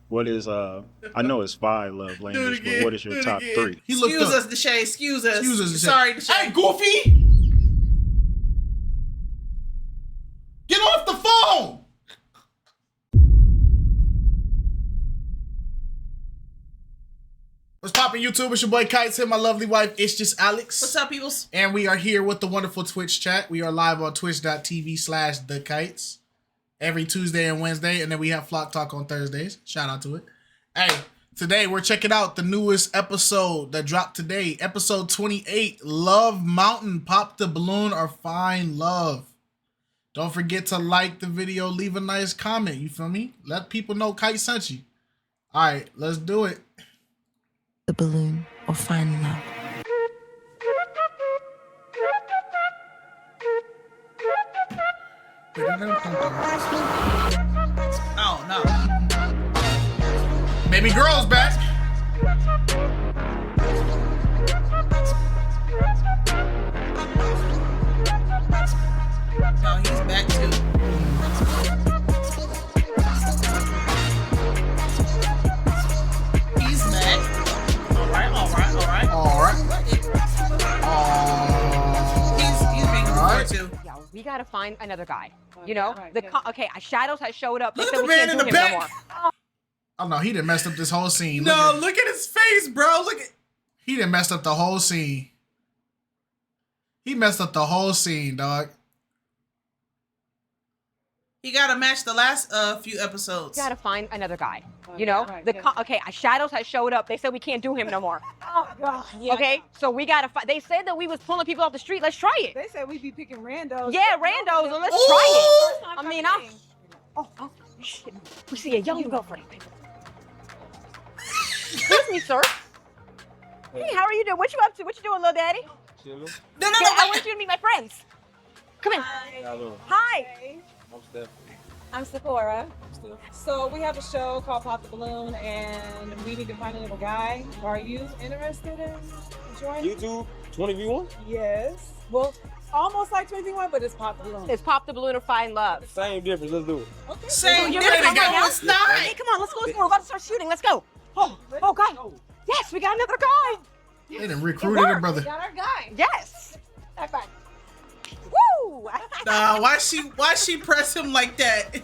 What is I know it's 5 love languages, but what is your top 3? Excuse us, Deshae. Excuse us. Sorry, Deshae. Hey, Goofy! Get off the phone! What's poppin', YouTube? It's your boy KiteZz here, my lovely wife. It's just Alex. What's up, peoples? And we are here with the wonderful Twitch chat. We are live on twitch.tv/TheKites every Tuesday and Wednesday. And then we have Flock Talk on Thursdays. Shout out to it. Hey, today we're checking out the newest episode that dropped today. Episode 28, Love Mountain, Pop the Balloon or Find Love. Don't forget to like the video, leave a nice comment. You feel me? Let people know Kite sent you. All right, let's do it. The balloon or find love. Oh, no. Baby girl's back. No, he's back too. He's back. All right. He's being referred to. Yo, we gotta find another guy. You know, okay, Shadows has showed up. Look at the man in the back. Oh no, he done messed up this whole scene. Look at his face, bro. Look at. He done messed up the whole scene. He messed up the whole scene, dog. He gotta match the last few episodes. We gotta find another guy. You know, okay, Shadows has showed up. They said we can't do him no more. Oh God. Yeah. Okay, so we gotta find. They said that we was pulling people off the street. Let's try it. They said we'd be picking randos. Yeah, randos, and let's try it. I mean, oh shit. We see a young girlfriend. Excuse me, sir. Hey, how are you doing? What you up to? What you doing, little daddy? Chilling. No. I want you to meet my friends. Come in. Hello. Hi. I'm Steph. I'm Sephora. So we have a show called Pop the Balloon, and we need to find a little guy. Are you interested in joining? YouTube 20v1? Yes. Well, almost like 21, but it's Pop the Balloon. It's Pop the Balloon or Find Love. Same difference. Let's do it. Okay. Same You're difference. ready to go? It's not. Hey, come on, let's go. We're about to start shooting. Let's go. Oh, God. Yes, we got another guy. They done recruited a brother. We got our guy. Yes. High five. Woo. Nah, why she press him like that?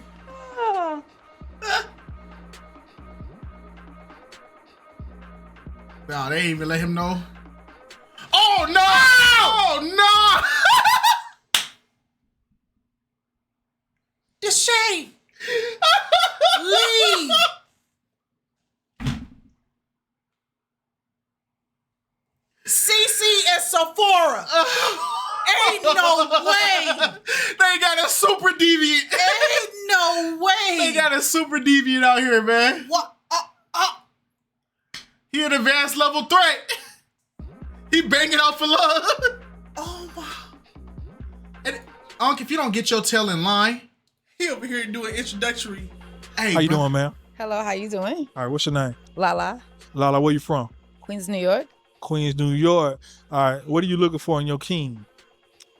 No, they ain't even let him know. Oh no! Oh no! Deshae! Leave! CC and Sephora! Ain't no way! They got a super deviant. Ain't no way! They got a super deviant out here, man. What? He an advanced level threat. He banging out for love. Oh my! And Unc, if you don't get your tail in line, He over here doing introductory. hey, How you bro. doing, man? Hello, how you doing? All right, what's your name? Lala, Lala, where you from? Queens, New York. Queens, New York. All right, what are you looking for in your king?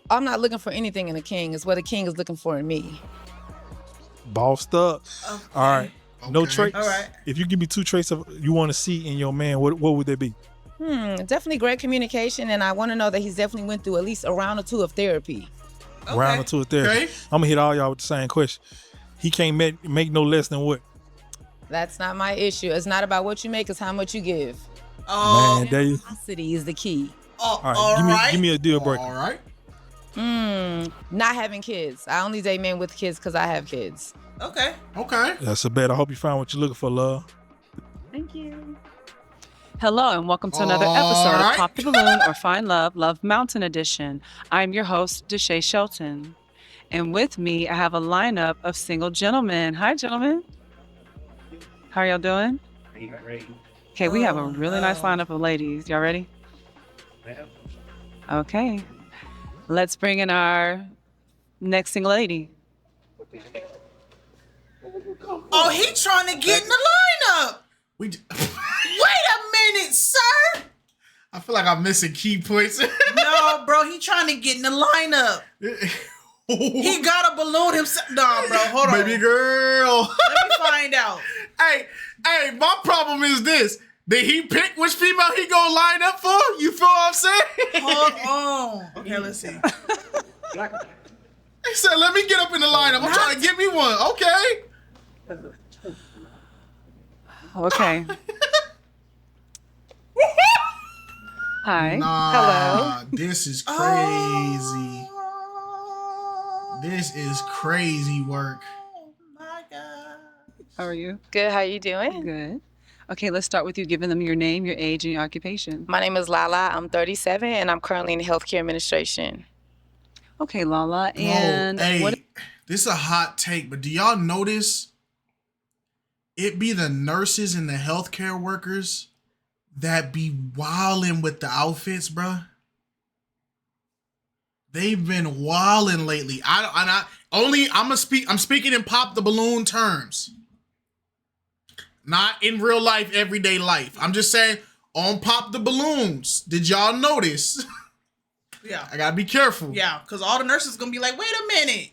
I'm not looking for anything in a king. It's what a king is looking for in me. Bossed up. Okay. All right, no Okay. traits. All right. If you give me 2 traits of you want to see in your man, what would they be? Definitely great communication, and I want to know that he's definitely went through at least a round or 2 of therapy. Okay. Round or 2 of therapy. Okay. I'm gonna hit all y'all with the same question. He can't make no less than what? That's not my issue. It's not about what you make, it's how much you give. Oh, Man, they. Generosity is the key. All right, give me a deal breaker. All right. Not having kids. I only date men with kids because I have kids. Okay. Okay. That's a bet. I hope you find what you're looking for, love. Thank you. Hello and welcome to another All episode right. of Pop the Balloon or Find Love, Love Mountain Edition. I'm your host, Deshae Shelton. And with me, I have a lineup of single gentlemen. Hi, gentlemen. How are y'all doing? Okay, we have a really nice lineup of ladies. Y'all ready? Okay. Let's bring in our next single lady. Oh, he trying to get in the lineup. Wait a minute, sir. I feel like I'm missing key points. No, bro, he trying to get in the lineup. He got a balloon himself. Nah, bro, hold on. Baby girl. Let me find out. Hey, my problem is this. Did he pick which female he gonna line up for? You feel what I'm saying? Hold on. Okay, let's see. He said, let me get up in the lineup. I'm trying to get me one. Okay. Okay. Hi. Nah, this is crazy. This is crazy work. Oh my God. How are you? Good. How you doing? Good. Okay, let's start with you giving them your name, your age, and your occupation. My name is Lala. I'm 37, and I'm currently in healthcare administration. Okay, Lala. And hey, what? this is a hot take, but do y'all notice it be the nurses and the healthcare workers that be wilding with the outfits, bruh? They've been wilding lately. I'm speaking in pop the balloon terms. Not in real life, everyday life. I'm just saying on pop the balloons. Did y'all notice? Yeah. I gotta be careful. Yeah, because all the nurses gonna be like, wait a minute.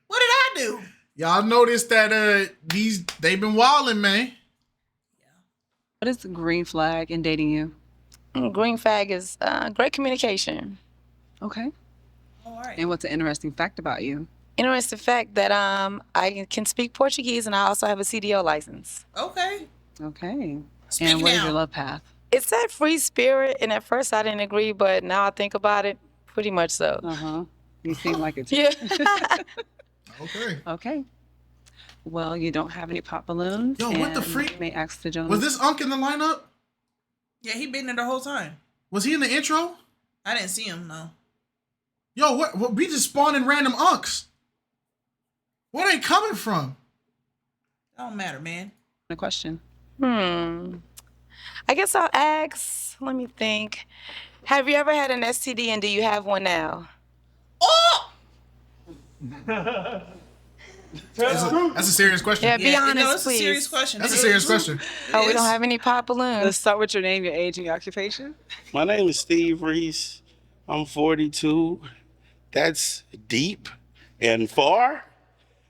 What did I do? Y'all notice that they've been wilding, man. What is the green flag in dating you? Green flag is great communication. Okay. All right. And what's an interesting fact about you? Interesting fact that I can speak Portuguese and I also have a CDO license. Okay. Okay. Speak and what is now. your love path? It said free spirit, and at first I didn't agree, but now I think about it, pretty much so. Uh-huh. You seem like it. Yeah. Okay. Okay. Well, you don't have any pop balloons. Yo, what the and freak? you may ask the gentleman. Was this Unk in the lineup? Yeah, he been there the whole time. Was he in the intro? I didn't see him, no. Yo, what we just spawning random Unks. Where they coming from? Don't matter, man. A question. I guess I'll ask, let me think. Have you ever had an STD and do you have one now? Oh! That's a serious question. Yeah, be honest, no, it's please. a serious question. That's a It serious is. question. Oh, we don't have any pop balloons. Let's start with your name, your age, and your occupation. My name is Steve Reese. I'm 42. That's deep and far,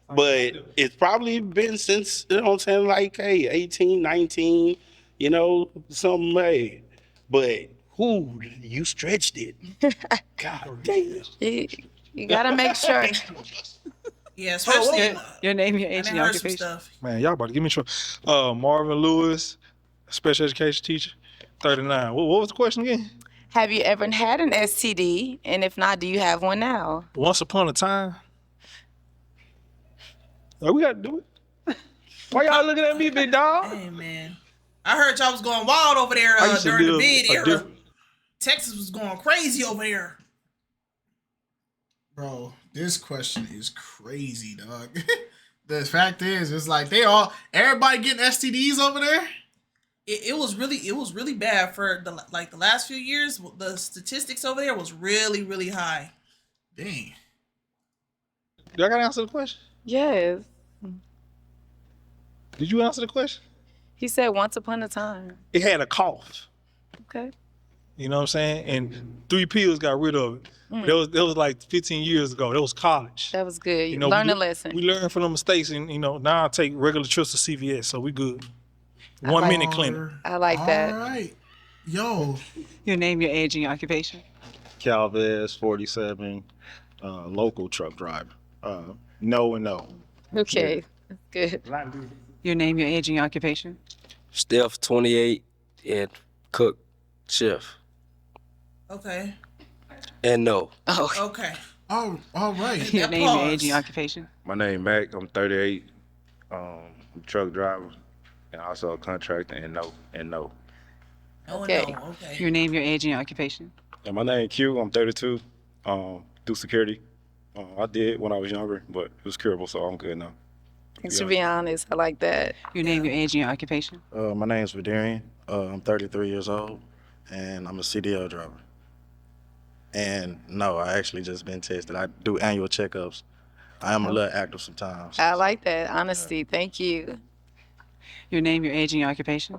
but it's probably been since, you know what I'm saying, like, hey, 18, 19, you know, something like. But, whoo, you stretched it. God damn. You gotta make sure. Yeah, especially Your name, your age, I and your heard some occupation. stuff. Man, y'all about to give me trouble. Marvin Lewis, special education teacher, 39. What was the question again? Have you ever had an STD? And if not, do you have one now? Once upon a time. Oh, we got to do it. Why y'all looking at me, big dog? Hey, man. I heard y'all was going wild over there I used to during the live bid a era. different- Texas was going crazy over there. Bro, this question is crazy, dog. The fact is, it's like everybody getting STDs over there. It was really bad for the last few years. The statistics over there was really, really high. Dang. Do I got to answer the question? Yes. Did you answer the question? He said once upon a time. It had a cough. Okay. You know what I'm saying? And 3 pills got rid of it. That was like 15 years ago. That was college. That was good. You know, Learn a lesson. We learned from the mistakes, and now I take regular trips to CVS, so we good. 1 minute clinic. I like that. All right. Yo. Your name, your age, and your occupation. KiteZz 47, local truck driver. No and no. Okay. That's good. Your name, your age, and your occupation. Steph, 28, and cook, chef. Okay. And no. Oh. Okay. Oh, all right. Your name, your age, and your occupation. My name Mac. I'm 38. I'm a truck driver and also a contractor. And no. No Okay. and no. Okay. Your name, your age, and your occupation. And my name Q. I'm 32. Do security. I did when I was younger, but it was curable, so I'm good now. Thanks for being honest. I like that. Your name, your age, and your occupation. My name's Vidarian. I'm 33 years old, and I'm a CDL driver. And no, I actually just been tested. I do annual checkups. I am a little active sometimes. I like that. Honesty. Thank you. Your name, your age, and your occupation.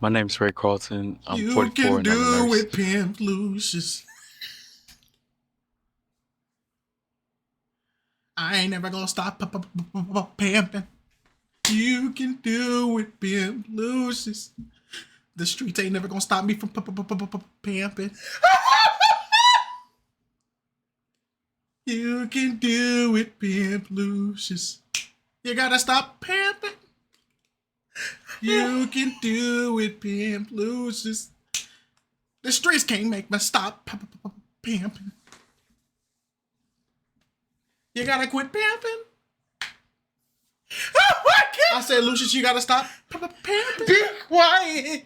My name's Ray Carlton. I'm You 44 can and I'm a do nurse. with Pimp Lucius. I ain't never gonna stop pimping. You can do it, Pimp Lucius. The streets ain't never gonna stop me from pimping. You can do it, Pimp Lucius. You gotta stop pimping. You can do it, Pimp Lucius. The streets can't make me stop pimping. You gotta quit pimping. Oh my God! I said, Lucius, you gotta stop pimping. Be quiet.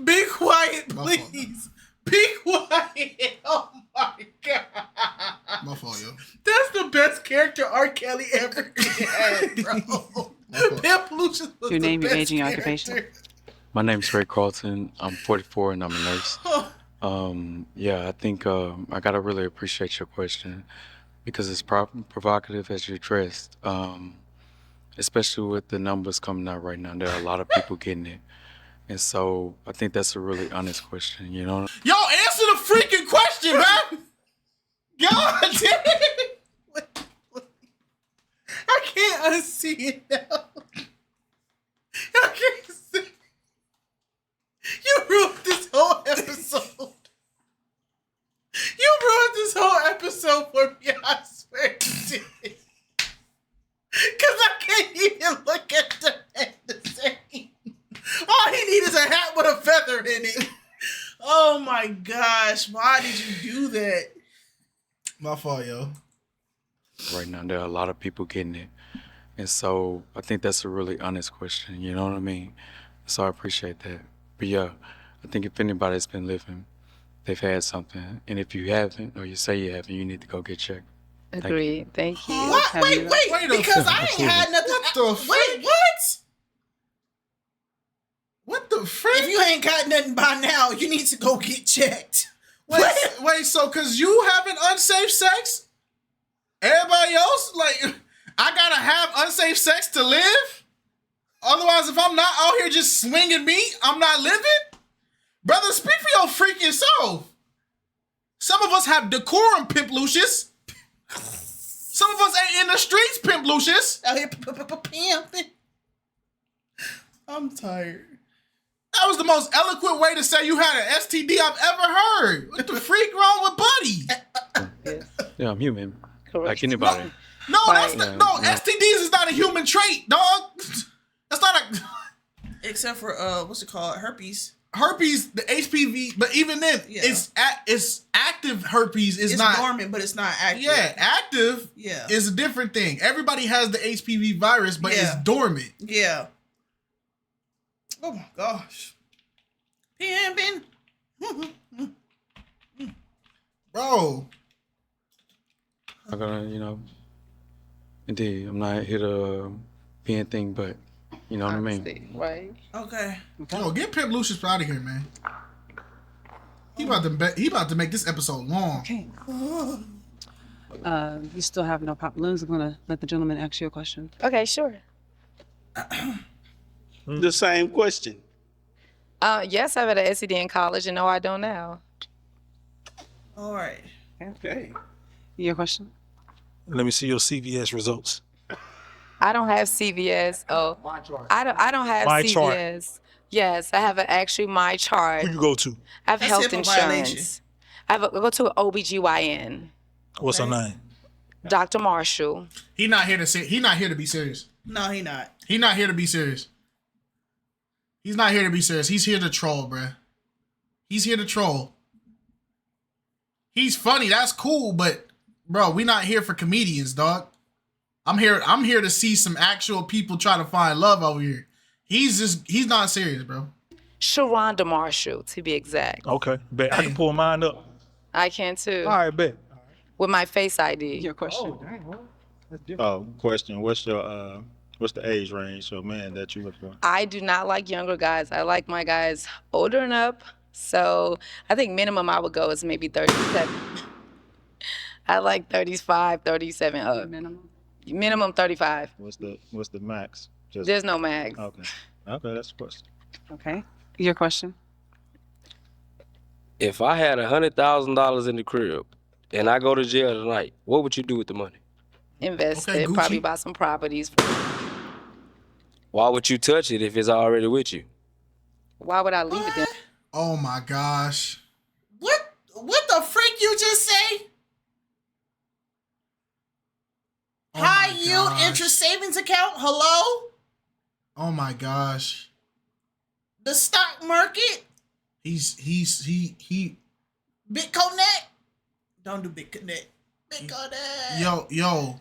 Be quiet, please. Be quiet. Oh my God. My fault, yo. That's the best character R. Kelly ever had, bro. Pimp Lucius was Your name, the your best age, and your character. occupation. My name's Ray Carlton. I'm 44 and I'm a nurse. Yeah, I think I gotta really appreciate your question because it's provocative as you're dressed. Especially with the numbers coming out right now, there are a lot of people getting it. And so I think that's a really honest question, you know? Yo, answer the freaking question, man. God damn it. I can't unsee it now. I can't see. You ruined this whole episode. You ruined this whole episode for me, I swear you did. Because I can't even look at the man the same. All he needs is a hat with a feather in it. Oh my gosh, why did you do that? My fault, yo. Right now, there are a lot of people getting it. And so I think that's a really honest question, you know what I mean? So I appreciate that. But yeah, I think if anybody's been living, they've had something. And if you haven't, or you say you haven't, you need to go get checked. Agreed. Thank you. What? Wait, because I ain't had nothing. What the Wait, what? What the frick? If you ain't got nothing by now, you need to go get checked. Wait, so because you having unsafe sex, everybody else, like, I gotta have unsafe sex to live? Otherwise, if I'm not out here just swinging meat, I'm not living? Brother, speak for your freaking self. Some of us have decorum, Pimp Lucius. Some of us ain't in the streets, Pimp Lucius. Out here pimping. I'm tired. That was the most eloquent way to say you had an STD I've ever heard. What the freak wrong with Buddy? Yeah, I'm human. Correct. Like anybody. No, Right. STDs is not a human trait, dog. That's not a... Except for, what's it called? Herpes. Herpes, the HPV, but even then, Yeah. it's active herpes. It's not dormant, but it's not active. Yeah, active Yeah. is a different thing. Everybody has the HPV virus, but it's dormant. Yeah. Oh my gosh. Pimping. Bro. I'm gonna, you know, indeed, I'm not here to be anything but, you know what I mean? Right. Okay. Yo, get Pimp Lucius out of here, man. He about to make this episode long. Okay. You still have no pop balloons. I'm gonna let the gentleman ask you a question. Okay, sure. The same question. Yes, I've had an STD in college, and no, I don't now. All right. Okay. Your question? Let me see your CVS results. I don't have CVS. Oh, I don't have My CVS. chart. Yes, I have actually my chart. Who you go to? I have That's health HIPAA insurance. I go to an OBGYN, What's her name? Dr. Marshall. He not here to be serious. No, he not. He not here to be serious. He's not here to be serious. He's here to troll, bruh. He's here to troll. He's funny. That's cool, but bro, we not here for comedians, dog. I'm here to see some actual people try to find love over here. He's not serious, bro. Sharonda Marshall, to be exact. Okay, bet. I can pull mine up. I can too. All right, bet. With my Face ID. Your question. Question. What's the age range of man that you look for? I do not like younger guys. I like my guys older and up. So I think minimum I would go is maybe 37. I like 35, 37 up. Minimum 35. What's the max? There's no max. Okay, that's the question. Okay. Your question? If I had $100,000 in the crib and I go to jail tonight, what would you do with the money? Invest Okay, it. Gucci. Probably buy some properties. Why would you touch it if it's already with you? Why would I leave it there? Oh my gosh. What the freak you just say? High yield interest savings account? Hello? Oh my gosh. The stock market? He BitConnect? Don't do BitConnect. BitConnect. Yo,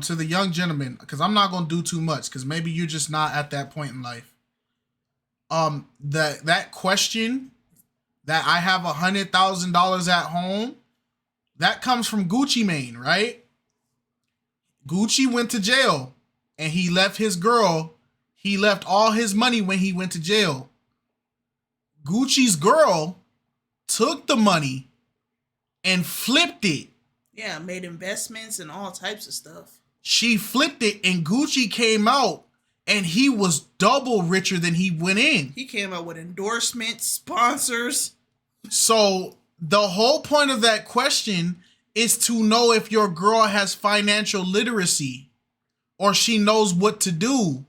to the young gentleman, because I'm not gonna do too much, because maybe you're just not at that point in life. That question that I have $100,000 at home, that comes from Gucci Mane, right? Gucci went to jail and he left his girl. He left all his money when he went to jail. Gucci's girl took the money and flipped it. Yeah, made investments and all types of stuff. She flipped it and Gucci came out and he was double richer than he went in. He came out with endorsements, sponsors. So the whole point of that question is to know if your girl has financial literacy or she knows what to do.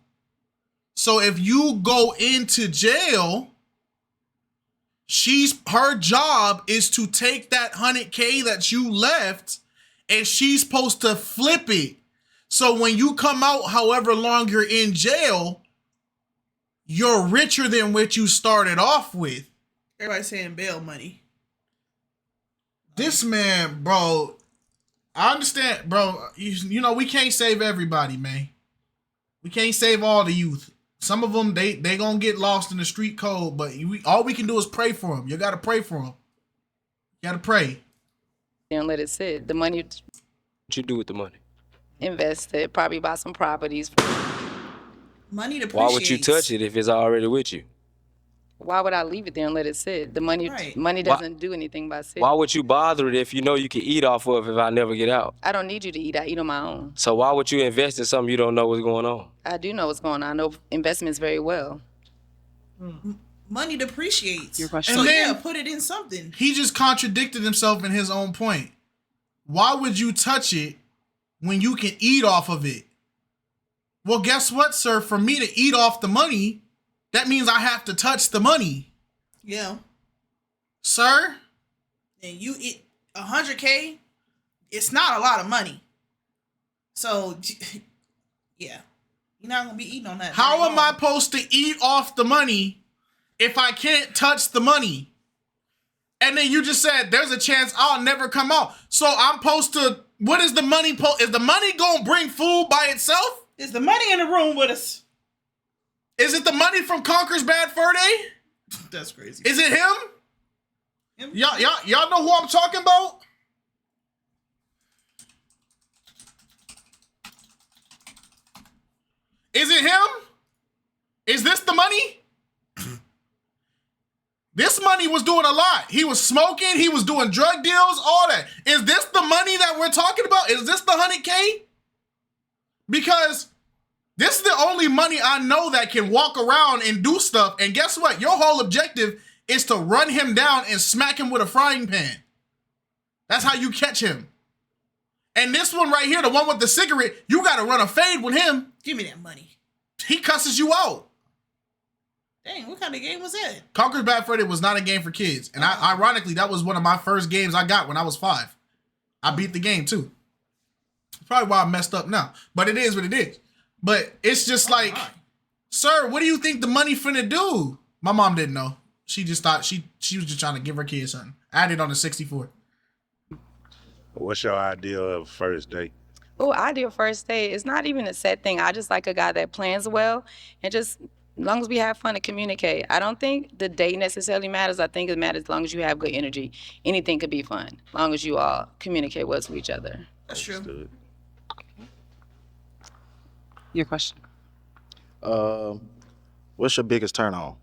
So if you go into jail, her job is to take that $100K that you left and she's supposed to flip it. So when you come out, however long you're in jail, you're richer than what you started off with. Everybody's saying bail money. This man, bro, I understand, bro. You know, we can't save everybody, man. We can't save all the youth. Some of them, they gonna get lost in the street code, but all we can do is pray for them. You gotta pray for them. You gotta pray. And let it sit. The money. What you do with the money? Invest it. Probably buy some properties. Money depreciates. Why would you touch it if it's already with you? Why would I leave it there and let it sit? The money, Right. money doesn't do anything by sitting. Why would you bother it if you know you can eat off of if I never get out? I don't need you to eat. I eat on my own. So why would you invest in something you don't know what's going on? I do know what's going on. I know investments very well. Money depreciates. Your question. So And then- yeah, put it in something. He just contradicted himself in his own point. Why would you touch it when you can eat off of it? Well, guess what, sir? For me to eat off the money, that means I have to touch the money. Yeah. Sir? And you eat 100K, it's not a lot of money. So yeah. You're not gonna be eating on that. How am I supposed to eat off the money if I can't touch the money? And then you just said there's a chance I'll never come out. So I'm supposed to, what is the money? Is the money gonna bring food by itself? Is the money in the room with us? Is it the money from Conker's Bad Fur Day? That's crazy. Is it him? Y'all know who I'm talking about? Is it him? Is this the money? This money was doing a lot. He was smoking. He was doing drug deals, all that. Is this the money that we're talking about? Is this the 100K? Because this is the only money I know that can walk around and do stuff. And guess what? Your whole objective is to run him down and smack him with a frying pan. That's how you catch him. And this one right here, the one with the cigarette, you got to run a fade with him. Give me that money. He cusses you out. Dang, what kind of game was that? Conker's Bad Fur Day was not a game for kids. And ironically, that was one of my first games I got when I was 5. I beat the game too. Probably why I messed up now. But it is what it is. But it's just like, sir, what do you think the money finna do? My mom didn't know. She just thought she was just trying to give her kids something. I had it on the 64. What's your idea of first date? Oh, ideal first date. It's not even a set thing. I just like a guy that plans well and just as long as we have fun and communicate. I don't think the date necessarily matters. I think it matters as long as you have good energy. Anything could be fun, as long as you all communicate well to each other. That's true. Your question. What's your biggest turn on?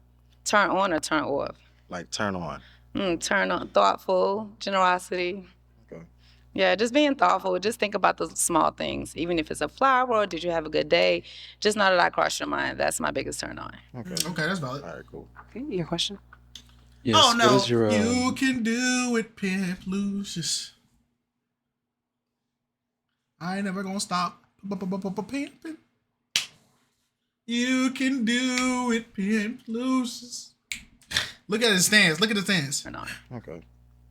Turn on or turn off? Like turn on. Turn on, thoughtful, generosity. Okay. Yeah, just being thoughtful. Just think about the small things. Even if it's a flower or did you have a good day, just know that I crossed your mind. That's my biggest turn on. Okay, that's valid. All right, cool. Okay, your question. Yes, oh no, what is your, you can do it, Pimp Lucius. I ain't never gonna stop. Pimping. You can do it, Pimp Lucius. Look at his stance. Look at the stance. Okay.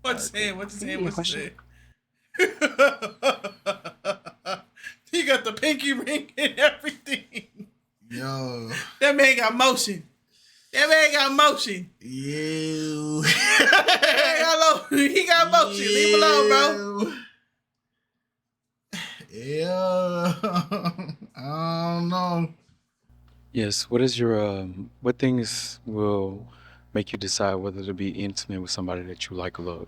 What's his hand? What's his hand? What's his question. hand? He got the pinky ring and everything. Yo. That man got motion. That man got motion. You. He got motion. Leave him alone, bro. Yeah. I don't know. Yes. What is your what things will make you decide whether to be intimate with somebody that you like or love?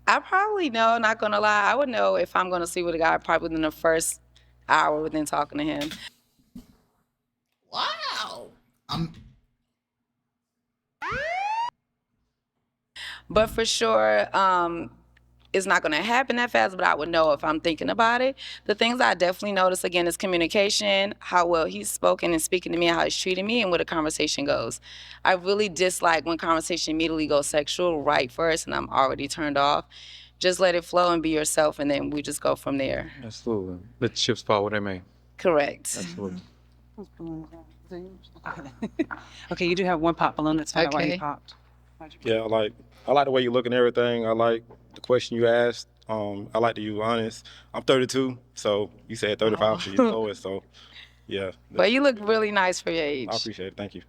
I probably know, not gonna lie. I would know if I'm gonna sleep with a guy probably within the first hour within talking to him. Wow. But for sure, it's not gonna happen that fast, but I would know if I'm thinking about it. The things I definitely notice again is communication, how well he's spoken and speaking to me, how he's treating me, and where the conversation goes. I really dislike when conversation immediately goes sexual right first and I'm already turned off. Just let it flow and be yourself, and then we just go from there. Absolutely. Let the chips fall where they may. Correct. Absolutely. Okay, you do have one pop balloon. That's why you popped. Yeah, I like the way you look and everything. I like the question you asked. I like that you were honest. I'm 32, so you said 35 for your lowest, so yeah. But you look really nice for your age. I appreciate it. Thank you.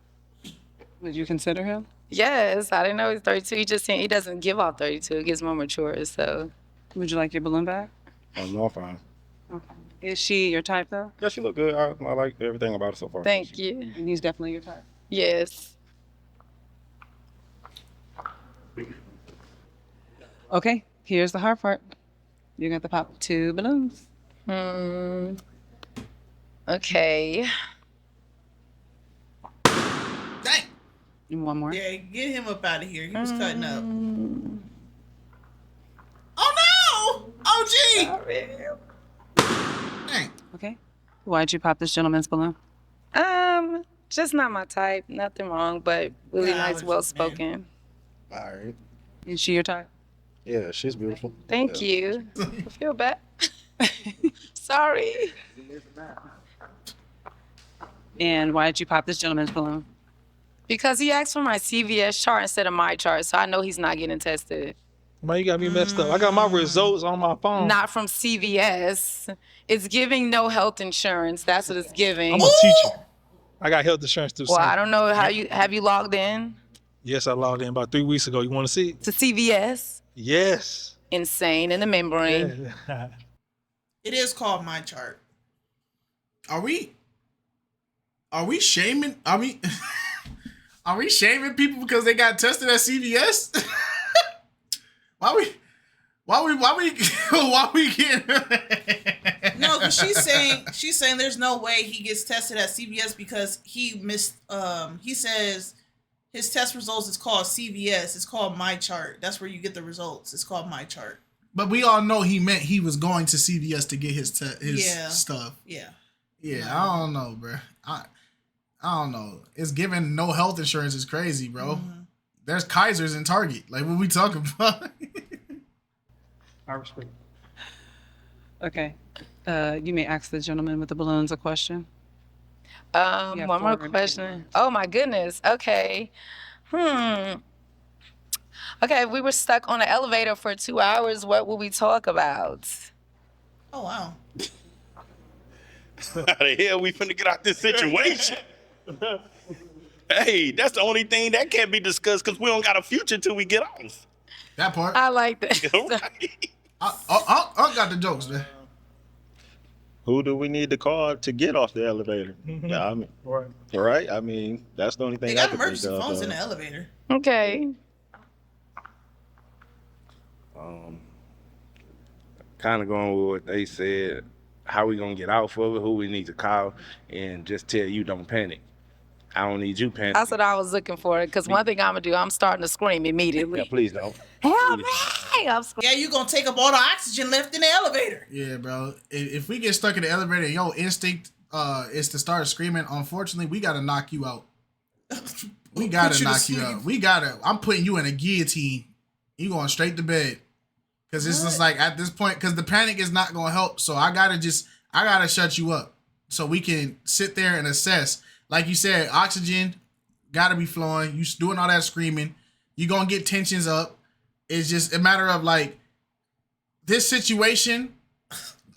Would you consider him? Yes, I didn't know he's 32. He doesn't give off 32. He gets more mature, so. Would you like your balloon back? No, I'm fine. Okay. Is she your type though? Yeah, she look good. I like everything about it so far. Thank you. And he's definitely your type. Yes. Okay, here's the hard part. You're going to pop 2 balloons. Okay. Dang. And one more. Yeah, get him up out of here. He was cutting up. Oh no! OG! Dang. Okay. Why'd you pop this gentleman's balloon? Just not my type. Nothing wrong, but really nice, well spoken. All right. Is she your type? Yeah, she's beautiful. Thank you. I feel bad. Sorry. And why'd you pop this gentleman's balloon? Because he asked for my CVS chart instead of my chart, so I know he's not getting tested. Man, you got me messed up. I got my results on my phone. Not from CVS. It's giving no health insurance. That's what it's giving. I'm a teacher. I got health insurance through. Well, I don't know how have you logged in Yes, I logged in about 3 weeks ago. You want to see it? to CVS? Yes. Insane in the membrane. Yeah. It is called My Chart. Are we shaming? Are we shaming people because they got tested at CVS? Why we getting? No, because she's saying there's no way he gets tested at CVS because he missed. He says his test results is called CVS. It's called My Chart. That's where you get the results. It's called My Chart. But we all know he meant he was going to CVS to get his stuff. Yeah. Yeah, I don't know, bro. I don't know. It's giving no health insurance is crazy, bro. Mm-hmm. There's KiteZz in Target. Like, what we talking about? I respect. Okay. You may ask the gentleman with the balloons a question. One more question. Oh my goodness. Okay. Okay, if we were stuck on an elevator for 2 hours, what would we talk about? Oh wow. How the hell we finna get out this situation? Hey, that's the only thing that can't be discussed because we don't got a future till we get off. That part. I like that. I got the jokes, man. Who do we need to call to get off the elevator? Yeah, I mean, right? I mean, that's the only thing They I got can emergency think of. phones in the elevator. Okay. Kind of going with what they said. How we gonna get out of it? Who we need to call, and just tell you don't panic. I don't need you panicking. That's what I was looking for. Because one thing I'm going to do, I'm starting to scream immediately. Yeah, please don't. Help me! I'm Yeah, you gonna take up all the oxygen left in the elevator. Yeah, bro. If we get stuck in the elevator and your instinct is to start screaming, unfortunately, we gotta knock you out. We gotta knock you out. I'm putting you in a guillotine. You going straight to bed. Because it's just like at this point, because the panic is not gonna help. So I gotta shut you up so we can sit there and assess. like you said, oxygen gotta be flowing. You doing all that screaming, you gonna get tensions up. It's just a matter of like this situation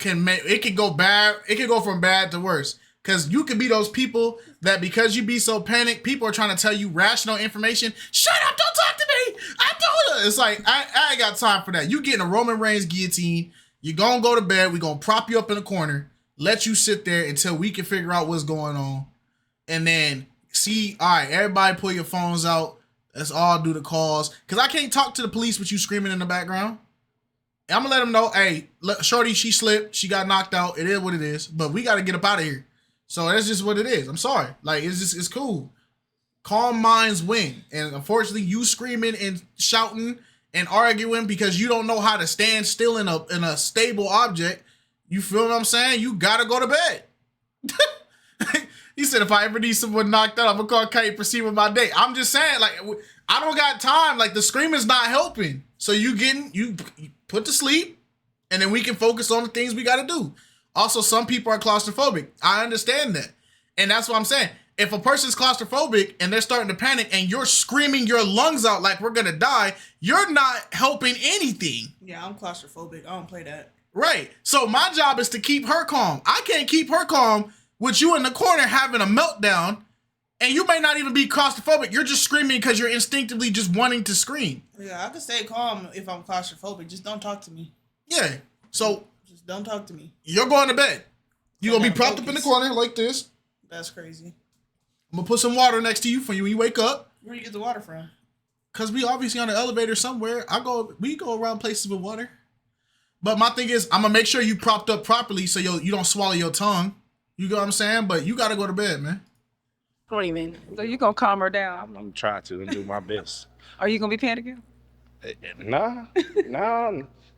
it could go bad. It could go from bad to worse. Cause you could be those people that because you be so panicked, people are trying to tell you rational information. Shut up! Don't talk to me. I told her. It's like I ain't got time for that. You getting a Roman Reigns guillotine. You gonna go to bed. We gonna prop you up in the corner. Let you sit there until we can figure out what's going on, and then see. All right, everybody, pull your phones out. Let's all do the calls. Cause I can't talk to the police with you screaming in the background. I'm gonna let them know. Hey, shorty, she slipped. She got knocked out. It is what it is. But we got to get up out of here. So that's just what it is. I'm sorry. Like, it's cool. Calm minds win. And unfortunately, you screaming and shouting and arguing because you don't know how to stand still in a stable object. You feel what I'm saying? You gotta go to bed. He said, if I ever need someone knocked out, I'm gonna call Kite, proceed with my day. I'm just saying, like, I don't got time. Like, the screaming's not helping. So you put to sleep, and then we can focus on the things we gotta do. Also, some people are claustrophobic. I understand that. And that's what I'm saying. If a person's claustrophobic and they're starting to panic and you're screaming your lungs out like we're going to die, you're not helping anything. Yeah, I'm claustrophobic. I don't play that. Right. So my job is to keep her calm. I can't keep her calm with you in the corner having a meltdown, and you may not even be claustrophobic. You're just screaming because you're instinctively just wanting to scream. Yeah, I can stay calm if I'm claustrophobic. Just don't talk to me. Yeah. So just don't talk to me. You're going to bed. You're going to be propped up in the corner like this. That's crazy. I'm going to put some water next to you for you when you wake up. Where do you get the water from? Because we obviously on an elevator somewhere. We go around places with water. But my thing is, I'm going to make sure you propped up properly so you don't swallow your tongue. You know what I'm saying? But you got to go to bed, man. What do you mean? So you going to calm her down? I'm trying to and do my best. Are you going to be panicking? Nah.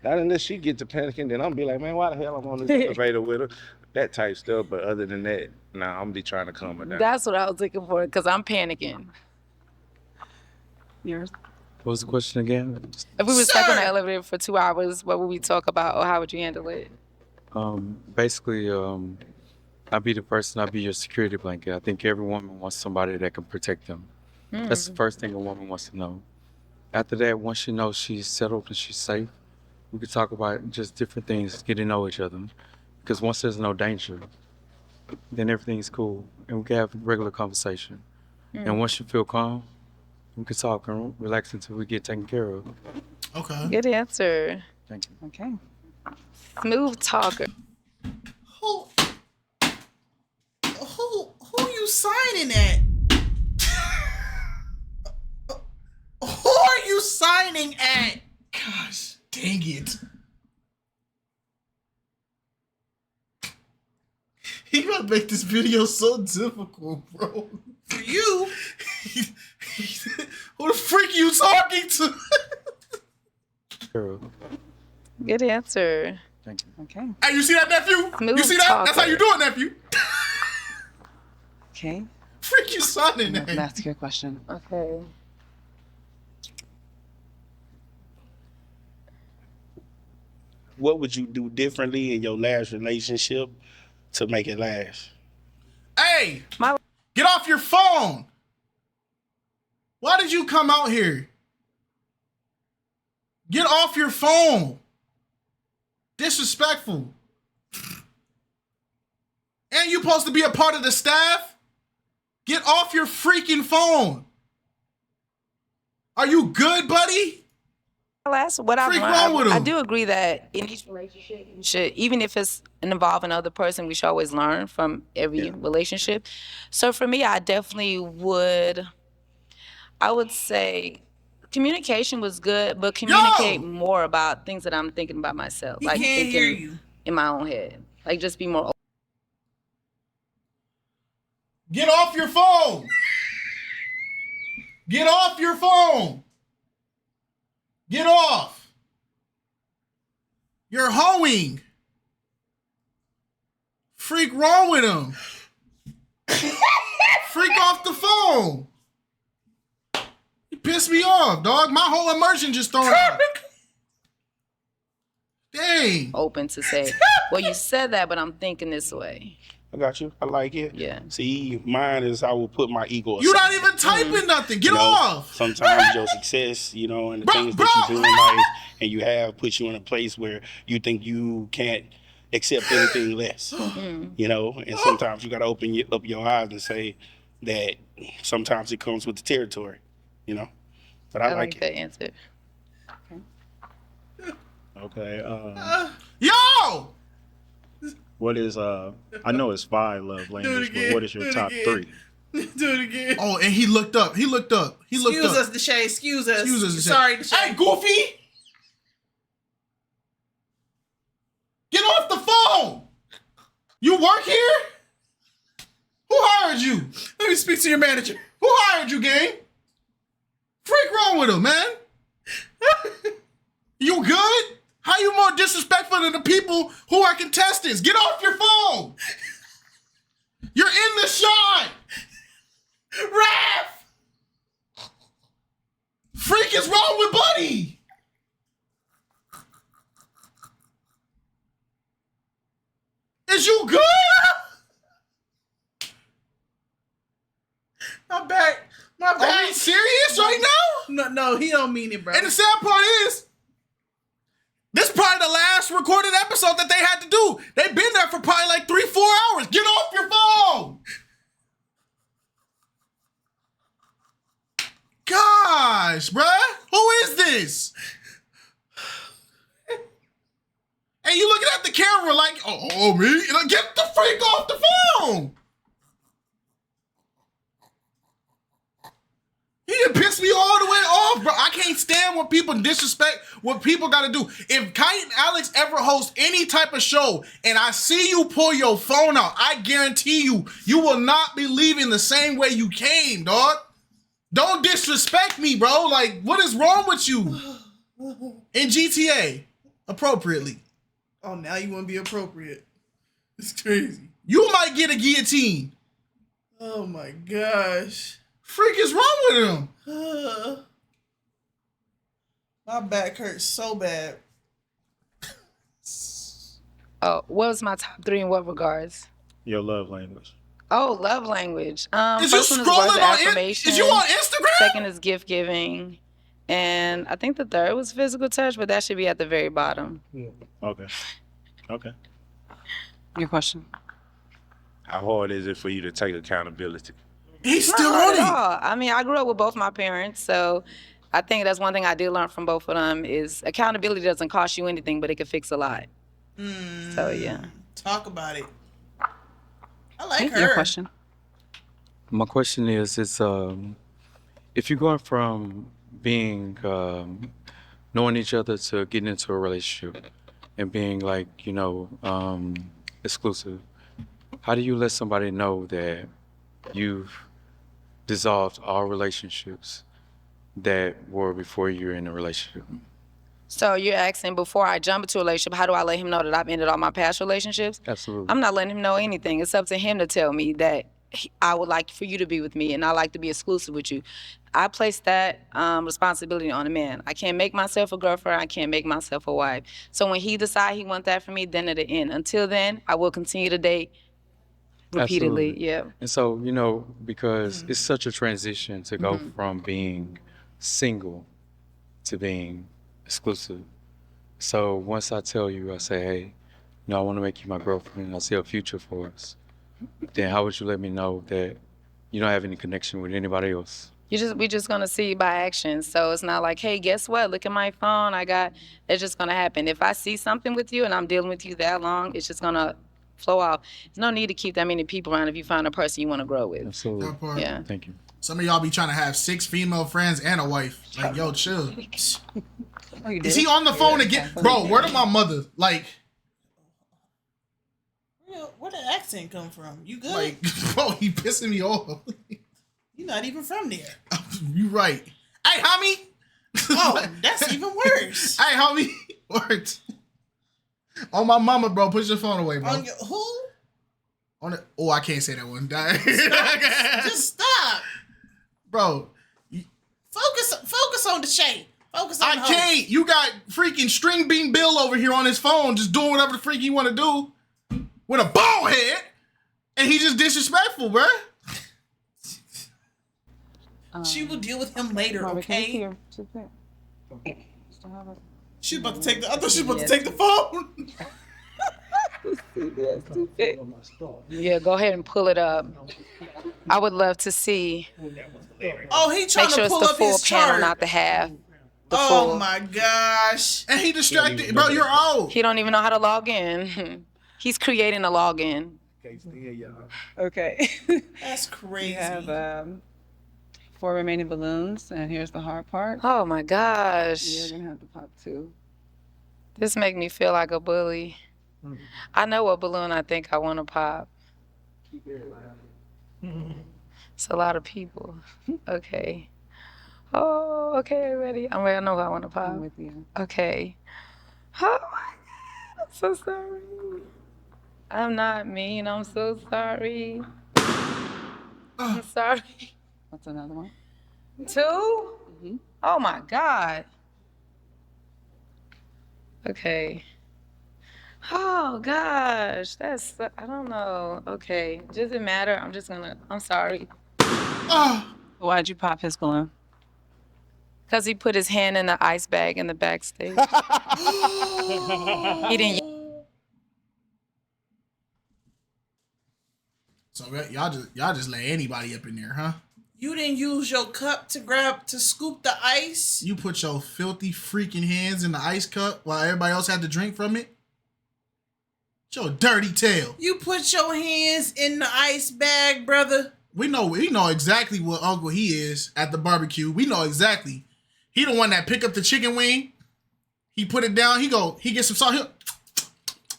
Not unless she gets to panicking, then I'm be like, man, why the hell I'm on this elevator with her? That type stuff. But other than that, nah, I'm be trying to calm her down. That's what I was looking for, because I'm panicking. Yours? What was the question again? If we were stuck on the elevator for 2 hours, what would we talk about, or how would you handle it? Basically, I'd be the person, I'd be your security blanket. I think every woman wants somebody that can protect them. That's the first thing a woman wants to know. After that, once she knows she's settled and she's safe, we could talk about just different things, get to know each other. Because once there's no danger, then everything's cool. And we can have regular conversation. And once you feel calm, we can talk and relax until we get taken care of. Okay. Good answer. Thank you. Okay. Smooth talker. Who you signing at? Who are you signing at? Gosh, dang it. He gonna make this video so difficult, bro. For you? Who the freak are you talking to? Good answer. Thank you. Okay. Hey, you see that, nephew? Smooth you see that? talker. That's how you do it, nephew. Okay. Freak you signing that. That's your question. Okay. What would you do differently in your last relationship to make it last? Hey, get off your phone. Why did you come out here? Get off your phone. Disrespectful. And you supposed to be a part of the staff? Get off your freaking phone. Are you good, buddy? That's what I've Freak learned. wrong with I him. do agree that in each relationship, you should, even if it's involving another person, we should always learn from every relationship. So for me, I definitely would, I would say communication was good, but communicate more about things that I'm thinking about myself. He like can't thinking hear you. in my own head. Like just be more. Get off your phone. Get off your phone. Get off. You're hoeing. Freak wrong with him. Freak off the phone. You pissed me off, dog. My whole immersion just thrown out. Dang. Open to say, well, you said that, but I'm thinking this way. I got you. I like it. Yeah. See, mine is I will put my ego aside. You not even typing nothing. Get You know, off. Sometimes your success, you know, and the things that you do in life and you have puts you in a place where you think you can't accept anything less. You know, and sometimes you got to open up your eyes and say that sometimes it comes with the territory, you know. But I like it. that answer. Okay. Yo! What is I know it's 5 love languages, but what is your top 3? Do it again. Oh, and he looked up. He looked up. Excuse us, Deshae. Excuse us. Excuse us, Deshae. Sorry, Deshae. Hey, Goofy! Get off the phone! You work here? Who hired you? Let me speak to your manager. Who hired you, gang? Freak wrong with him, man. You good? How you more disrespectful than the people who are contestants? Get off your phone. You're in the shot. Raph! Freak is wrong with Buddy. Is you good? My back. Are we serious right now? No, he don't mean it, bro. And the sad part is, this is probably the last recorded episode that they had to do. They've been there for probably like 3-4 hours. Get off your phone. Gosh, bruh. Who is this? And you looking at the camera like, oh me? Like, get the freak off the phone. He done pissed me all the way off, bro. I can't stand when people disrespect what people gotta do. If Kite and Alex ever host any type of show and I see you pull your phone out, I guarantee you, you will not be leaving the same way you came, dog. Don't disrespect me, bro. Like, what is wrong with you? In GTA, appropriately. Oh, now you want to be appropriate. It's crazy. You might get a guillotine. Oh my gosh. Freak is wrong with him. My back hurts so bad. Oh, what was my top 3 in what regards? Your love language. Oh, love language. Is First you one is words scrolling of on affirmation. Is you on Instagram? Second is gift giving. And I think the third was physical touch, but that should be at the very bottom. Okay. Okay. Your question. How hard is it for you to take accountability? He's Not still hard on at it. all. I mean, I grew up with both my parents, so I think that's one thing I did learn from both of them is accountability doesn't cost you anything, but it can fix a lot. So yeah. Talk about it. I like her. Your question. My question is if you're going from being knowing each other to getting into a relationship and being like, exclusive, how do you let somebody know that you've dissolved all relationships that were before you were in a relationship? So you're asking before I jump into a relationship, how do I let him know that I've ended all my past relationships? Absolutely. I'm not letting him know anything. It's up to him to tell me that I would like for you to be with me and I like to be exclusive with you. I place that responsibility on a man. I can't make myself a girlfriend. I can't make myself a wife. So when he decides he wants that for me, then it'll end. Until then, I will continue to date repeatedly. Absolutely. Yeah. And so, because it's such a transition to go from being single to being exclusive. So once I tell you, I say, hey, I want to make you my girlfriend. I see a future for us. Then how would you let me know that you don't have any connection with anybody else? We just gonna see by action. So it's not like, hey, guess what? Look at my phone. It's just gonna happen. If I see something with you and I'm dealing with you that long, it's just gonna flow off. There's no need to keep that many people around if you find a person you want to grow with. Absolutely. That part. Yeah. Thank you. Some of y'all be trying to have 6 female friends and a wife. Like, yo, chill. Is he on the phone again? Bro, where did my mother? Like, Where did the accent come from? You good? like, bro, he pissing me off. You're not even from there. You right. Hey, homie. Oh, that's even worse. Hey, homie. Worked. On my mama, bro. Put your phone away, bro. On your, who? On it. Oh, I can't say that one. Just stop. Bro. Focus on the shape. Focus on I the can't. host. You got freaking String Bean Bill over here on his phone just doing whatever the freak he want to do with a bald head. And he just disrespectful, bruh. She will deal with him later, okay? She's about to take the. I thought she was about to take the phone. Yeah, go ahead and pull it up. I would love to see. Oh, he trying Make sure to pull it's the up full his panel, chart. not the half. The Oh full. my gosh! And he distracted, bro. You're old. He don't even know how to log in. He's creating a login. Okay. That's crazy. We have 4 remaining balloons, and here's the hard part. Oh my gosh. You're gonna have to pop 2. This make me feel like a bully. I know what balloon I think I want to pop. It's a lot of people. Okay. Oh, okay, ready. I'm ready. I know who I want to pop. I'm with you. Okay. Oh my God, I'm so sorry. I'm not mean. I'm so sorry. I'm sorry. What's another one? 2? Oh my God. Okay. Oh gosh, I don't know. Okay, doesn't matter. I'm sorry. Why'd you pop his balloon? Because he put his hand in the ice bag in the backstage. He didn't. So y'all just let anybody up in there, huh? You didn't use your cup to scoop the ice. You put your filthy freaking hands in the ice cup while everybody else had to drink from it. Your dirty tail. You put your hands in the ice bag, brother. We know exactly what Uncle he is at the barbecue. We know exactly. He the one that pick up the chicken wing. He put it down. He gets some salt.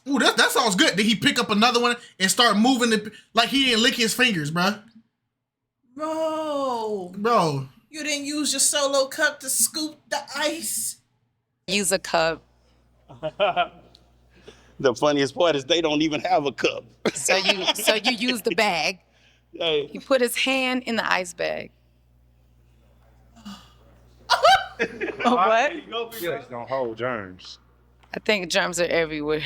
Ooh, that sounds good. Then he pick up another one and start moving it like he didn't lick his fingers, bruh. Bro. You didn't use your solo cup to scoop the ice. Use a cup. The funniest part is they don't even have a cup. So you use the bag. Hey. He put his hand in the ice bag. What? Felix don't hold germs. I think germs are everywhere.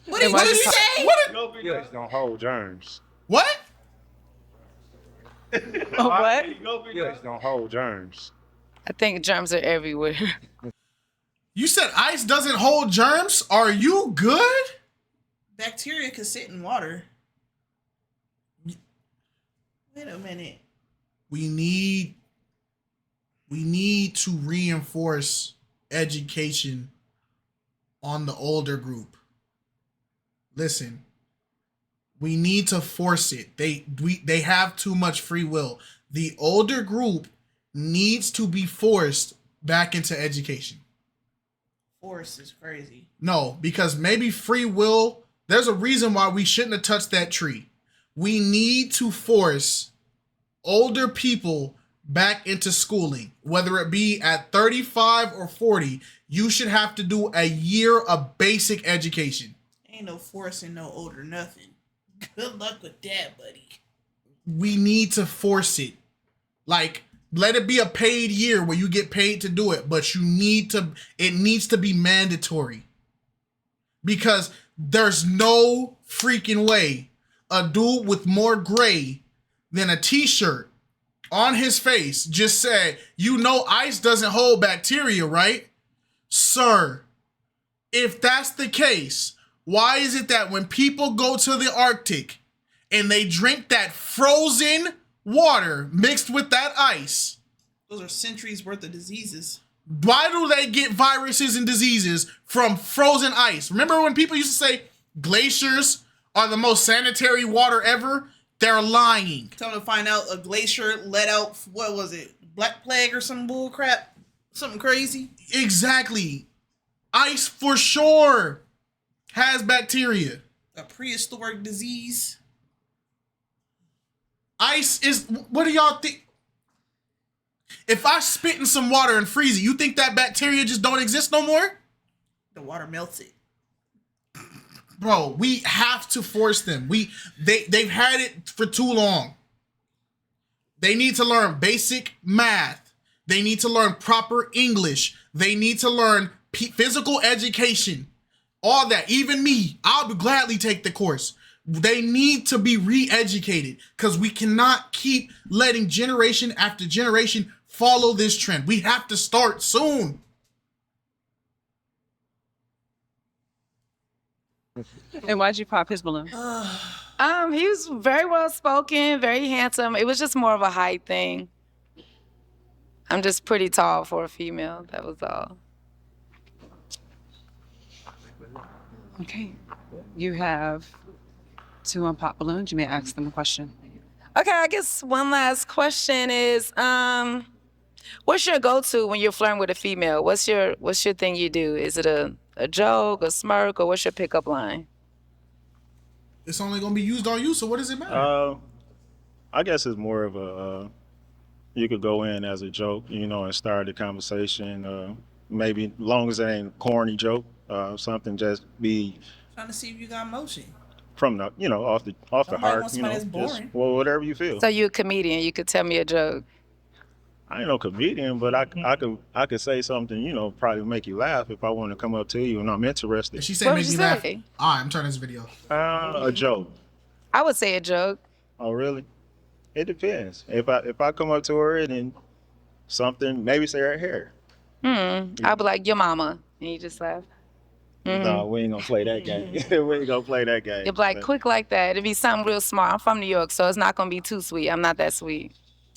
What did you say? Felix don't hold germs. What? What? Felix don't hold germs. I think germs are everywhere. You said ice doesn't hold germs? Are you good? Bacteria could sit in water. Wait a minute. We need to reinforce education on the older group. Listen, we need to force it. They have too much free will. The older group needs to be forced back into education. Force is crazy. No, because maybe free will, there's a reason why we shouldn't have touched that tree. We need to force older people back into schooling, whether it be at 35 or 40. You should have to do a year of basic education. Ain't no forcing no older nothing. Good luck with that, buddy. We need to force it. Like, let it be a paid year where you get paid to do it, but it needs to be mandatory. Because there's no freaking way a dude with more gray than a t-shirt on his face just said, ice doesn't hold bacteria, right? Sir, if that's the case, why is it that when people go to the Arctic and they drink that frozen water mixed with that ice, those are centuries worth of diseases. Why do they get viruses and diseases from frozen ice? Remember when people used to say glaciers are the most sanitary water ever? They're lying. Tell them to find out a glacier let out, what was it, Black Plague or some bull crap? Something crazy? Exactly. Ice for sure has bacteria. A prehistoric disease. Ice is, what do y'all think? If I spit in some water and freeze it, you think that bacteria just don't exist no more? The water melts it. Bro, we have to force them. They've had it for too long. They need to learn basic math. They need to learn proper English. They need to learn physical education. All that. Even me, I'll gladly take the course. They need to be re-educated because we cannot keep letting generation after generation follow this trend. We have to start soon. And why'd you pop his balloon? He was very well spoken, very handsome. It was just more of a height thing. I'm just pretty tall for a female. That was all. Okay. You have 2 unpopped balloons. You may ask them a question. Okay, I guess one last question is, what's your go-to when you're flirting with a female? What's your thing you do? Is it a joke, a smirk, or what's your pickup line? It's only gonna be used on you, so what does it matter? I guess it's more of a you could go in as a joke, you know, and start the conversation. Maybe long as it ain't a corny joke, something just be Trying to see if you got motion. from the, you know, off the Nobody heart, wants you know, somebody that's boring. well, whatever you feel. So you're a comedian. You could tell me a joke. I ain't no comedian, but I could say something, you know, probably make you laugh if I want to come up to you and I'm interested. If she said make me laugh, all right, I'm turning this video. A joke. I would say a joke. Oh, really? It depends. If I come up to her and then something, maybe say her hair. I'd be like, your mama. And you just laugh. No, we ain't gonna play that game. We ain't gonna play that game. You'd be like, quick like that. It'd be something real smart. I'm from New York, so it's not going to be too sweet. I'm not that sweet.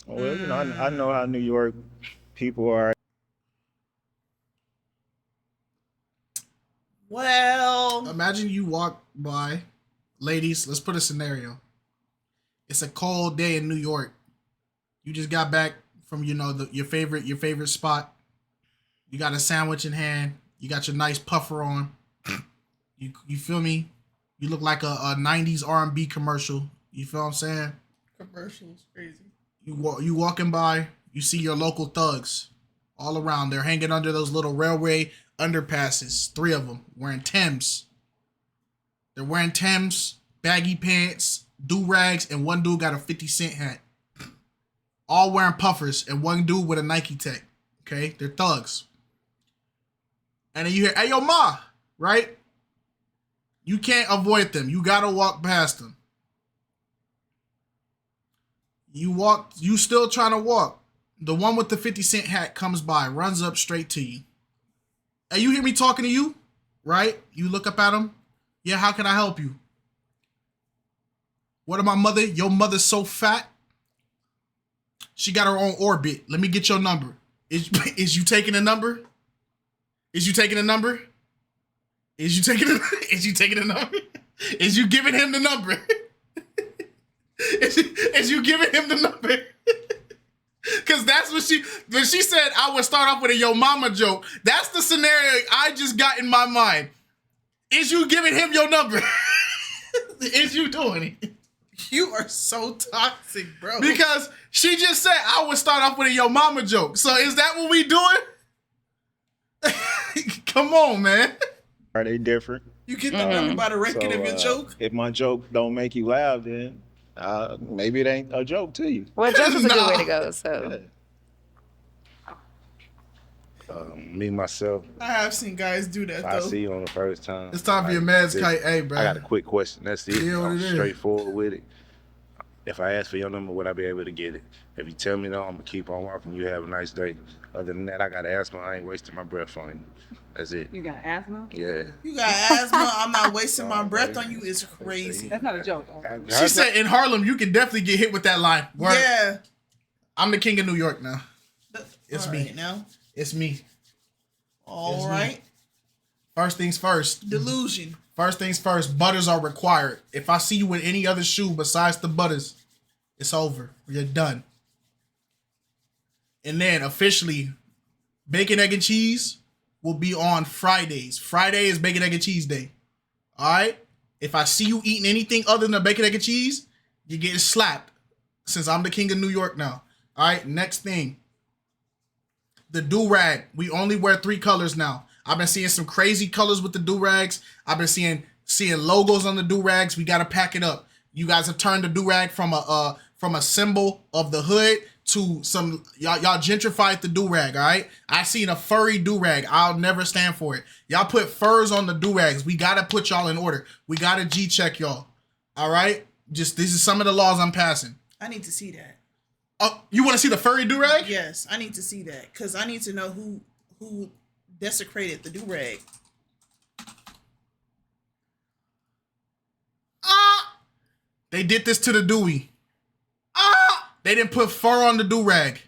Well, you know, I know how New York people are. Well, imagine you walk by, ladies. Let's put a scenario. It's a cold day in New York. You just got back from, you know, your favorite spot. You got a sandwich in hand. You got your nice puffer on. You feel me? You look like a 90s R&B commercial. You feel what I'm saying? Commercials, crazy. You walking by, you see your local thugs all around. They're hanging under those little railway underpasses. 3 of them wearing Timbs. They're wearing Timbs, baggy pants, do-rags, and one dude got a 50 Cent hat. All wearing puffers, and one dude with a Nike tech. Okay? They're thugs. And then you hear, hey, yo, ma, right? You can't avoid them. You gotta walk past them. You still trying to walk. The one with the 50 Cent hat comes by, runs up straight to you. Hey, you hear me talking to you? Right? You look up at him. Yeah, how can I help you? What about mother? Your mother's so fat. She got her own orbit. Let me get your number. Is you taking a number? Is you taking a number? Is you taking a number? Is you giving him the number? Is you giving him the number? Because that's what when she said I would start off with a yo mama joke. That's the scenario I just got in my mind. Is you giving him your number? Is you doing it? You are so toxic, bro. Because she just said I would start off with a yo mama joke. So is that what we doing? Come on, man. Are they different? You get the number by the ranking of your joke? If my joke don't make you laugh, then maybe it ain't a joke to you. Well, joke is a good way to go, so. Me, myself. I have seen guys do that, though. I see you on the first time. It's time for your man's kite. Hey, bro. I got a quick question. That's it. Yeah, what I'm it is. straightforward with it. If I ask for your number, would I be able to get it? If you tell me no, I'm going to keep on walking. You have a nice day. Other than that, I got asthma. I ain't wasting my breath on you. That's it. You got asthma? Yeah. You got asthma. I'm not wasting my breath on you. It's crazy. That's not a joke. She said in Harlem, you can definitely get hit with that line. Word. Yeah. I'm the king of New York now. It's All me. right, now. It's me. All It's right. me. First things first. Delusion. First things first. Butters are required. If I see you in any other shoe besides the butters, it's over. You're done. And then officially, bacon, egg, and cheese will be on Fridays. Friday is bacon, egg, and cheese day. All right? If I see you eating anything other than bacon, egg, and cheese, you're getting slapped since I'm the king of New York now. All right? Next thing. The do-rag. We only wear 3 colors now. I've been seeing some crazy colors with the do-rags. I've been seeing logos on the do-rags. We got to pack it up. You guys have turned the do-rag from a symbol of the hood to some y'all gentrified the do-rag, all right? I seen a furry do-rag. I'll never stand for it. Y'all put furs on the do-rags. We gotta put y'all in order. We gotta G-check y'all. All right? Just these are some of the laws I'm passing. I need to see that. Oh, you want to see the furry do-rag? Yes, I need to see that because I need to know who desecrated the do-rag. They did this to the Dewey. They didn't put fur on the do-rag.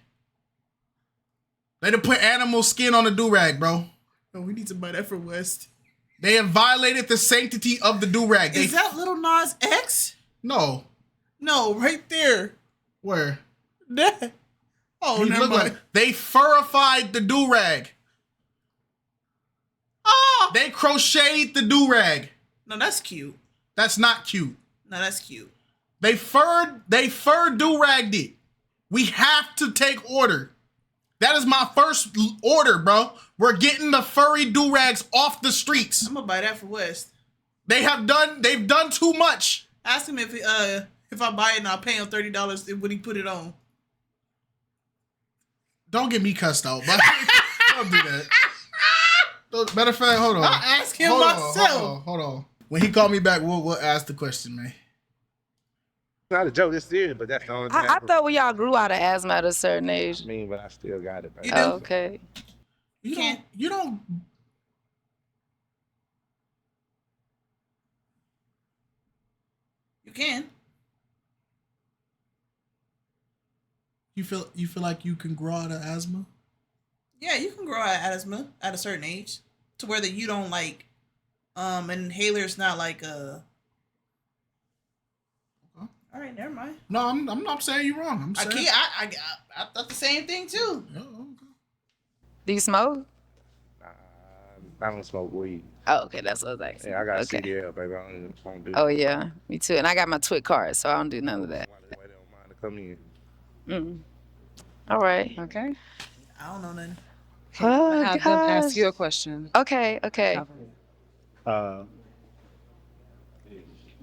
They didn't put animal skin on the do-rag, bro. Oh, we need to buy that for West. They have violated the sanctity of the do-rag. Is that Little Nas X? No. No, right there. Where? That. Oh, never mind. They furified the do-rag. They crocheted the do-rag. No, that's cute. That's not cute. No, that's cute. They fur do-ragged it. We have to take order. That is my first order, bro. We're getting the furry do-rags off the streets. I'm gonna buy that for West. They've done too much. Ask him if I buy it and I'll pay him $30 when he put it on. Don't get me cussed out, but don't do that. Matter of fact, hold on. I'll ask him myself. Hold on. When he called me back, we'll ask the question, man. Not a joke, it's serious, but that's the only thing. I thought we all grew out of asthma at a certain age. I mean, but I still got it. Baby. Oh, okay. You don't. You can. You feel like you can grow out of asthma? Yeah, you can grow out of asthma at a certain age to where that you don't like. An inhaler's not like a. All right, never mind. No, I'm not saying you're wrong. I'm saying I thought the same thing too. Oh, okay. Do you smoke? I don't smoke weed. Oh, okay, that's what I was asking. Yeah, I got a Okay. CDL, baby. I don't do Oh yeah, me too. And I got my TWIC card, so I don't do none of that. Come in. All right. Okay. I don't know nothing. Oh, Have them ask you a question. Okay.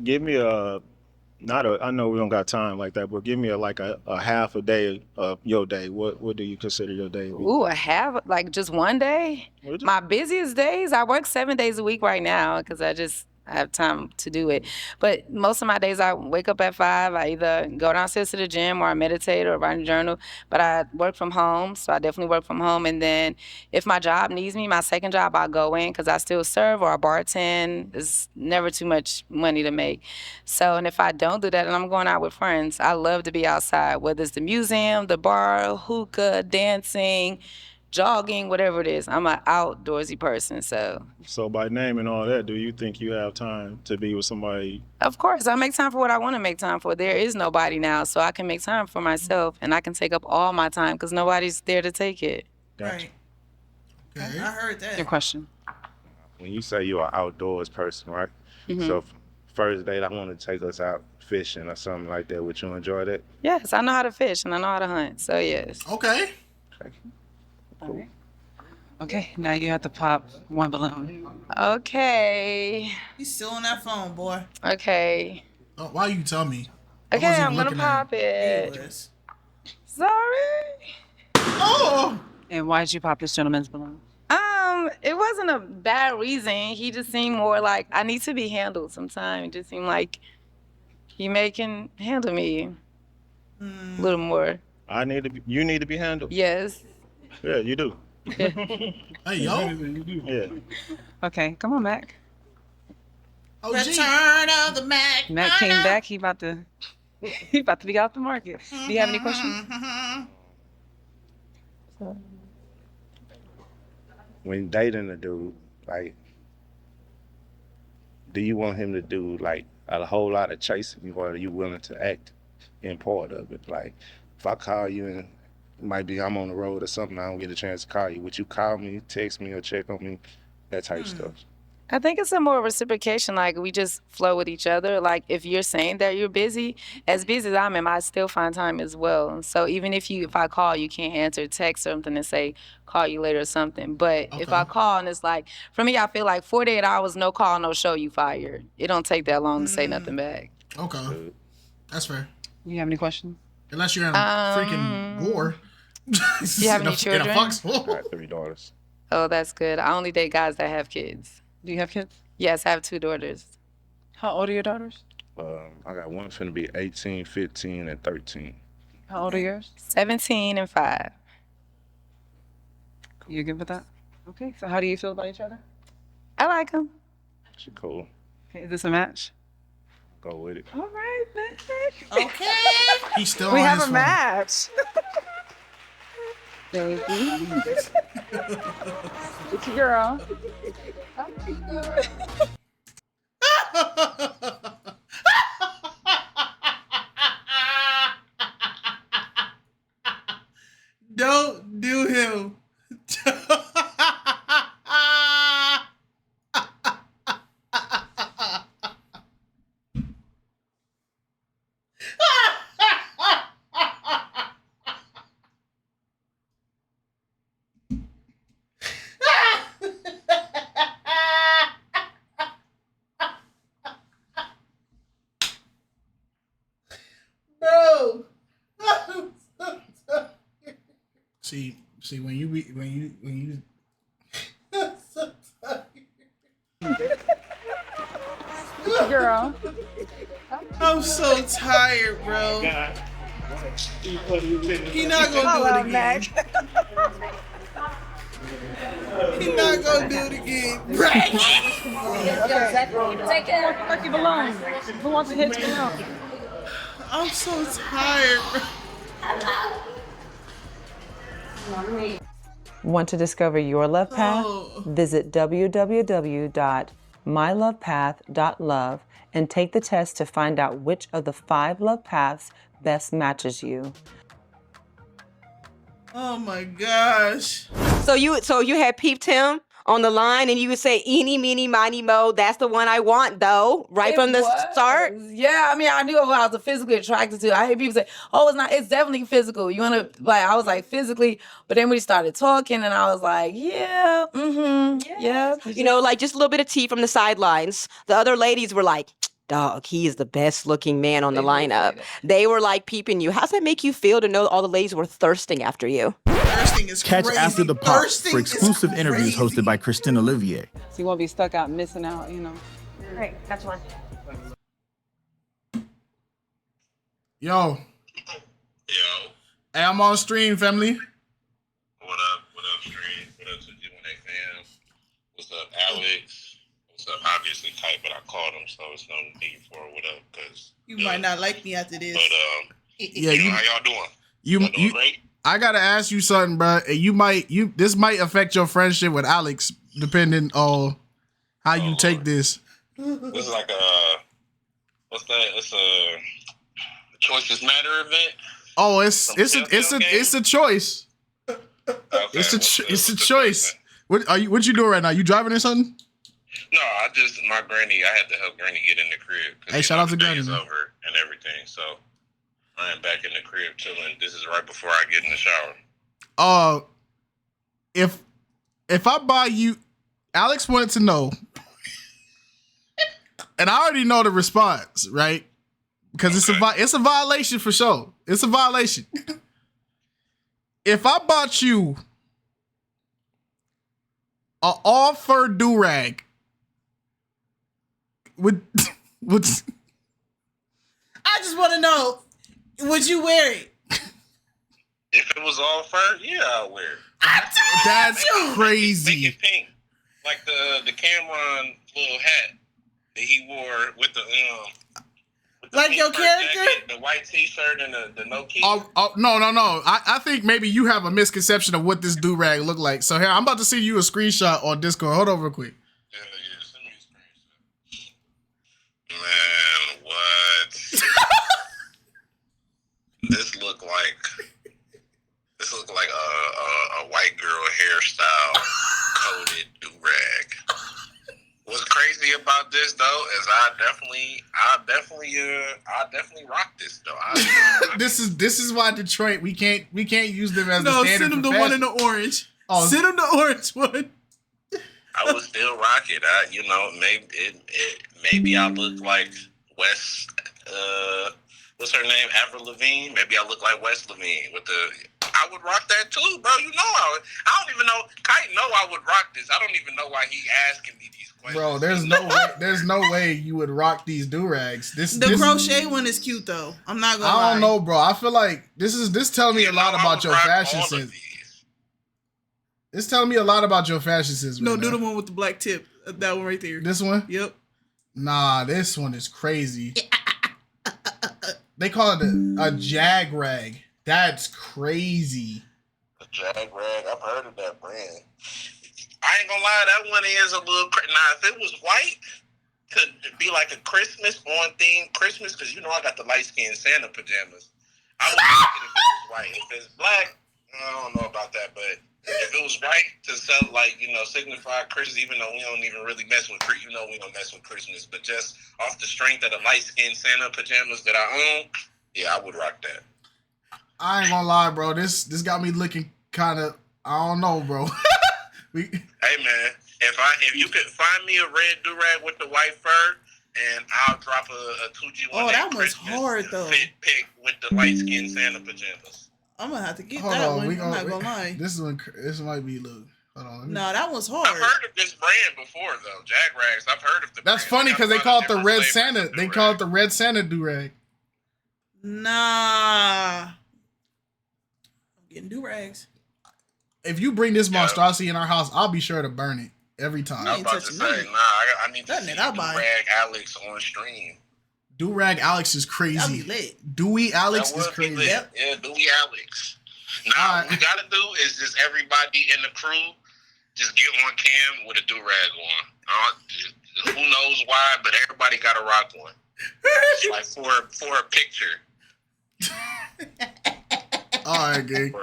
Give me I know we don't got time like that, but give me a half a day of your day. What do you consider your day? Ooh, like just one day? My busiest days, I work 7 days a week right now because I have time to do it. But most of my days, I wake up at 5. I either go downstairs to the gym or I meditate or write a journal. But I work from home, so I definitely work from home. And then if my job needs me, my second job, I go in because I still serve or I bartend. It's never too much money to make. So, and if I don't do that and I'm going out with friends, I love to be outside, whether it's the museum, the bar, hookah, dancing, jogging, whatever it is. I'm an outdoorsy person, so. So by naming all that, do you think you have time to be with somebody? Of course, I make time for what I want to make time for. There is nobody now, so I can make time for myself, and I can take up all my time because nobody's there to take it. Right. Okay. I heard that. Your question. When you say you're an outdoors person, right? So first date, I want to take us out fishing or something like that. Would you enjoy that? Yes, I know how to fish and I know how to hunt, so yes. Okay. All right. Okay, now you have to pop one balloon. Okay. He's still on that phone, boy. Okay. Oh, why you tell me? Okay, I'm gonna pop it. Sorry. Oh. And why did you pop this gentleman's balloon? It wasn't a bad reason. He just seemed more like I need to be handled sometimes. It just seemed like he can handle me a little more. You need to be handled. Yes. Yeah, you do. Hey, yo. Yeah. Okay, come on, Mac. Oh, Return of the Mac. Mac came back. He about to be out the market. Do you have any questions? When dating a dude, like, do you want him to do like a whole lot of chasing, or are you willing to act in part of it? Like, if I call you and it might be I'm on the road or something, I don't get a chance to call you. Would you call me, text me, or check on me? That type of stuff. I think it's a more reciprocation, like we just flow with each other. Like if you're saying that you're busy as I am, I still find time as well. So even if I call, you can't answer, text something and say, call you later or something. But if I call and it's like, for me, I feel like 48 hours, no call, no show, you fired. It don't take that long to say nothing back. Okay. That's fair. You have any questions? Unless you're in a freaking war. You have any children? In a foxhole. I got 3 daughters. Oh, that's good. I only date guys that have kids. Do you have kids? Yes, I have 2 daughters. How old are your daughters? I got one finna be 18, 15, and 13. How old are yours? 17 and 5. You good with that? Okay, so how do you feel about each other? I like them. She cool. Okay, is this a match? Go with it. All right, man. Okay. He's still We on have his a phone. match. Thank you. It's your girl. Don't do him. Bro. See, when you Girl. I'm so tired, bro. He not gonna do it again. He not gonna do it again. Take it. Lucky balloon. Who wants to hit the balloon? I'm so tired, bro. Want to discover your love path? Visit www.mylovepath.love and take the test to find out which of the 5 love paths best matches you. Oh my gosh. So you had peeped him on the line and you would say, eeny, meeny, miny, mo, that's the one I want though, right from the start? Yeah, I mean, I knew who I was physically attracted to. I hear people say, oh, it's definitely physical. You want to, like, I was like, physically, but then we started talking and I was like, yeah, yeah. You know, like just a little bit of tea from the sidelines. The other ladies were like, dog, he is the best looking man on the lineup. They were like peeping you. How's that make you feel to know all the ladies were thirsting after you? Thirsting is Catch crazy. After the Pop Thirsting for is exclusive interviews hosted by Christine Olivier. So you won't be stuck out missing out, you know. Right, that's one. Yo. Hey, I'm on stream, family. What up, stream? What up to G1A fam? What's up, Alex? What's up? Obviously tight, but I called him, so it's no need for what up, because You might not like me after this. But Yeah, how y'all doing? You great? I gotta ask you something, bro. This might affect your friendship with Alex, depending on how you take this. This is like what's that? It's a Choices Matter event. Oh, it's a choice. It's a choice. What you doing right now? You driving or something? No, I had to help Granny get in the crib. Hey, shout out to Granny. It's over and everything, so I am back in the crib chilling. This is right before I get in the shower. If I buy you, Alex wanted to know, and I already know the response, right? Because it's a violation for sure. It's a violation. If I bought you a all fur do rag, would I just want to know, would you wear it? If it was all fur, yeah, I'll wear it. That's crazy. Make it pink, like the Cameron little hat that he wore with the like your character, jacket, the white T-shirt and the no key. No. I think maybe you have a misconception of what this do rag look like. So here, I'm about to send you a screenshot on Discord. Hold on real quick. Send me a screenshot. Man, what? This look like a white girl hairstyle coated do rag. What's crazy about this though is I definitely rock this though. This is why Detroit we can't use them as the no, standard. send him for the one in fashion. the orange. Oh. Send him the orange one. I would still rock it. Maybe I look like West. What's her name? Avril Lavigne. Maybe I look like West Lavigne with the. I would rock that too, bro. You know I don't even know. Kite know I would rock this. I don't even know why he asking me these questions. Bro, there's no way you would rock these do-rags. The crochet one is cute though. I'm not gonna lie. I don't know, bro. I feel like this telling me a lot about your fashion sense. It's telling me a lot about your fashion sense. No, right do now. the one with the black tip. That one right there. This one? Yep. Nah, this one is crazy. They call it a jag rag. That's crazy. A jag rag. I've heard of that brand. I ain't gonna lie, that one is a little. Now, if it was white, could be like a Christmas on theme Christmas, because you know I got the light skinned Santa pajamas. I would like it if it was white. If it's black, I don't know about that, but if it was white to sell, like, you know, signify Christmas, even though we don't even really mess with Christmas, you know, we don't mess with Christmas, but just off the strength of the light skinned Santa pajamas that I own, yeah, I would rock that. I ain't gonna lie, bro. This got me looking kind of. I don't know, bro. Hey man, if you could find me a red do-rag with the white fur, and I'll drop a 2G1. Oh, that one's hard though. Fit pick with the light skinned Santa pajamas. I'm gonna have to get Hold that on, one. we I'm not gonna lie. This might be look. Hold on. No, that one's hard. I've heard of this brand before though, Jag Rags. I've heard of the. That's brand. funny because they call it the red Santa. They call it the red Santa do-rag. Nah. I'm getting do-rags. If you bring this monstrosity in our house, I'll be sure to burn it every time. I was about to say, I need to see do-rag Alex on stream. Do-rag Alex is crazy. That'll be lit. Dewey Alex is crazy. Yep. Yeah, Dewey Alex. Now, what we gotta do is just everybody in the crew just get on cam with a do-rag on. Who knows why, but everybody gotta rock one. It's like for a picture. All right, gang.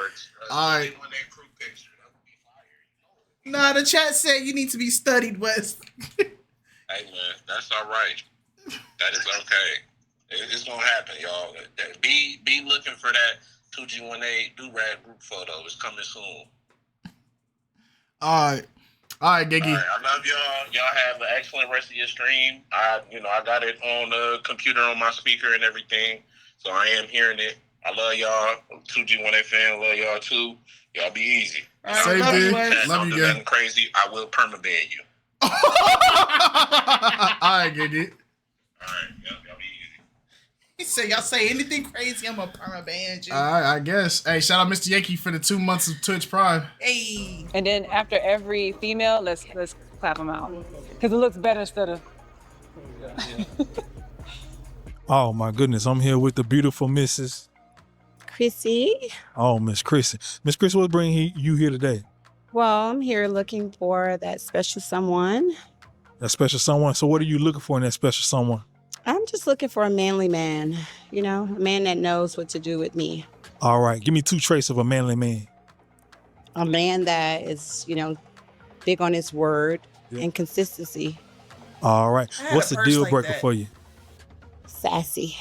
All right. Nah, the chat said you need to be studied, West. Hey man, that's all right. That is okay. It's gonna happen, y'all. Be looking for that 2G18 do-rag group photo. It's coming soon. All right, Giggy. All right, I love y'all. Y'all have an excellent rest of your stream. I got it on the computer on my speaker and everything, so I am hearing it. I love y'all. 2G18 fan, love y'all too. Y'all be easy. Same thing. Love you, Don't do gang. nothing crazy. I will permaban you. All right, Giggy. All right, y'all be easy. He said, y'all say anything crazy, I'm a perma-ban you. All right, I guess. Hey, shout out Mr. Yankee for the 2 months of Twitch Prime. Hey. And then after every female, let's clap them out because it looks better instead of. Oh my goodness, I'm here with the beautiful Mrs. Krissy. Oh, Miss Krissy. Miss Krissy, what bring you here today? Well, I'm here looking for that special someone. That special someone. So what are you looking for in that special someone? I'm just looking for a manly man, a man that knows what to do with me. All right, give me 2 traits of a manly man. A man that is, big on his word and consistency. All right, what's the deal breaker for you? Sassy.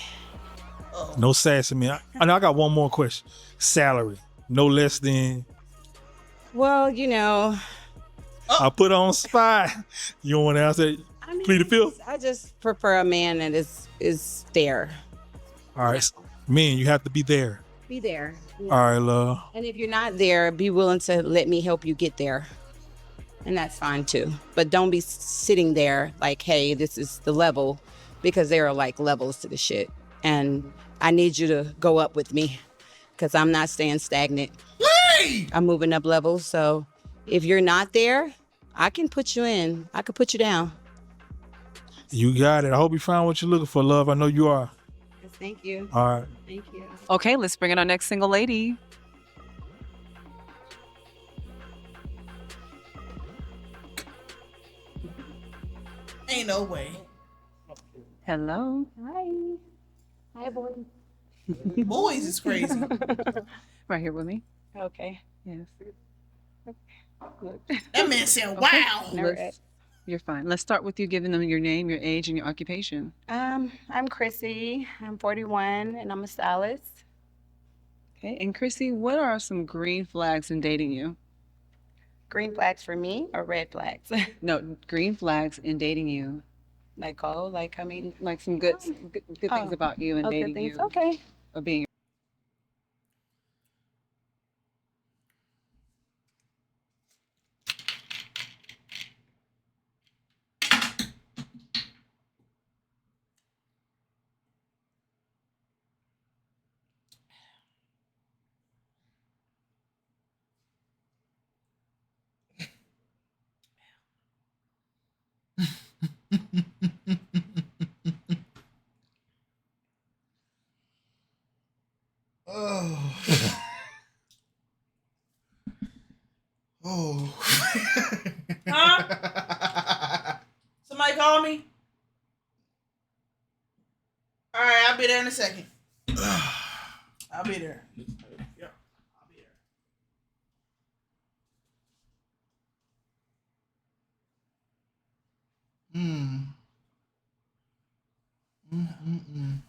No sassy man. I know I got one more question. Salary, no less than. Well, I put on spot. You don't want to answer? Plead the fifth. I just prefer a man that is there. All right, man, you have to be there. Be there. All right, love. And if you're not there, be willing to let me help you get there. And that's fine too. But don't be sitting there like, hey, this is the level, because there are like levels to the shit. And I need you to go up with me because I'm not staying stagnant. Hey! I'm moving up levels. So if you're not there, I can put you in. I can put you down. You got it. I hope you found what you're looking for, love. I know you are. Yes, thank you. All right. Thank you. Okay, let's bring in our next single lady. Ain't no way. Hello. Hi. Hi, boys. Boys is crazy. Right here with me. Okay. Yes. Look. That man said, Okay, wow. You're fine. Let's start with you giving them your name, your age, and your occupation. I'm Krissy. I'm 41 and I'm a stylist. Okay. And Krissy, what are some green flags in dating you? Green flags for me or red flags? No, green flags in dating you. Like some good things about you and dating things. you. Okay. Or being. Oh. Huh? Somebody call me? All right, I'll be there in a second. I'll be there. Yeah, I'll be there.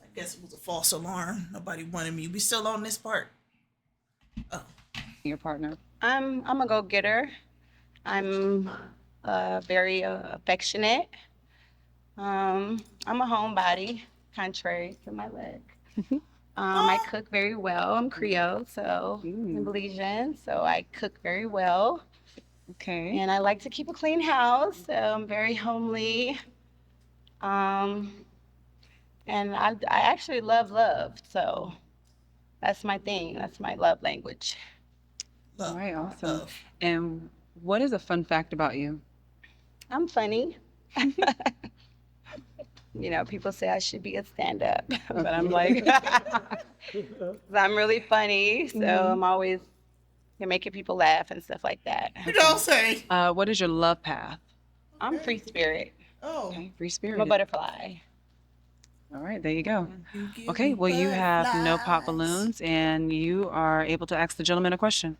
I guess it was a false alarm. Nobody wanted me. We still on this part. Oh. Your partner. I'm a go-getter. I'm very affectionate. I'm a homebody, contrary to my leg. I cook very well. I'm Creole, so I'm Belizean, so I cook very well. Okay. And I like to keep a clean house. So I'm very homely. And I actually love. So that's my thing. That's my love language. All right, awesome. And what is a fun fact about you? I'm funny. You know, people say I should be a stand-up, but I'm like, I'm really funny. So I'm always making people laugh and stuff like that. You don't say. What is your love path? I'm free spirit. Oh. Okay, free spirit. I'm a butterfly. All right, there you go. Okay, well, you have no pop balloons, and you are able to ask the gentleman a question.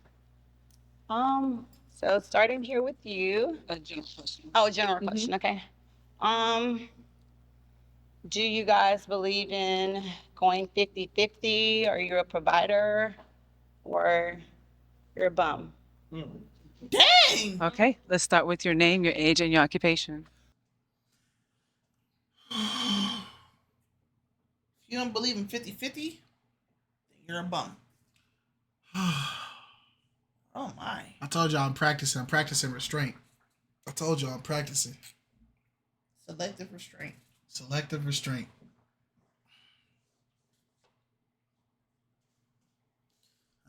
So starting here with you. A general question. Oh, a general question. Okay. Do you guys believe in going 50-50? Are you a provider or you're a bum? Dang! Okay, let's start with your name, your age, and your occupation. If you don't believe in 50-50, then you're a bum. Oh my. I told y'all I'm practicing. I'm practicing restraint. I told y'all I'm practicing. Selective restraint. Selective restraint.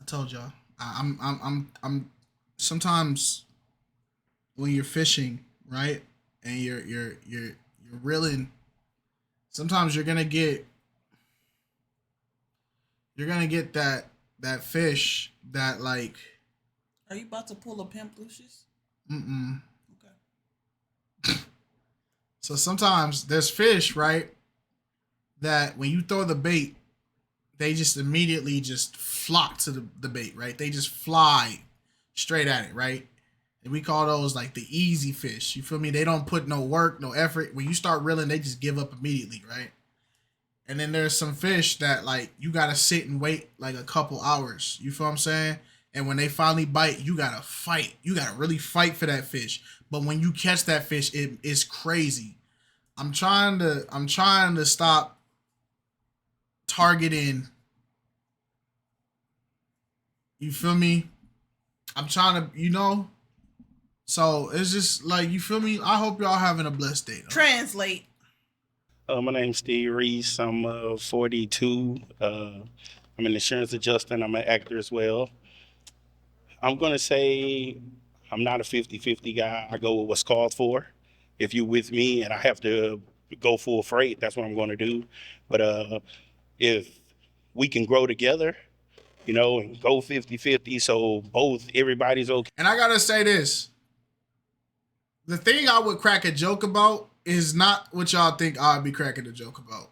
I told y'all. I'm sometimes when you're fishing, right? And you're reeling, sometimes you're gonna get that fish that like. Are you about to pull a Pimp Lucius? Mm-mm. Okay. So sometimes there's fish, right? That when you throw the bait, they just immediately just flock to the bait, right? They just fly straight at it, right? And we call those like the easy fish. You feel me? They don't put no work, no effort. When you start reeling, they just give up immediately, right? And then there's some fish that like you gotta sit and wait like a couple hours. You feel what I'm saying? And when they finally bite, you gotta fight. You gotta really fight for that fish. But when you catch that fish, it is crazy. I'm trying to stop targeting. You feel me? I'm trying to, So it's just like, you feel me? I hope y'all having a blessed day. Though. Translate. My name's Steve Reese. I'm 42. I'm an insurance adjuster and I'm an actor as well. I'm going to say I'm not a 50-50 guy. I go with what's called for. If you're with me and I have to go full freight, that's what I'm going to do. But if we can grow together, and go 50-50 so everybody's okay. And I got to say this. The thing I would crack a joke about is not what y'all think I'd be cracking a joke about.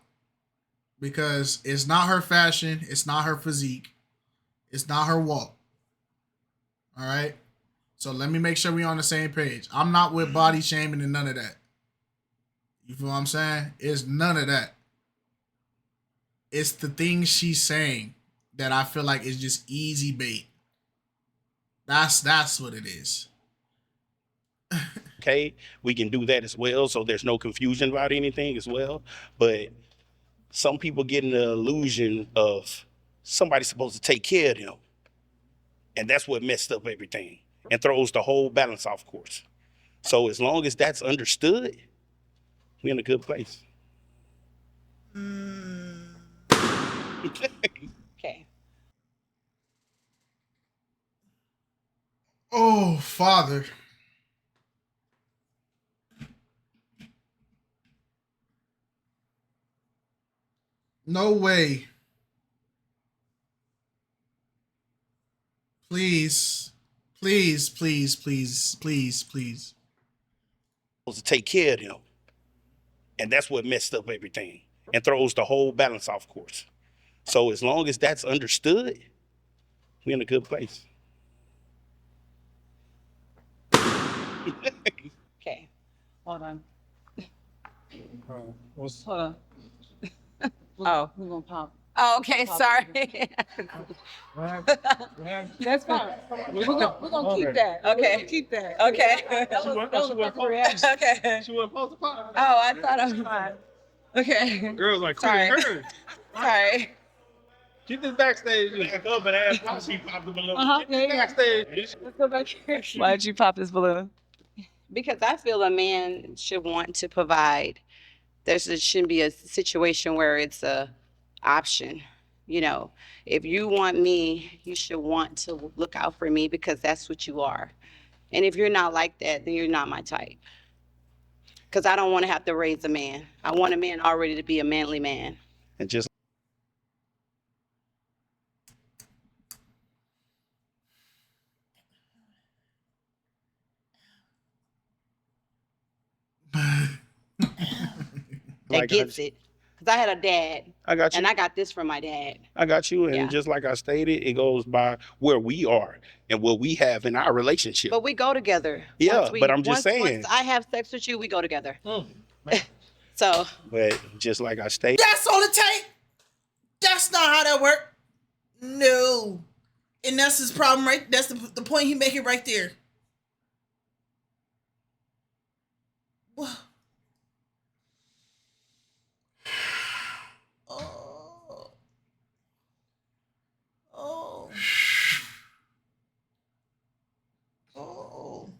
Because it's not her fashion. It's not her physique. It's not her walk. All right? So let me make sure we on the same page. I'm not with body shaming and none of that. You feel what I'm saying? It's none of that. It's the things she's saying that I feel like is just easy bait. That's what it is. Okay, we can do that as well, so there's no confusion about anything as well. But some people get in the illusion of somebody's supposed to take care of them. And that's what messed up everything and throws the whole balance off course. So as long as that's understood, we're in a good place. Okay. Oh, Father. No way. Please Please, please, please, please, please. To take care of them. And that's what messed up everything and throws the whole balance off course. So as long as that's understood, we're in a good place. Okay. Hold on. What's Hold on. Oh. We're gonna pop. Oh, okay. Sorry. That's fine. We're gonna keep that. Okay. We're gonna keep that. Okay. That was a fucking reaction. Okay. She wasn't supposed to pop. Oh, I thought I was fine. Okay. Girls like, Sorry. hurry. Sorry. Keep this backstage. Back up and ask why she popped the balloon. Yeah, yeah. Backstage. Let's go back here. Why did you pop this balloon? Because I feel a man should want to provide. There shouldn't be a situation where it's a option. You know, if you want me, you should want to look out for me because that's what you are. And if you're not like that, then you're not my type. Because I don't want to have to raise a man. I want a man already to be a manly man. And just That gets it. Because I had a dad. I got you. And I got this from my dad. I got you. And Yeah. just like I stated, it goes by where we are and what we have in our relationship. But we go together. Yeah, but I'm just saying. Once I have sex with you, we go together. So. But just like I stated. That's on the tape. That's not how that works. No. And that's his problem, right? That's the point he making right there. Wha- Oh. Oh. Oh.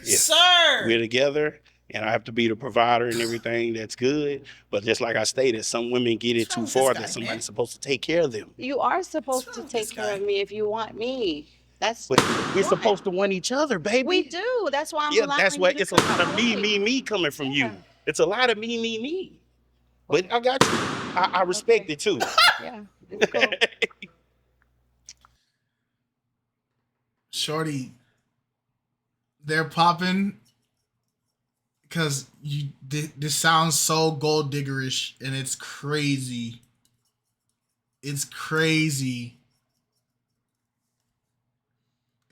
Yeah. Sir. We're together and I have to be the provider and everything. That's good. But just like I stated, some women get it too far that somebody's supposed to take care of them. You are supposed to take care of me if you want me. That's But we're supposed to want each other, baby. we do. That's why I'm Yeah, allowing that's you why to it's a come lot of my me, way. me coming from you. It's a lot of me. But I got you. I respect it too. Yeah. Shorty, they're popping because this sounds so gold diggerish and it's crazy. It's crazy.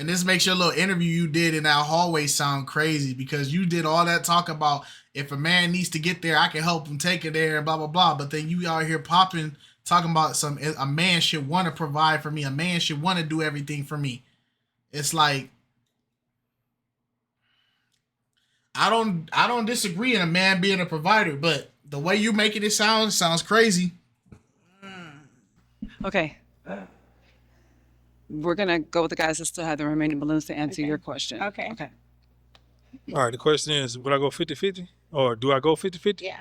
And this makes your little interview you did in that hallway sound crazy because you did all that talk about if a man needs to get there, I can help him take it there and blah, blah, blah. But then you out here popping, talking about a man should want to provide for me. A man should want to do everything for me. It's like, I don't disagree in a man being a provider, but the way you making it sounds crazy. Okay. We're gonna go with the guys that still have the remaining balloons to answer your question. Okay. Okay. All right, the question is, would I go 50-50 or do I go 50-50? Yeah.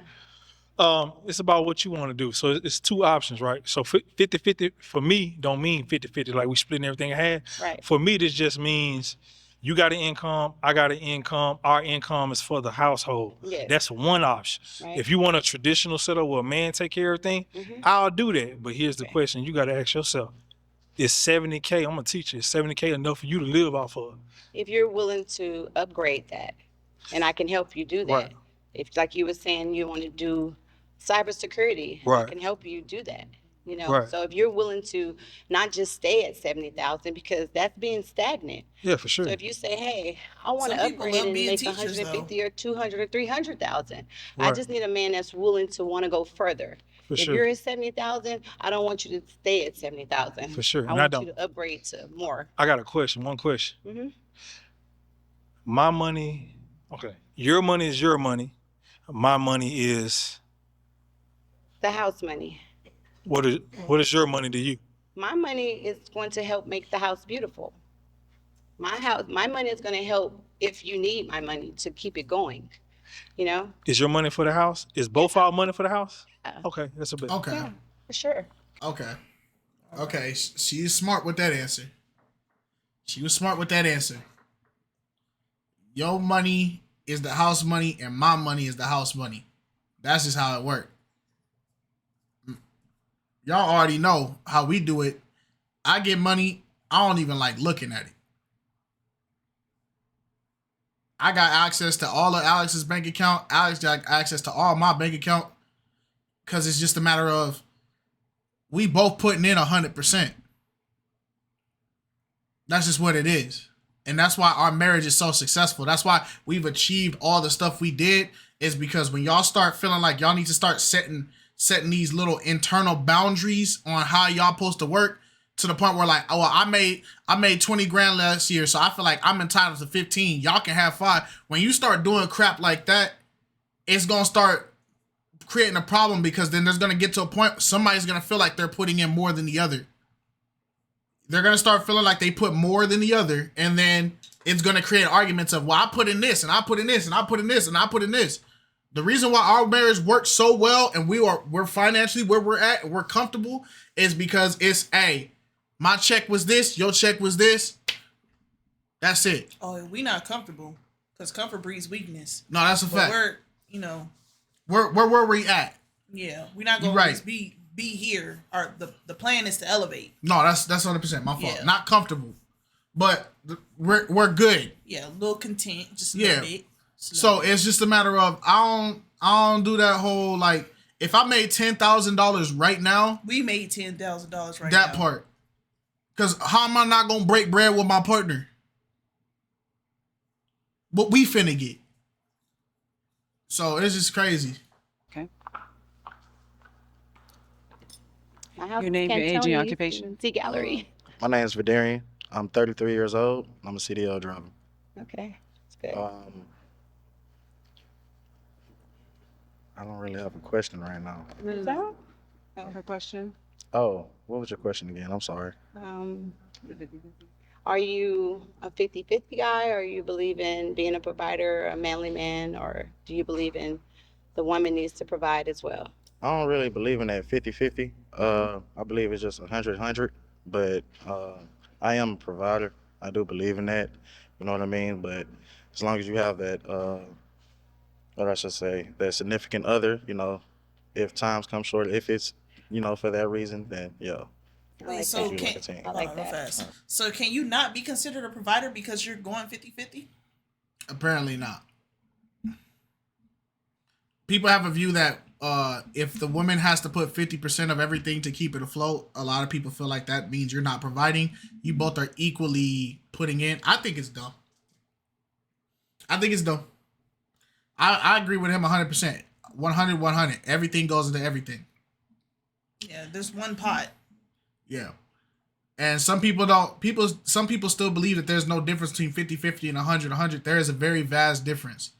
It's about what you want to do. So it's two options, right? So 50-50 for me don't mean 50-50, like we splitting everything in half. Right. For me, this just means you got an income, I got an income, our income is for the household. Yes. That's one option. Right. If you want a traditional setup where a man take care of everything, I'll do that. But here's the question you got to ask yourself. Is 70K, I'm going to teach you, is 70K enough for you to live off of? If you're willing to upgrade that, and I can help you do that. Right. If, like you were saying, you want to do cybersecurity, I Right. can help you do that. You know, Right. so if you're willing to not just stay at 70,000 because that's being stagnant. Yeah, for sure. So if you say, hey, I want to Some people upgrade love and being make teachers, 150 or 200 or 300,000, I Right. just need a man that's willing to want to go further. For if sure. you're at 70,000, I don't want you to stay at 70,000. For sure, I and I want don't. you to upgrade to more. I got a question, one question. hmm My money, okay, your money is your money. My money is, The house money. what is your money to you? My money is going to help make the house beautiful. My money is going to help if you need my money to keep it going. You know? Is your money for the house? Is both our money for the house? Yeah. Okay, that's a bit. Okay. Yeah, for sure. Okay. Okay. She is smart with that answer. She was smart with that answer. Your money is the house money and my money is the house money. That's just how it worked. Y'all already know how we do it. I get money, I don't even like looking at it. I got access to all of Alex's bank account. Alex got access to all my bank account. Because it's just a matter of we both putting in 100%. That's just what it is. And that's why our marriage is so successful. That's why we've achieved all the stuff we did, is because when y'all start feeling like y'all need to start setting these little internal boundaries on how y'all supposed to work, to the point where like, oh, well, I made 20 grand last year, so I feel like I'm entitled to 15. Y'all can have 5. When you start doing crap like that, it's gonna start creating a problem, because then there's gonna get to a point somebody's gonna feel like they're putting in more than the other. They're gonna start feeling like they put more than the other, and then it's gonna create arguments of, well, I put in this, and I put in this, and I put in this, and I put in this. The reason why our marriage works so well and we're financially where we're at and we're comfortable is because it's, hey, my check was this, your check was this. That's it. Oh, we not comfortable, because comfort breeds weakness. No, that's a fact. We're, you know, where we at. Yeah, we're not gonna Right. just be here. The plan is to elevate. No, that's 100% my fault. Yeah. Not comfortable, but we're good. Yeah, a little content, just a Yeah. little bit. So it's just a matter of I don't do that whole, like, if I made $10,000 right now, We made $10,000 right now. that part. Because how am I not gonna break bread with my partner? What we finna get. So it's just crazy. Okay. My Your name, your age, and your occupation. Tea gallery. My name is Vidarian. I'm 33 years old. I'm a CDL driver. Okay, that's good. I don't really have a question right now. So, Her question. Oh, what was your question again? I'm sorry. Are you a 50-50 guy, or you believe in being a provider, a manly man, or do you believe in the woman needs to provide as well? I don't really believe in that 50-50. I believe it's just 100-100, but I am a provider. I do believe in that. You know what I mean? But as long as you have that, what I should say, that significant other, you know, if times come short, if it's, you know, for that reason, then yeah. Wait, so It's can like a team. I like hold on, real that. fast. So can you not be considered a provider because you're going 50-50? Apparently not. People have a view that if the woman has to put 50% of everything to keep it afloat, a lot of people feel like that means you're not providing. You both are equally putting in. I think it's dumb. I agree with him 100%. 100. Everything goes into everything. Yeah, there's one pot. Yeah. And some people still believe that there's no difference between 50-50 and 100-100. There is a very vast difference.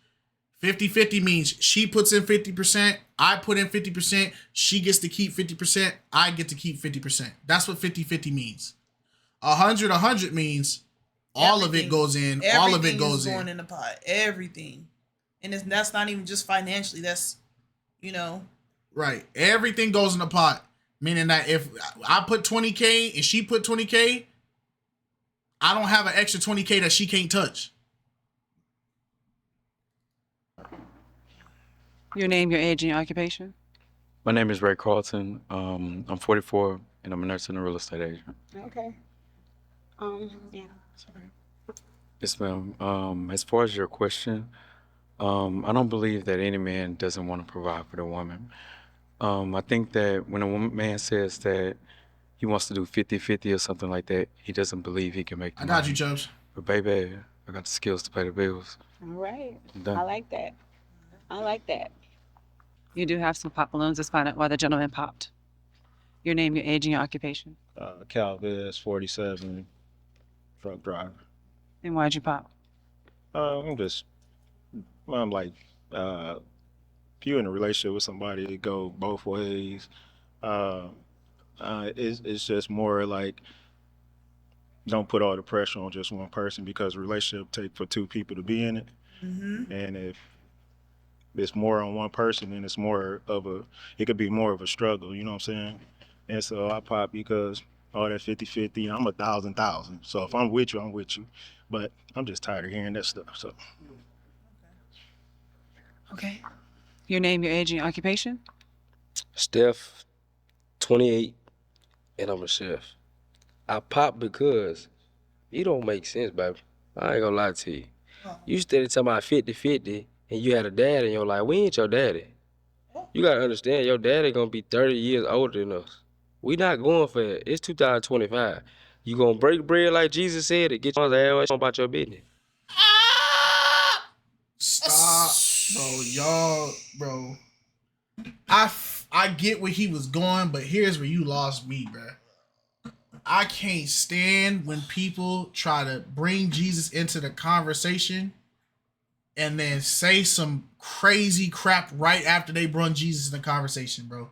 50-50 means she puts in 50%, I put in 50%, she gets to keep 50%, I get to keep 50%. That's what 50-50 means. 100-100 means all of it goes in, all of it Everything goes is going in the pot. Everything. And that's not even just financially. That's, you know. Right. Everything goes in the pot. Meaning that if I put 20K and she put 20K, I don't have an extra 20K that she can't touch. Your name, your age, and your occupation. My name is Ray Carlton. I'm 44 and I'm a nurse and a real estate agent. Okay. Yeah. Yes, ma'am. As far as your question, I don't believe that any man doesn't want to provide for the woman. I think that when a man says that he wants to do 50-50 or something like that, he doesn't believe he can make the I got money. you, Chubbs. But baby, I got the skills to pay the bills. All right. I'm done. I like that. You do have some pop balloons. Let's find out why the gentleman popped. Your name, your age, and your occupation. KiteZz 47, truck driver. And why'd you pop? I'm like, if you're in a relationship with somebody, it go both ways. It's just more like, don't put all the pressure on just one person, because a relationship take for two people to be in it. Mm-hmm. And if it's more on one person, then it could be more of a struggle, you know what I'm saying? And so I pop because all that 50-50, I'm 1,000. So if I'm with you, I'm with you. But I'm just tired of hearing that stuff. So Okay. Your name, your age, and your occupation? Steph, 28, and I'm a chef. I pop because you don't make sense, baby. I ain't gonna lie to you. You steady talking about 50-50, and you had a dad in your life. We ain't your daddy. You gotta understand, your daddy gonna be 30 years older than us. We not going for it. It's 2025. You gonna break bread like Jesus said and get your ass about your business. Stop, bro. Y'all, bro. I get where he was going, but here's where you lost me, bro. I can't stand when people try to bring Jesus into the conversation and then say some crazy crap right after they brought Jesus in the conversation, bro.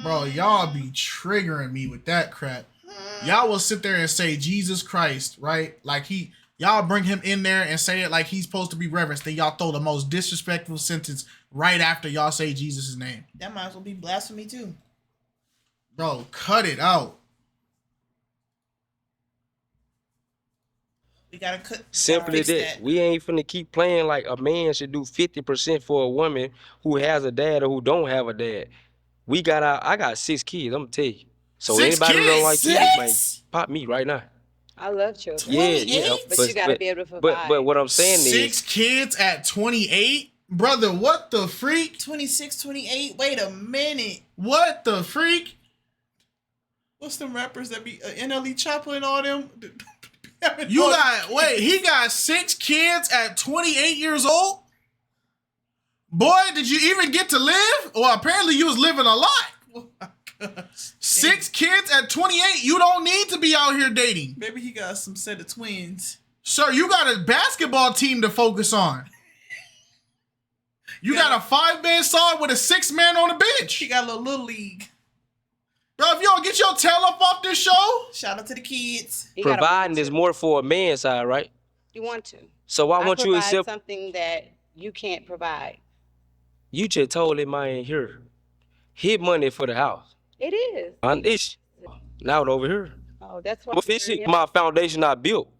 Bro, y'all be triggering me with that crap. Y'all will sit there and say Jesus Christ, right? Like y'all bring him in there and say it like he's supposed to be reverenced. Then y'all throw the most disrespectful sentence right after y'all say Jesus' name. That might as well be blasphemy too. Bro, cut it out. We gotta cut. Simply that. We ain't finna keep playing like a man should do 50% for a woman who has a dad or who don't have a dad. I got 6 kids, I'm gonna tell you. So anybody who don't like kids, man, pop me right now. I love children. Yeah, but you gotta be able to provide. But what I'm saying is 6 kids at 28? Brother, what the freak? 26, 28. Wait a minute. What the freak? What's them rappers that be NLE Chopper and all them? He got 6 kids at 28 years old? Boy, did you even get to live? Well, apparently you was living a lot. 6 kids at 28, you don't need to be out here dating. Maybe he got some set of twins. Sir, you got a basketball team to focus on. You got a 5-man side with a 6-man on the bench. He got a little league. Bro, if you don't get your tail up off this show. Shout out to the kids. providing is more for a man's side, right? You want to. So why won't you provide accept? something that you can't provide? You just told him I ain't here. His money for the house. It is. On this, now it over here. Oh, that's why. But this shit, my foundation not built.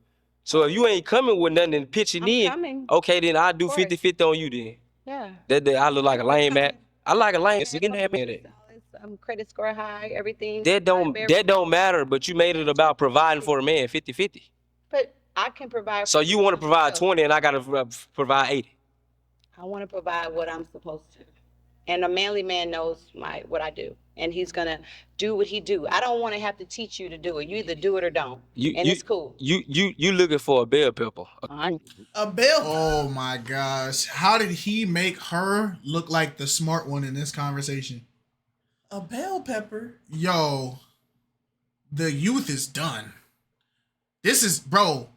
So if you ain't coming with nothing and pitching in, coming. okay, then I do 50-50 on you then. Yeah. That I look like a lame man. I like a lame. Credit score high, everything. That don't matter. But you made it about providing for a man, 50-50. But I can provide. So you want to provide 20, and I gotta provide 80. I want to provide what I'm supposed to, and a manly man knows what I do, and he's gonna do what he do. I don't want to have to teach you to do it. You either do it or don't, it's cool. You looking for a bell pepper? A bell? Oh my gosh! How did he make her look like the smart one in this conversation? A bell pepper? Yo, the youth is done. This is, bro.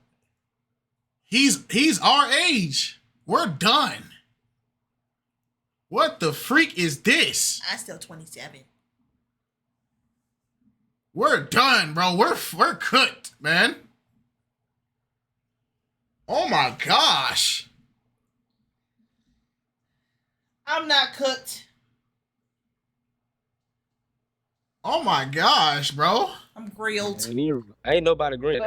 He's our age. We're done. What the freak is this? I'm still 27. We're done, bro. We're cooked, man. Oh my gosh. I'm not cooked. Oh my gosh, bro. I'm grilled. Ain't nobody grilled.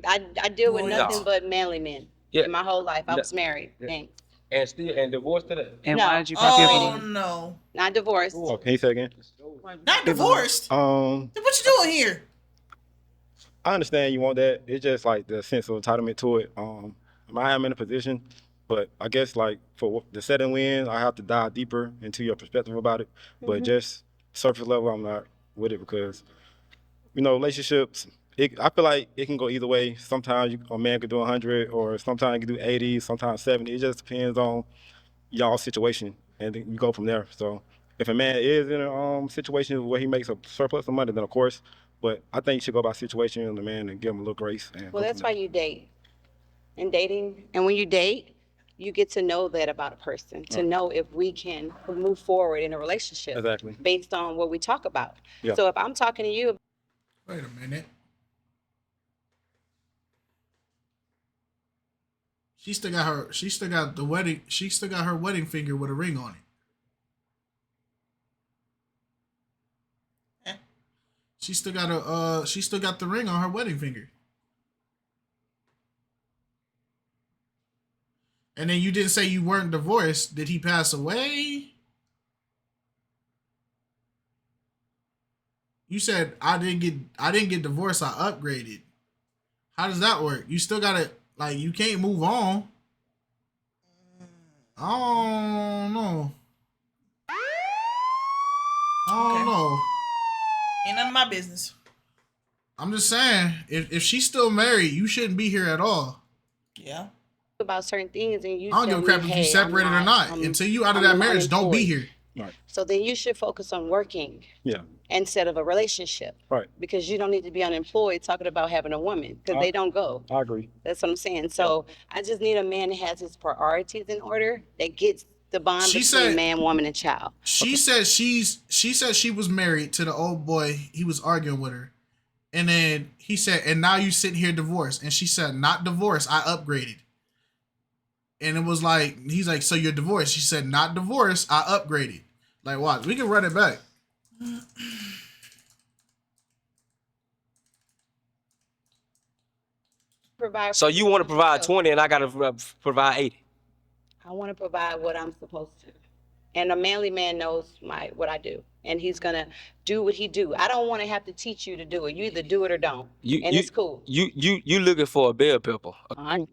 I deal with nothing but manly men. In my whole life, I was married. Thanks. And divorced today. And No. why did you pop your Oh video? no. Not divorced. Oh, can you say again? Not divorced. Then what you doing here? I understand you want that. It's just like the sense of entitlement to it. I am in a position, but I guess like for the setting win, I have to dive deeper into your perspective about it. But just surface level, I'm not with it because, relationships, I feel like it can go either way. Sometimes a man could do 100, or sometimes he can do 80, sometimes 70. It just depends on y'all's situation, and then you go from there. So if a man is in a situation where he makes a surplus of money, then of course. But I think you should go by situation and the man and give him a little grace. Well, that's why you date. And dating, and when you date, you get to know that about a person, to know if we can move forward in a relationship. Exactly. Based on what we talk about. Yeah. So if I'm talking to you. Wait a minute. She still got her wedding finger with a ring on it. She still got the ring on her wedding finger. And then you didn't say you weren't divorced. Did he pass away? You said I didn't get divorced, I upgraded. How does that work? You still gotta, like, you can't move on. I don't know. I don't know. Ain't none of my business. I'm just saying, if she's still married, you shouldn't be here at all. Yeah. About certain things, and you I don't give a crap if you separated or not. Until you out of that marriage, don't be here. Right. So then you should focus on working Yeah. instead of a relationship. Right. Because you don't need to be unemployed talking about having a woman, because they don't go. I agree. That's what I'm saying. So I just need a man that has his priorities in order, that gets the bond between man, woman, and child. She said she was married to the old boy. He was arguing with her. And then he said, and now you sitting here divorced. And she said, not divorced, I upgraded. And it was like, he's like, so you're divorced? She said, not divorced, I upgraded. Like, watch, we can run it back. So you want to provide 20 and I got to provide 80. I want to provide what I'm supposed to. And a manly man knows what I do. And he's going to do what he do. I don't want to have to teach you to do it. You either do it or don't. It's cool. You looking for a bell pepper. Ain't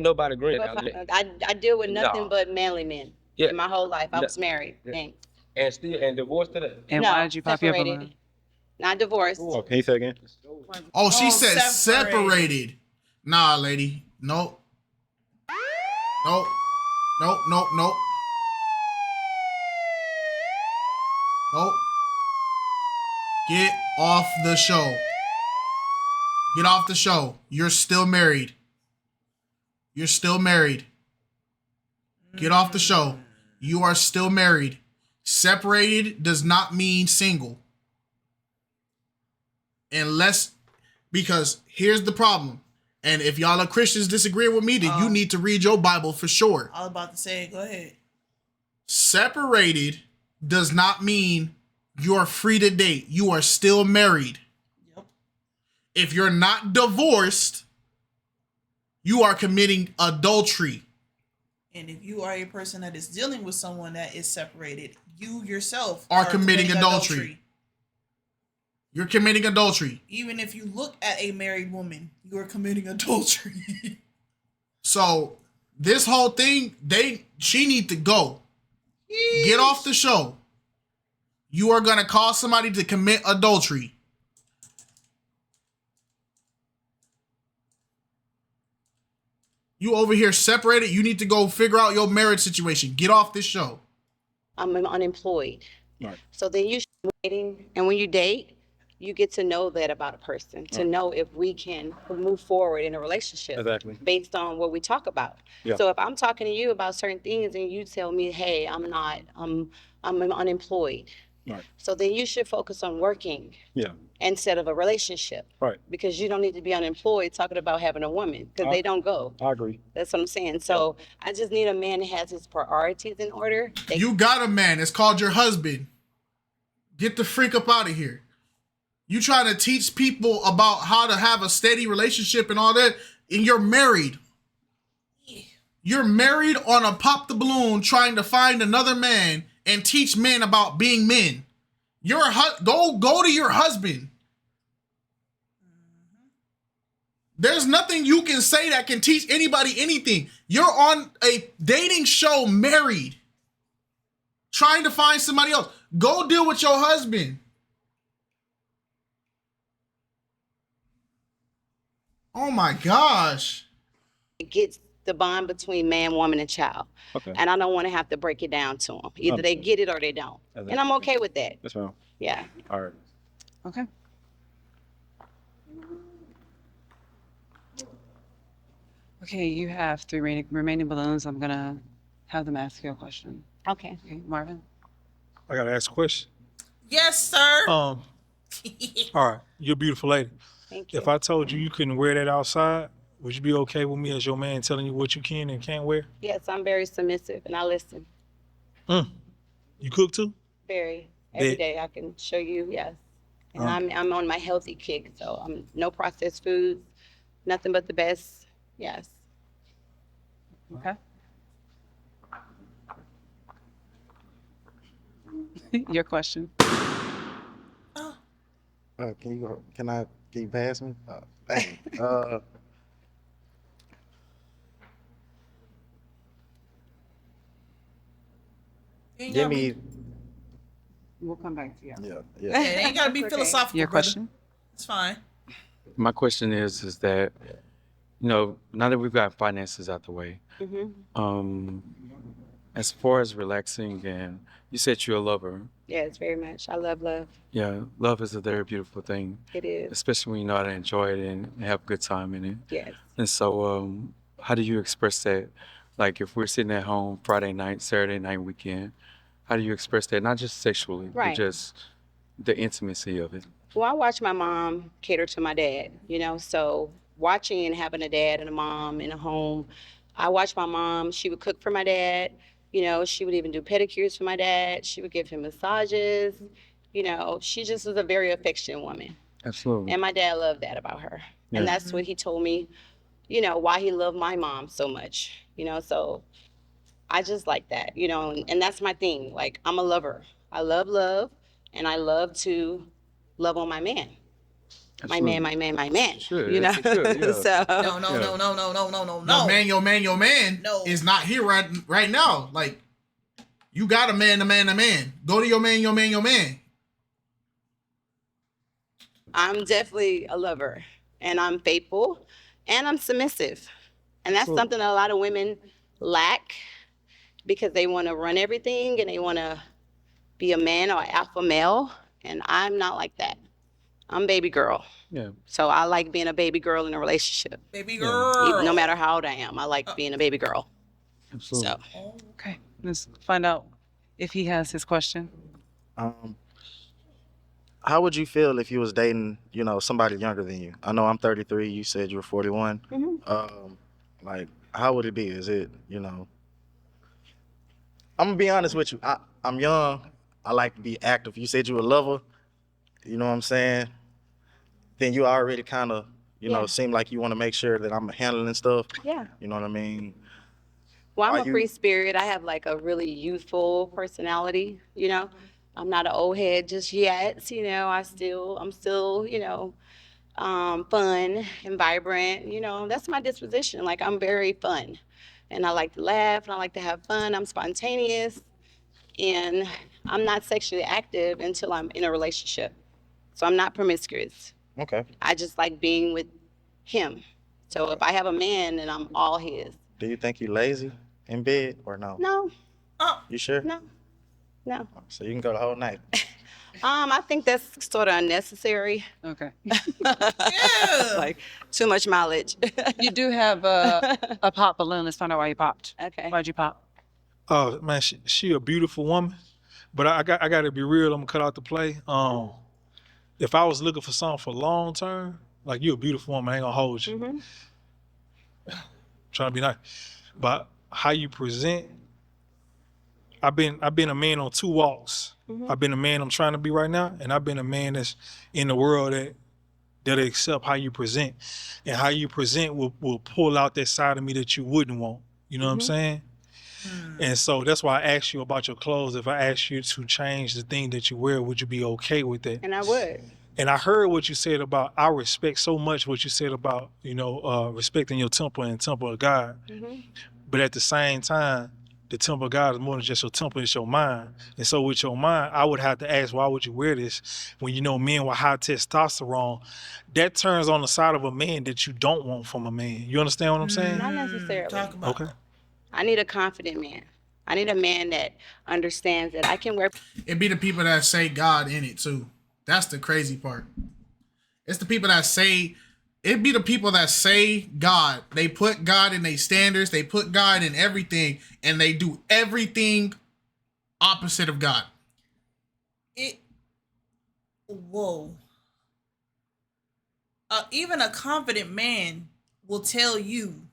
nobody green. I deal with nothing but manly men. Yeah. In my whole life. I was married. Thanks. And divorced today. And why did you pop your separated. balloon? Not divorced. Oh, can you say again? Oh, she said separated. Nah, lady. Nope. Nope. Nope, nope, nope. Nope. Get off the show. Get off the show. You're still married. You're still married. Get off the show. You are still married. Separated does not mean single. Unless, because here's the problem. And if y'all are Christians disagreeing with me, then you need to read your Bible for sure. I was about to say, go ahead. Separated does not mean you're free to date. You are still married. Yep. If you're not divorced, you are committing adultery. And if you are a person that is dealing with someone that is separated, you yourself are committing adultery. You're committing adultery. Even if you look at a married woman, you are committing adultery. So this whole thing, she need to go. Yeesh. Get off the show. You are gonna cause somebody to commit adultery. You over here separated. You need to go figure out your marriage situation. Get off this show. I'm unemployed. Right. So then you should be dating, and when you date, you get to know that about a person, to know if we can move forward in a relationship. Exactly. Based on what we talk about. Yeah. So if I'm talking to you about certain things and you tell me, hey, I'm unemployed. Right. So then you should focus on working Yeah. instead of a relationship. Right. Because you don't need to be unemployed talking about having a woman, because they don't go. I agree. That's what I'm saying. So I just need a man that has his priorities in order. You got a man. It's called your husband. Get the freak up out of here. You trying to teach people about how to have a steady relationship and all that, and you're married. You're married on a pop the balloon trying to find another man and teach men about being men. Go to your husband. There's nothing you can say that can teach anybody anything. You're on a dating show married, trying to find somebody else. Go deal with your husband. Oh my gosh. It gets the bond between man, woman, and child. Okay. And I don't want to have to break it down to them. Either they get it or they don't. And I'm okay with that. That's fine. Yeah. All right. Okay. Okay, you have 3 remaining balloons. I'm going to have them ask you a question. Okay. Okay, Marvin? I gotta ask a question. Yes, sir. All right, you're a beautiful lady. Thank you. If I told you you couldn't wear that outside, would you be okay with me as your man telling you what you can and can't wear? Yes, I'm very submissive and I listen. You cook too? Very. Every Bet. day I can show you, yes. And I'm on my healthy kick, so I'm no processed foods, nothing but the best. Yes. Okay. Your question. Can you go? Can you pass me? Dang. Give me. We'll come back to you. Yeah. It ain't gotta be philosophical. Your brother. question? It's fine. My question is that, now that we've got finances out the way, as far as relaxing, and you said you're a lover. Yes, very much. I love love. Yeah, love is a very beautiful thing. It is. Especially when you know how to enjoy it and have a good time in it. Yes. And so, how do you express that? Like if we're sitting at home Friday night, Saturday night, weekend, how do you express that? Not just sexually, but Right. just the intimacy of it. Well, I watched my mom cater to my dad, so watching and having a dad and a mom in a home, I watched my mom. She would cook for my dad. She would even do pedicures for my dad. She would give him massages. She just was a very affectionate woman. Absolutely. And my dad loved that about her. Yeah. And that's what he told me, why he loved my mom so much, so I just like that, and that's my thing. Like, I'm a lover. I love love, and I love to love on my man. Absolutely. My man. Sure, yes, you could, yeah. So No. Your man is not here right now. Like, you got a man. Go to your man. I'm definitely a lover, and I'm faithful, and I'm submissive. And that's Absolutely. something that a lot of women lack because they want to run everything and they want to be a man or alpha male. And I'm not like that. I'm baby girl. Yeah. So I like being a baby girl in a relationship. Baby girl. No matter how old I am, I like being a baby girl. Absolutely. So Okay. Let's find out if he has his question. How would you feel if you was dating, somebody younger than you? I know I'm 33. You said you were 41. Like, how would it be? Is it, I'm gonna be honest with you. I'm young. I like to be active. You said you were a lover. You know what I'm saying? Then you already kind of, Yeah. seem like you want to make sure that I'm handling stuff. yeah. You know what I mean? Well, I'm Are a you- free spirit. I have like a really youthful personality, I'm not an old head just yet, I'm still, fun and vibrant, that's my disposition. Like, I'm very fun and I like to laugh and I like to have fun. I'm spontaneous and I'm not sexually active until I'm in a relationship. So I'm not promiscuous. Okay. I just like being with him. So if I have a man, then I'm all his. Do you think you lazy in bed or no? No, You sure? no. So you can go the whole night. I think that's sort of unnecessary. Okay. Like, too much mileage. You do have a pop balloon. Let's find out why you popped. Okay. Why'd you pop? Oh man, she a beautiful woman, but I got to be real. I'm gonna cut out the play. If I was looking for something for long term, like, you a beautiful woman, I ain't gonna hold you. Mm-hmm. Trying to be nice, but how you present. I've been a man on two walks. Mm-hmm. I've been a man I'm trying to be right now, and I've been a man that's in the world that accept how you present, and how you present will pull out that side of me that you wouldn't want. You know what I'm saying? And so that's why I asked you about your clothes. If I asked you to change the thing that you wear, would you be okay with that? And I would. And I heard what you said about, I respect so much what you said about, respecting your temple and temple of God. Mm-hmm. But at the same time, the temple of God is more than just your temple, it's your mind. And so with your mind, I would have to ask, why would you wear this when men with high testosterone? That turns on the side of a man that you don't want from a man. You understand what I'm saying? Not necessarily. Talk about Okay. I need a confident man. I need a man that understands that I can wear. It be the people that say God in it too. That's the crazy part. It's the people that say, it be the people that say God. They put God in their standards. They put God in everything, and they do everything opposite of God. Whoa. Even a confident man will tell you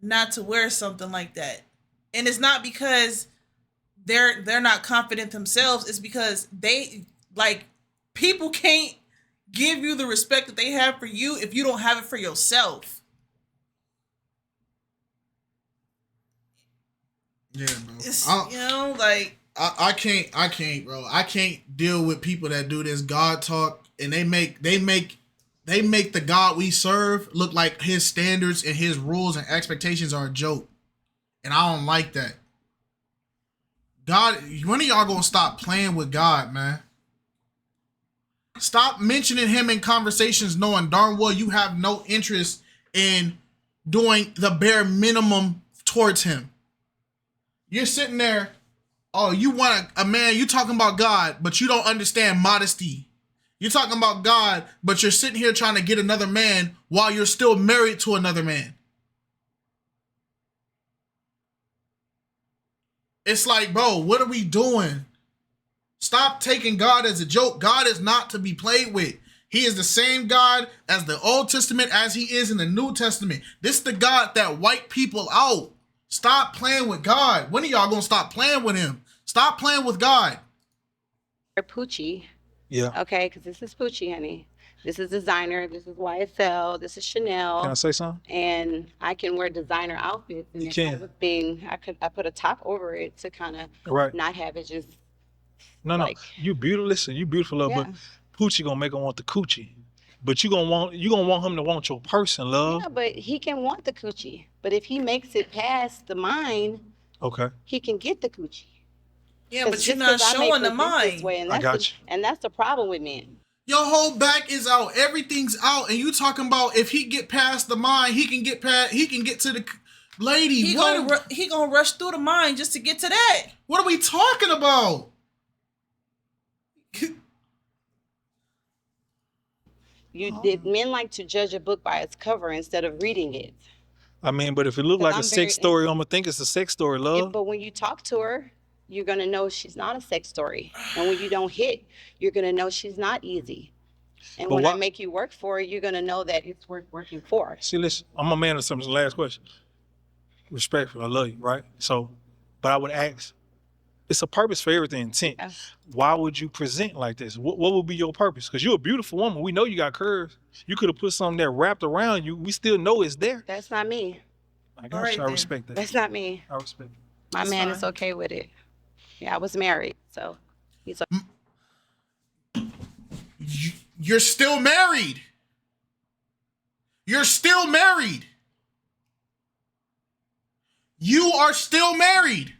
not to wear something like that. And it's not because they're not confident themselves. It's because people can't give you the respect that they have for you if you don't have it for yourself. Yeah, bro. It's, you know, like I can't, bro. I can't deal with people that do this God talk and they make the God we serve look like his standards and his rules and expectations are a joke. And I don't like that. God, when are y'all gonna stop playing with God, man? Stop mentioning him in conversations knowing darn well you have no interest in doing the bare minimum towards him. You're sitting there, oh, you want a man, you talking about God, but you don't understand modesty. You're talking about God, but you're sitting here trying to get another man while you're still married to another man. It's like, bro, what are we doing? Stop taking God as a joke. God is not to be played with. He is the same God as the Old Testament as he is in the New Testament. This is the God that wiped people out. Stop playing with God. When are y'all gonna stop playing with him? Stop playing with God. Poochie. Yeah. Okay, because this is Poochie, honey. This is designer. This is YSL. This is Chanel. Can I say something? And I can wear designer outfits. And You if can. I was being, I put a top over it to kind of Right. not have it just. No, you beautiful. Listen, you beautiful, love. Yeah. But Poochie gonna make him want the coochie. But you gonna want him to want your person, love. Yeah, but he can want the coochie. But if he makes it past the mind, Okay. he can get the coochie. Yeah, 'Cause but you're just not 'cause I may showing the present this mind. way, and I that's got the, you. and that's the problem with men. Your whole back is out. Everything's out. And you talking about if he get past the mind, he can get to the lady. He gonna rush through the mind just to get to that. What are we talking about? Men like to judge a book by its cover instead of reading it. I mean, but if it look 'Cause like a I'm sex very- story, I'm gonna think it's a sex story, love. But when you talk to her, you're gonna know she's not a sex story. And when you don't hit, you're gonna know she's not easy. And But when why- I make you work for it, you're gonna know that it's worth working for. See, listen, I'm a man of something. Last question. Respectful, I love you, right? So, but I would ask, it's a purpose for everything, intent. Yeah. Why would you present like this? What would be your purpose? Because you're a beautiful woman. We know you got curves. You could have put something that wrapped around you. We still know it's there. That's not me. I got you. I respect that. That's not me. I respect it. My man is okay with it. Yeah, I was married, so he's okay. You're still married. You're still married. You are still married.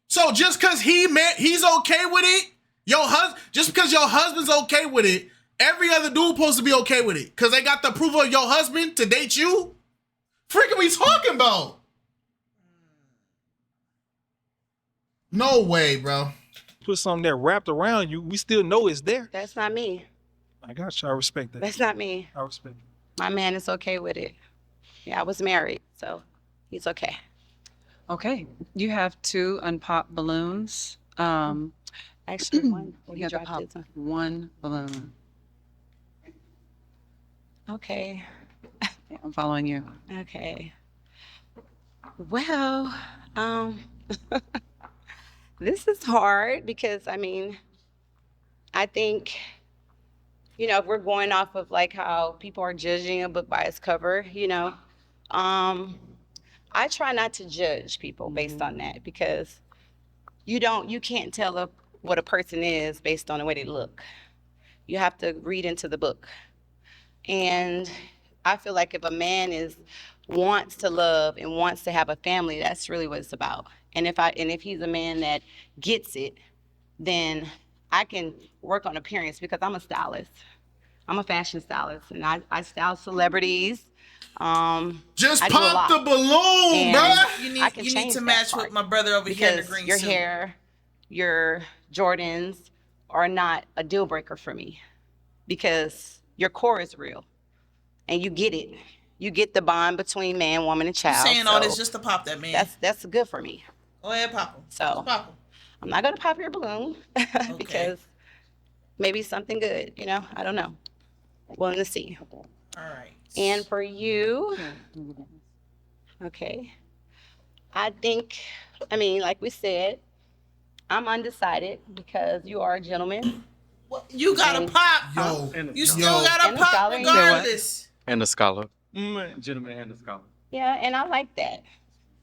So just because he's okay with it, just because your husband's okay with it, every other dude supposed to be okay with it because they got the approval of your husband to date you? Freaking we talking about? No way, bro. Put something that wrapped around you. We still know it's there. That's not me. I got you. I respect that. That's not me. I respect it. My man is okay with it. Yeah, I was married, so he's okay. Okay, you have 2 unpopped balloons. Actually, one. You have to pop one balloon. Okay. Yeah, I'm following you. Okay. Well, this is hard because I think, if we're going off of like how people are judging a book by its cover, I try not to judge people based on that because you can't tell what a person is based on the way they look. You have to read into the book. And I feel like if a man wants to love and wants to have a family, that's really what it's about. And if he's a man that gets it, then I can work on appearance because I'm a stylist. I'm a fashion stylist, and I style celebrities. Just I do a pop lot. the balloon, And bruh. You I can need change to that match part with my brother over here in the because green your suit. hair, your Jordans are not a deal breaker for me because your core is real, and you get it. You get the bond between man, woman, and You child. saying all this so just to pop that man. That's good for me. Go ahead, pop him. So Just pop him. I'm not gonna pop your balloon because maybe something good. I don't know. Willing to see. All right. And for you, okay. I think, like we said, I'm undecided because you are a gentleman. You gotta pop. You still gotta pop regardless. And a scholar. Gentleman and a scholar. Yeah, and I like that.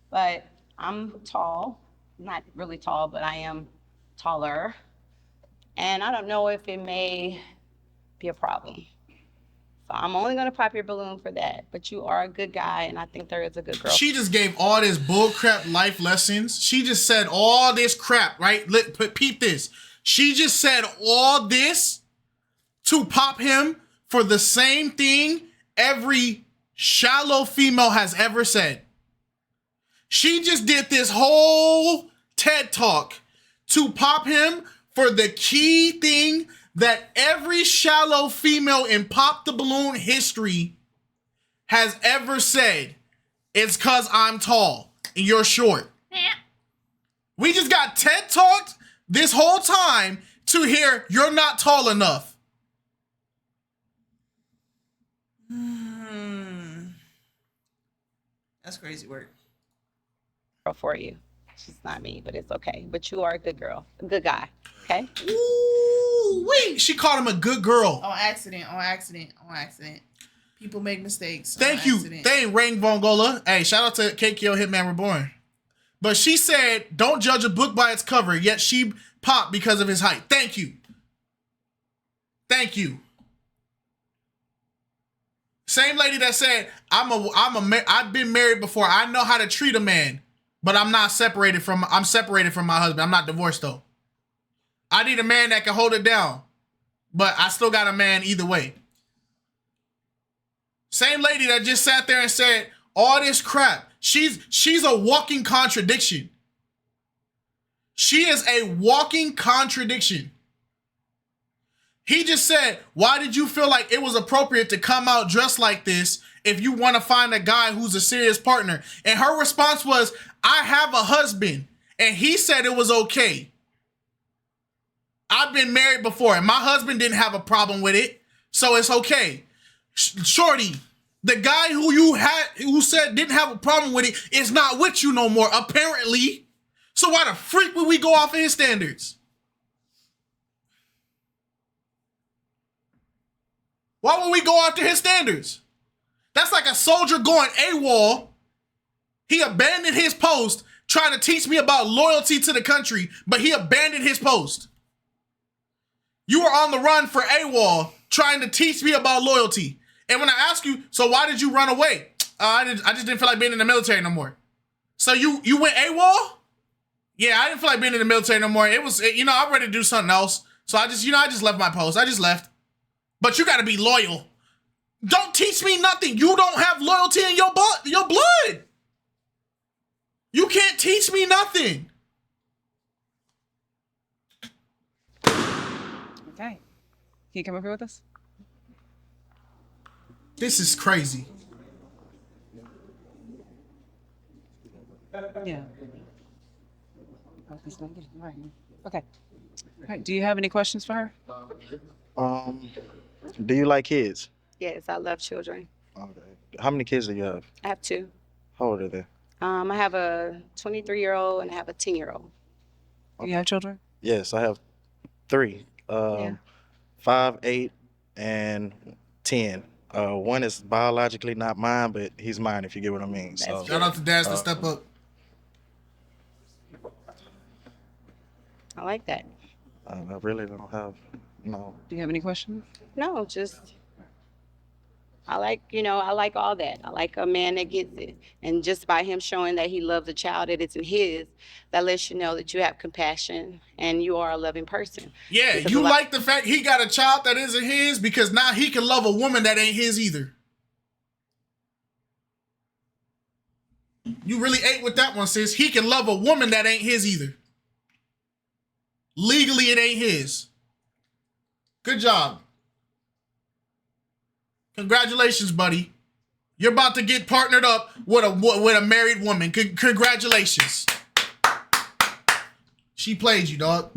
but I'm tall. Not really tall, but I am taller. And I don't know if it may be a problem. So I'm only gonna pop your balloon for that. But you are a good guy, and I think there is a good girl. She just gave all this bullcrap life lessons. She just said all this crap, right? Peep this. She just said all this to pop him for the same thing every shallow female has ever said. She just did this whole TED talk to pop him for the key thing that every shallow female in Pop the Balloon history has ever said. It's because I'm tall and you're short. We just got TED talked this whole time to hear you're not tall enough. That's crazy work. For you. She's not me, but it's okay. But you are a good girl, a good guy, okay? Ooh, wait. She called him a good girl. On accident. People make mistakes. Thank you. Thank Rain Vongola. Hey, shout out to KKO Hitman Reborn. But she said, don't judge a book by its cover, yet she popped because of his height. Thank you. Thank you. Same lady that said, I've been married before. I know how to treat a man, but I'm separated from my husband. I'm not divorced though. I need a man that can hold it down, but I still got a man either way. Same lady that just sat there and said all this crap. She's a walking contradiction. She is a walking contradiction. He just said, why did you feel like it was appropriate to come out dressed like this if you want to find a guy who's a serious partner? And her response was, I have a husband. And he said it was okay. I've been married before and my husband didn't have a problem with it. So it's okay. Shorty, the guy who said didn't have a problem with it is not with you no more, apparently. So why the freak would we go off of his standards? Why would we go after his standards? That's like a soldier going AWOL. He abandoned his post trying to teach me about loyalty to the country, but he abandoned his post. You were on the run for AWOL trying to teach me about loyalty. And when I ask you, so why did you run away? I just didn't feel like being in the military no more. So you went AWOL? Yeah, I didn't feel like being in the military no more. It was, I'm ready to do something else. So I just left my post. I just left. But you got to be loyal. Don't teach me nothing. You don't have loyalty in your blood. You can't teach me nothing. Okay. Can you come up here with us? This is crazy. Yeah. Okay. All right. Do you have any questions for her? Do you like kids? Yes, I love children. Okay. How many kids do you have? I have 2. How old are they? I have a 23-year-old and I have a 10-year-old. Do you have children? Yes, I have 3. 5, 8, and 10. One is biologically not mine, but he's mine if you get what I mean. So shout out to dads to step up. I like that. I really don't have no. Do you have any questions? No, just I like all that. I like a man that gets it. And just by him showing that he loves a child that isn't his, that lets you know that you have compassion and you are a loving person. Yeah, Because you like the fact he got a child that isn't his because now he can love a woman that ain't his either. You really ate with that one, sis. He can love a woman that ain't his either. Legally, it ain't his. Good job. Congratulations, buddy. You're about to get partnered up with a married woman. Congratulations. She played you, dog.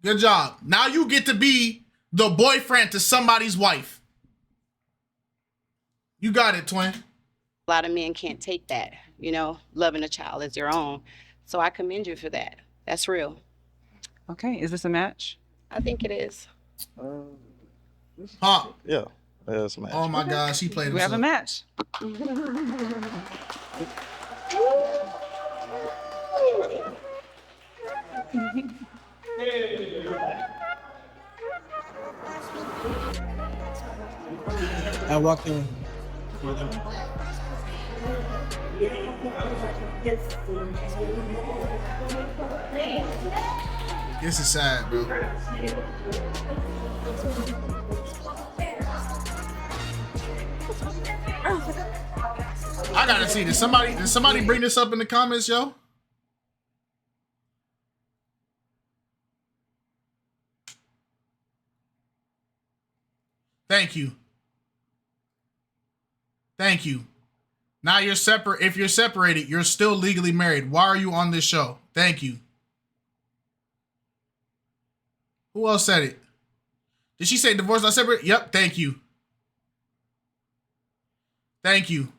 Good job. Now you get to be the boyfriend to somebody's wife. You got it, twin. A lot of men can't take that, loving a child as your own. So I commend you for that. That's real. Okay, is this a match? I think it is. Pop. Yeah, that's a match. Oh my gosh, he played himself. We have a match. walked in. This is sad, bro. I gotta see. Did somebody bring this up in the comments, yo? Thank you. Thank you. Now you're separate. If you're separated, you're still legally married. Why are you on this show? Thank you. Who else said it? Did she say divorce not separate? Yep. Thank you. Thank you.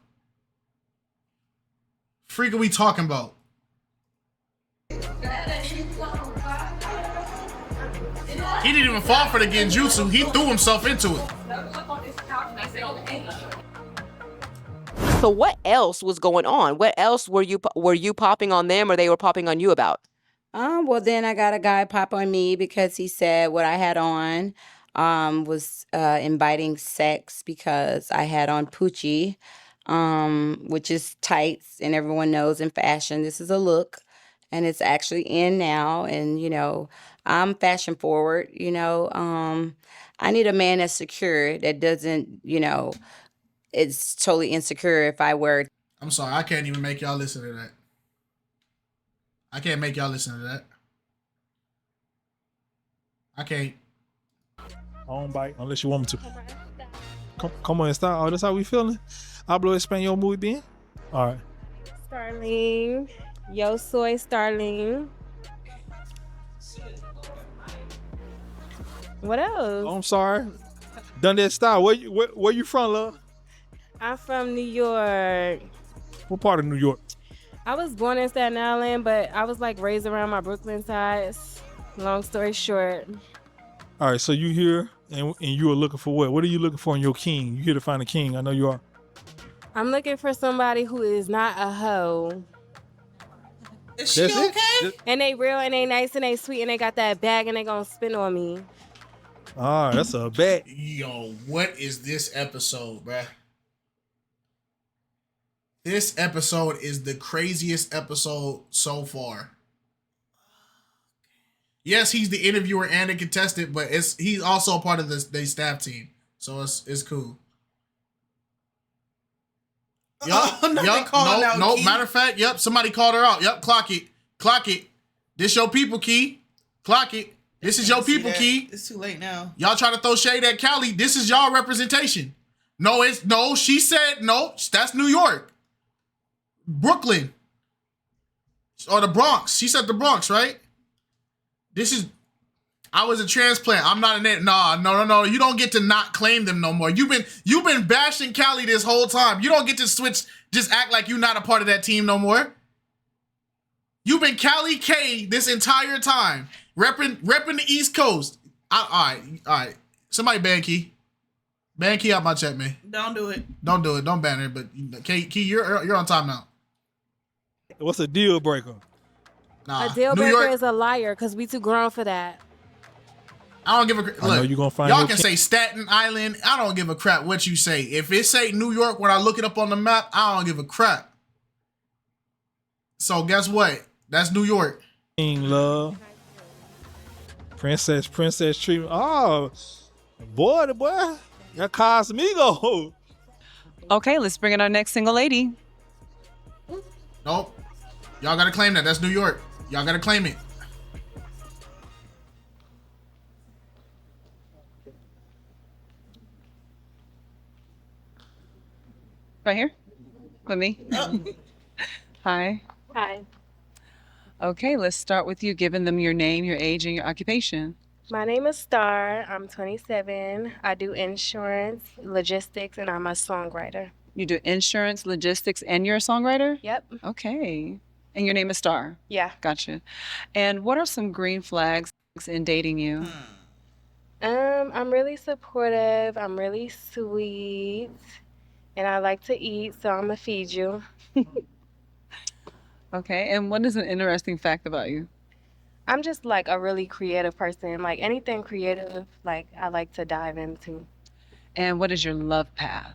Freak are we talking about? He didn't even fall for the genjutsu. He threw himself into it. So what else was going on? What else were you popping on them, or they were popping on you about? Well, then I got a guy pop on me because he said what I had on was inviting sex because I had on Poochie, which is tights, and everyone knows in fashion this is a look, and it's actually in now. And you know, I'm fashion forward. You know, I need a man that's secure, that doesn't, you know, it's totally insecure if I wear. I'm sorry, I can't even make y'all listen to that. I can't make y'all listen to that. I can't. I don't bite unless you want me to. Come on and start. Oh, that's how we feeling? Hablo español muy bien. All right. Starlene. Yo soy Starlene. What else? Oh, I'm sorry. Done that style. Where you from, love? I'm from New York. What part of New York? I was born in Staten Island, but I was like raised around my Brooklyn sides. Long story short. All right, so you here and you are looking for what? What are you looking for in your king? You here to find a king? I know you are. I'm looking for somebody who is not a hoe. Is she okay? And they real and they nice and they sweet and they got that bag and they gonna spend on me. All right, that's a bet. Yo, what is this episode, bruh? This episode is the craziest episode so far. Yes, he's the interviewer and the contestant, but he's also a part of the staff team, so it's cool. Yup, no. Matter of fact, yep. Somebody called her out. Yep, clock it. This your people, Key. Clock it. This is your people, Key. It's too late now. Y'all try to throw shade at Cali. This is y'all representation. No. She said no. That's New York. Brooklyn or the Bronx. She said the Bronx, right? I was a transplant. I'm not an no. You don't get to not claim them no more. You've been bashing Cali this whole time. You don't get to switch. Just act like you're not a part of that team no more. You've been Cali K this entire time, repping the East Coast. All right. Somebody ban Key. Ban Key out my chat, man. Don't do it. Don't do it. Don't ban her. But Key, you're on timeout. What's a deal breaker? Nah, A deal New breaker York, is a liar because we too grown for that. I don't give a crap. I know Look, you gonna find y'all your can king. say Staten Island. I don't give a crap what you say. If it say New York when I look it up on the map, I don't give a crap. So guess what? That's New York. King love. Princess treatment. Oh, boy. That Cosmigo. Okay, let's bring in our next single lady. Nope. Y'all gotta claim that. That's New York. Y'all gotta claim it. Right here with me. Hi. Hi. Okay, let's start with you giving them your name, your age, and your occupation. My name is Star. I'm 27. I do insurance, logistics, and I'm a songwriter. You do insurance, logistics, and you're a songwriter? Yep. Okay. And your name is Star? Yeah. Gotcha. And what are some green flags in dating you? I'm really supportive. I'm really sweet. And I like to eat, so I'm gonna feed you. Okay. And what is an interesting fact about you? I'm just like a really creative person. Like anything creative, like I like to dive into. And what is your love path?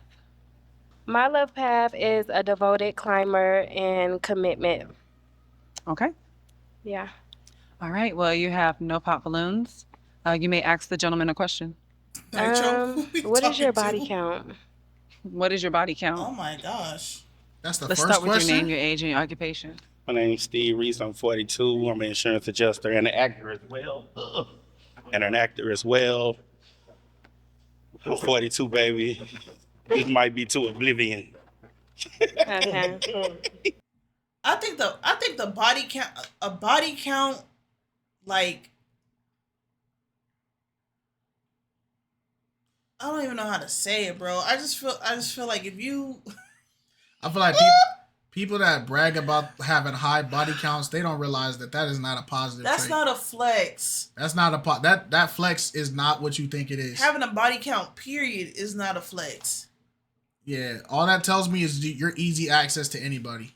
My love path is a devoted climber and commitment. Okay. Yeah. All right. Well, you have no pop balloons. You may ask the gentleman a question. What is your body count? What is your body count? Oh my gosh. That's the Let's first start with question. your name, your age, and your occupation. My name's Steve Reese. I'm 42. I'm an insurance adjuster and an actor as well. And an actor as well. I'm 42, baby. This might be to oblivion. Okay. I think the body count, like, I don't even know how to say it, bro. I just feel like if you, I feel like people that brag about having high body counts, they don't realize that is not a positive that's trait. not a flex. That's not that flex is not what you think it is. Having a body count, period, is not a flex. Yeah, all that tells me is you're easy access to anybody.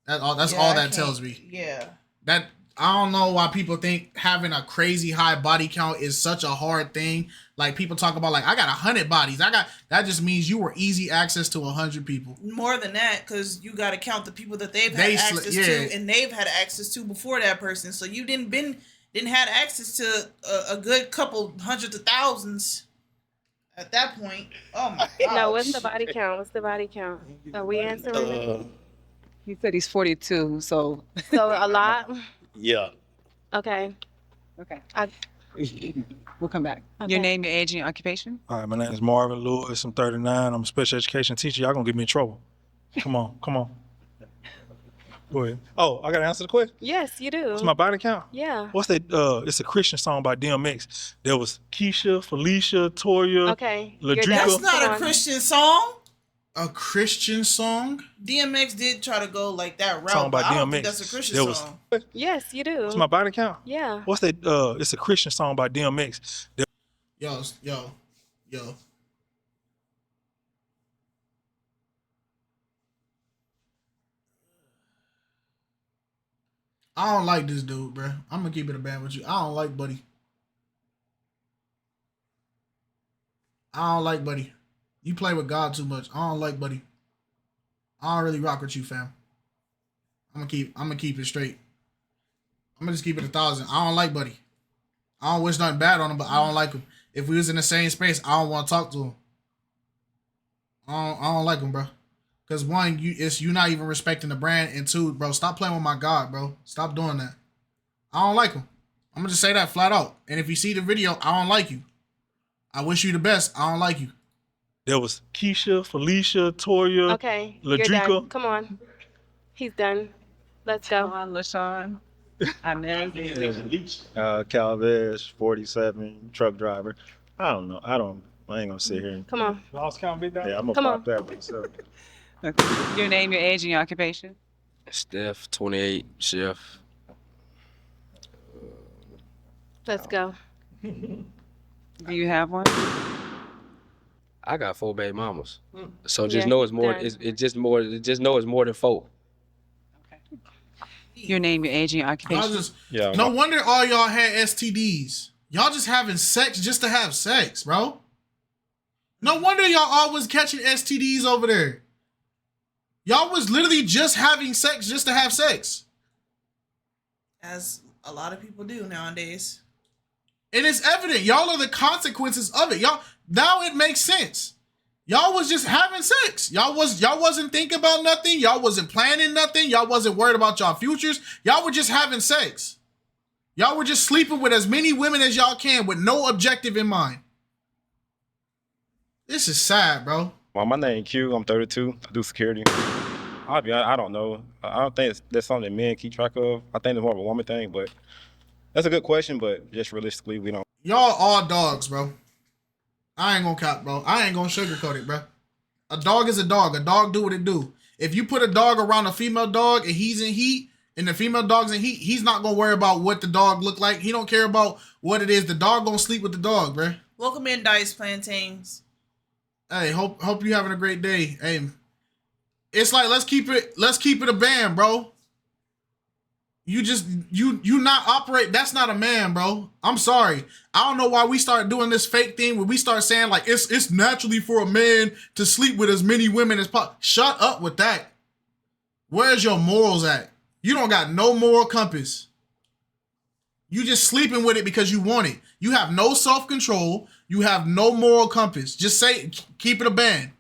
That's all that tells me. Yeah. That I don't know why people think having a crazy high body count is such a hard thing. Like people talk about, like, I got 100 bodies. That just means you were easy access to 100 people. More than that, because you got to count the people that they've had access to, and they've had access to before that person. So you didn't have access to a good couple hundreds of thousands at that point. Oh my god. No, what's the body count? What's the body count? Are we answering? He said he's 42, so a lot. Yeah. Okay. Okay. We'll come back. Okay. Your name, your age, and your occupation? All right, my name is Marvin Lewis. I'm 39. I'm a special education teacher. Y'all gonna get me in trouble. Come on. Go ahead. Oh, I gotta answer the question? Yes, you do. What's my body count? Yeah. What's that? It's a Christian song by DMX. There was Keisha, Felicia, Toya, Okay. Ladrika. That's not a Christian song. A Christian song? DMX did try to go like that route. Song by but I don't DMX. think that's a Christian song. Yes, you do. What's my body count? Yeah. What's that? It's a Christian song by DMX. Yo. I don't like this dude, bro. I'm gonna keep it a band with you. I don't like Buddy. You play with God too much. I don't like Buddy. I don't really rock with you, fam. I'm gonna keep it straight. I'm gonna just keep it 1,000. I don't like Buddy. I don't wish nothing bad on him, but I don't like him. If we was in the same space, I don't want to talk to him. I don't like him, bro. Cause one, you not even respecting the brand, and two, bro, stop playing with my God, bro. Stop doing that. I don't like him. I'm gonna just say that flat out. And if you see the video, I don't like you. I wish you the best. I don't like you. There was Keisha, Felicia, Toya, Okay. You're done. Ladrika. Come on. He's done. Let's go. Come on, LaShawn. I know. KiteZz 47 truck driver. I don't know. I ain't gonna sit here. Come on. Lost count, big dog. Yeah, I'm gonna Come pop on. that myself. Okay. Your name, your age, and your occupation? Steph, 28, chef. Let's go. Do you have one? I got 4 baby mamas. Mm. So just Yeah, know it's more. done. Just know it's more than 4. Your name, your age, and your occupation? No wonder all y'all had STDs. Y'all just having sex just to have sex, bro. No wonder y'all always catching STDs over there. Y'all was literally just having sex just to have sex. As a lot of people do nowadays. And it's evident. Y'all are the consequences of it. Y'all, now it makes sense. Y'all was just having sex. Y'all wasn't thinking about nothing. Y'all wasn't planning nothing. Y'all wasn't worried about y'all futures. Y'all were just having sex. Y'all were just sleeping with as many women as y'all can with no objective in mind. This is sad, bro. Well, my name Q. I'm 32. I do security. I'll be honest, I don't know. I don't think that's something that men keep track of. I think it's more of a woman thing, but that's a good question. But just realistically, we don't. Y'all all dogs, bro. I ain't gonna cop, bro. I ain't gonna sugarcoat it, bro. A dog is a dog. A dog do what it do. If you put a dog around a female dog and he's in heat, and the female dog's in heat, he's not gonna worry about what the dog look like. He don't care about what it is. The dog gonna sleep with the dog, bro. Welcome in, Dice Plantains. Hey, hope you having a great day. Hey, it's like let's keep it a band, bro. You not operate. That's not a man, bro. I'm sorry. I don't know why we start doing this fake thing where we start saying like it's naturally for a man to sleep with as many women as possible. Shut up with that. Where's your morals at? You don't got no moral compass. You just sleeping with it because you want it. You have no self-control. You have no moral compass. Just say, keep it a band.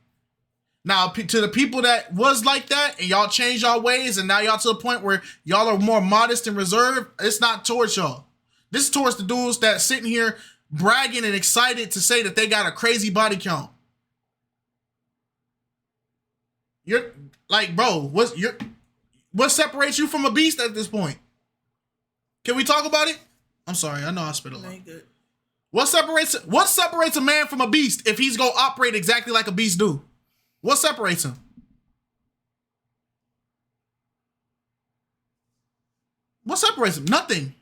Now, to the people that was like that and y'all changed y'all ways and now y'all to the point where y'all are more modest and reserved, it's not towards y'all. This is towards the dudes that sitting here bragging and excited to say that they got a crazy body count. You're like, bro, what separates you from a beast at this point? Can we talk about it? I'm sorry, I know I spit a lot. What separates a man from a beast if he's gonna operate exactly like a beast do? What separates him? What separates him? Nothing.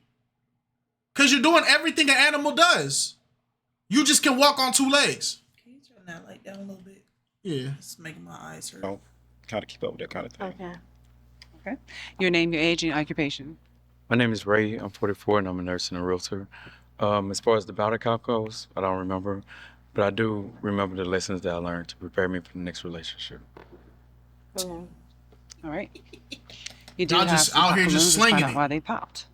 Because you're doing everything an animal does. You just can walk on two legs. Can you turn that light down a little bit? Yeah. It's making my eyes hurt. Don't kind of keep up with that kind of thing. Okay. Okay. Your name, your age, and your occupation. My name is Ray. I'm 44 and I'm a nurse and a realtor. As far as the body count goes, I don't remember, but I do remember the lessons that I learned to prepare me for the next relationship. All right. You do Y'all have just some out here pop just balloons. Let's find slinging out it. why they popped.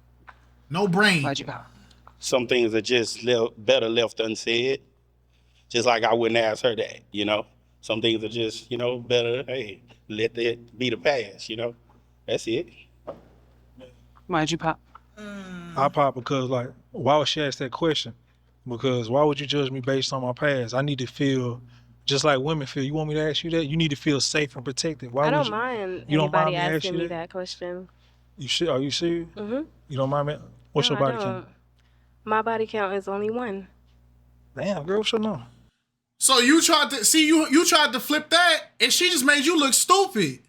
No brain. Why'd you pop? Some things are just better left unsaid. Just like I wouldn't ask her that, you know. Some things are just, you know, better, hey, let that be the past, you know. That's it. Why'd you pop? I pop because, like, why would she ask that question? Because why would you judge me based on my past? I need to feel just like women feel. You want me to ask you that? You need to feel safe and protected. Why I would don't you? mind You don't mind anybody me asking asking you me that? that question. Are you serious? Mm-hmm. You don't mind me? What's No, your body I count? don't. My body count is only 1. Damn, girl, what's your number? So you tried to see you tried to flip that and she just made you look stupid.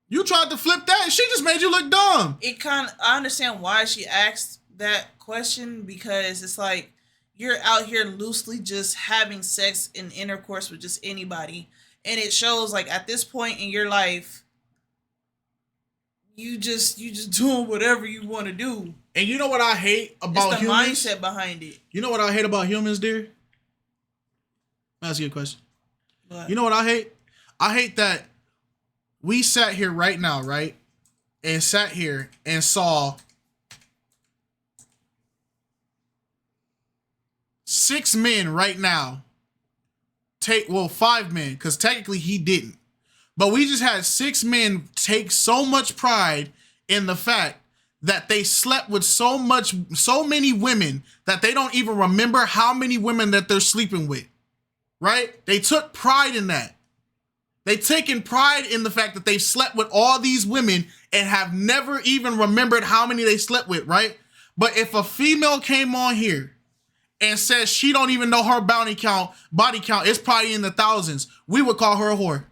You tried to flip that and she just made you look dumb. I understand why she asked that question, because it's like you're out here loosely just having sex and intercourse with just anybody, and it shows like at this point in your life you just doing whatever you want to do. And you know what I hate about it's the humans? mindset behind it. You know what I hate about humans, dear? I'll ask you a question. What? You know what I hate? I hate that we sat here right now, right? And sat here and saw 6 men right now 5 men, because technically he didn't. But we just had 6 men take so much pride in the fact that they slept with so many women that they don't even remember how many women that they're sleeping with, right? They took pride in that. They taken pride in the fact that they've slept with all these women and have never even remembered how many they slept with, right? But if a female came on here and says she don't even know her body count, it's probably in the thousands, we would call her a whore.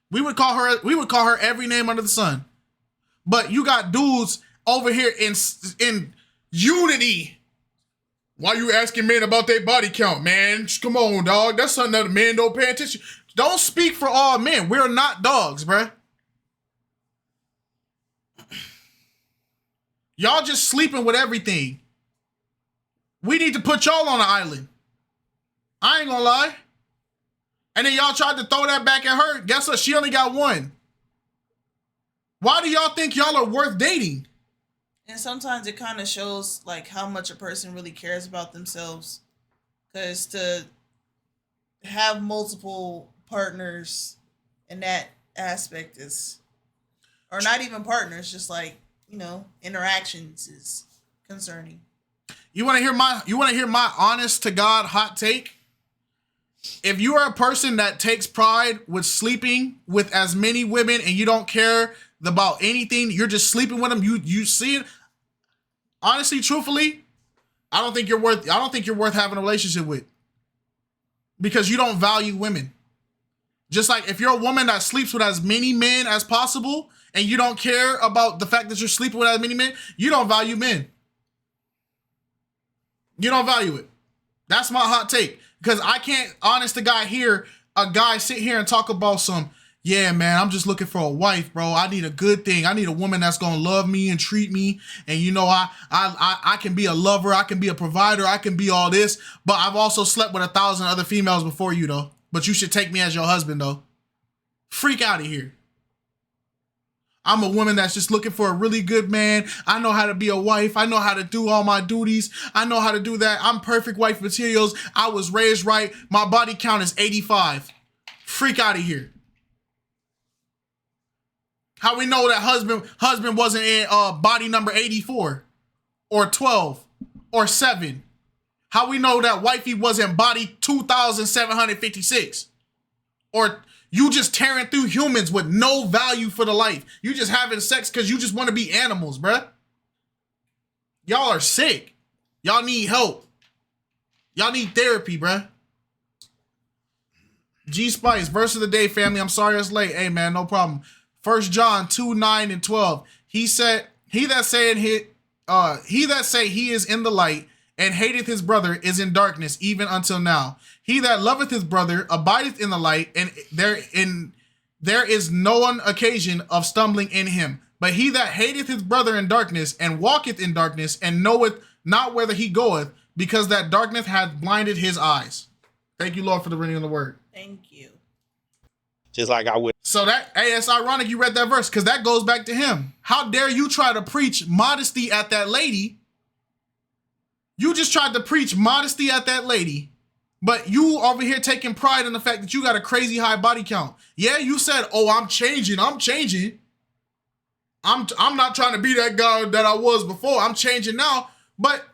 We would call her every name under the sun. But you got dudes over here in unity. Why you asking men about their body count, man? Come on, dog. That's something that men don't pay attention. Don't speak for all men. We're not dogs, bruh. Y'all just sleeping with everything. We need to put y'all on an island. I ain't gonna lie. And then y'all tried to throw that back at her. Guess what? She only got 1. Why do y'all think y'all are worth dating? And sometimes it kind of shows like how much a person really cares about themselves. Because to have multiple partners in that aspect is, or not even partners, just like, you know, interactions is concerning. You want to hear my honest to God hot take? If you are a person that takes pride with sleeping with as many women and you don't care about anything, you're just sleeping with them, you see it. Honestly, truthfully, I don't think you're worth having a relationship with, because you don't value women. Just like if you're a woman that sleeps with as many men as possible and you don't care about the fact that you're sleeping with as many men, you don't value men. You don't value it. That's my hot take. Because I can't, honest to God, here a guy sit here and talk about some, yeah, man, I'm just looking for a wife, bro. I need a good thing. I need a woman that's gonna love me and treat me. And you know, I can be a lover, I can be a provider, I can be all this, but I've also slept with 1,000 other females before you, though. But you should take me as your husband, though. Freak out of here. I'm a woman that's just looking for a really good man. I know how to be a wife. I know how to do all my duties. I know how to do that. I'm perfect wife materials. I was raised right. My body count is 85. Freak out of here. How we know that husband wasn't in body number 84 or 12 or 7? How we know that wifey wasn't body 2,756? Or you just tearing through humans with no value for the life. You just having sex because you just want to be animals, bruh. Y'all are sick. Y'all need help. Y'all need therapy, bruh. G Spice, verse of the day, family. I'm sorry it's late. Hey, man, no problem. 1 John 2:9-12. He said, he that say he is in the light and hateth his brother is in darkness even until now. He that loveth his brother abideth in the light, and there is no one occasion of stumbling in him. But he that hateth his brother in darkness and walketh in darkness and knoweth not whither he goeth, because that darkness hath blinded his eyes. Thank you, Lord, for the reading of the word. Thank you. Just like I would. So it's ironic you read that verse, because that goes back to him. How dare you try to preach modesty at that lady? You just tried to preach modesty at that lady, but you over here taking pride in the fact that you got a crazy high body count. Yeah, you said, oh, I'm changing. I'm not trying to be that guy that I was before. I'm changing now. But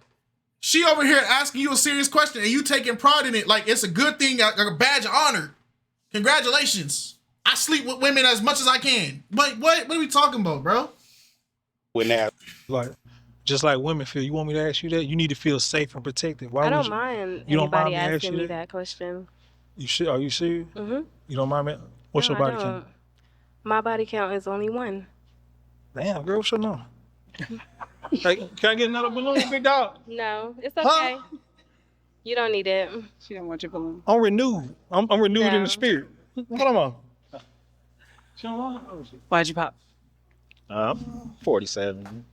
she over here asking you a serious question and you taking pride in it like it's a good thing, like a badge of honor. Congratulations. I sleep with women as much as I can. But what are we talking about, bro? When that, like, just like women feel. You want me to ask you that? You need to feel safe and protected. Why I would don't you? mind You don't mind anybody me asking asking you me that? that question. Are you serious? Mm-hmm. You don't mind me? What's No, your I body count? don't. My body count is only 1. Damn, girl, what's your number? Like, can I get another balloon, big dog? No, it's okay. You don't need it. She don't want your balloon. I'm renewed. I'm renewed in No. the spirit. What am I? She don't want it? Why'd you pop? 47.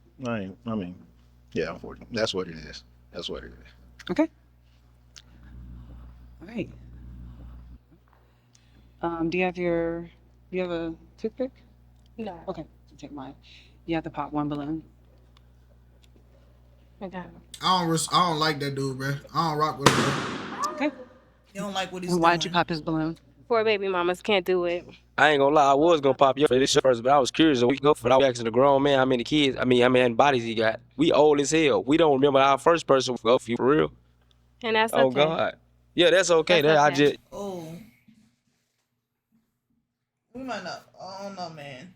Yeah, I'm 40. That's what it is. That's what it is. Okay. All right. Do you have a toothpick? No. Okay, so take mine. You have to pop 1 balloon. Okay. I don't like that dude, bro. I don't rock with him, bro. Okay. You don't like what he's And doing. why'd you pop his balloon? Poor baby mamas can't do it. I ain't gonna lie, I was gonna pop your this first, but I was curious a week ago for asking a grown man how many kids, how many bodies he got. We old as hell. We don't remember our first person for real. And that's Oh okay. God. Yeah, that's okay. That's I okay. just Oh. We might not. I don't know, man.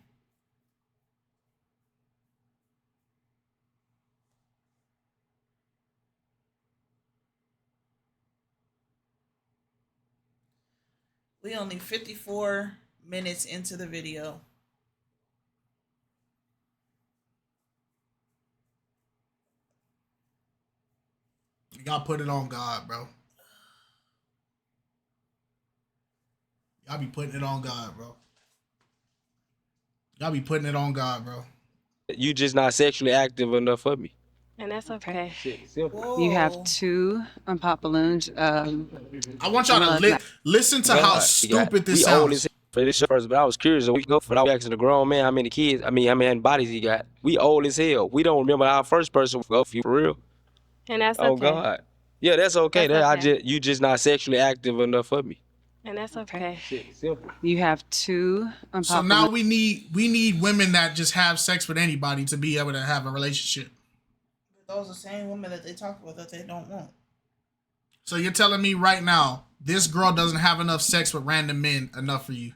We only 54 minutes into the video. You gotta put it on God, bro. Y'all be putting it on God, bro. Y'all be putting it on God, bro. you just not sexually active enough for me. And that's okay. You have 2 unpopped balloons. I want y'all to listen to how stupid this we old as sounds. hell for this first, but I was curious a week ago for asking a grown man how many kids, how many bodies he got. We old as hell. We don't remember our first person for real. And that's Oh okay. God. Yeah, that's okay. That's okay. You just not sexually active enough for me. And that's okay. Simple. You have 2 unpopped So now balloons. we need women that just have sex with anybody to be able to have a relationship. Those are the same women that they talk about that they don't want. So you're telling me right now this girl doesn't have enough sex with random men enough for you?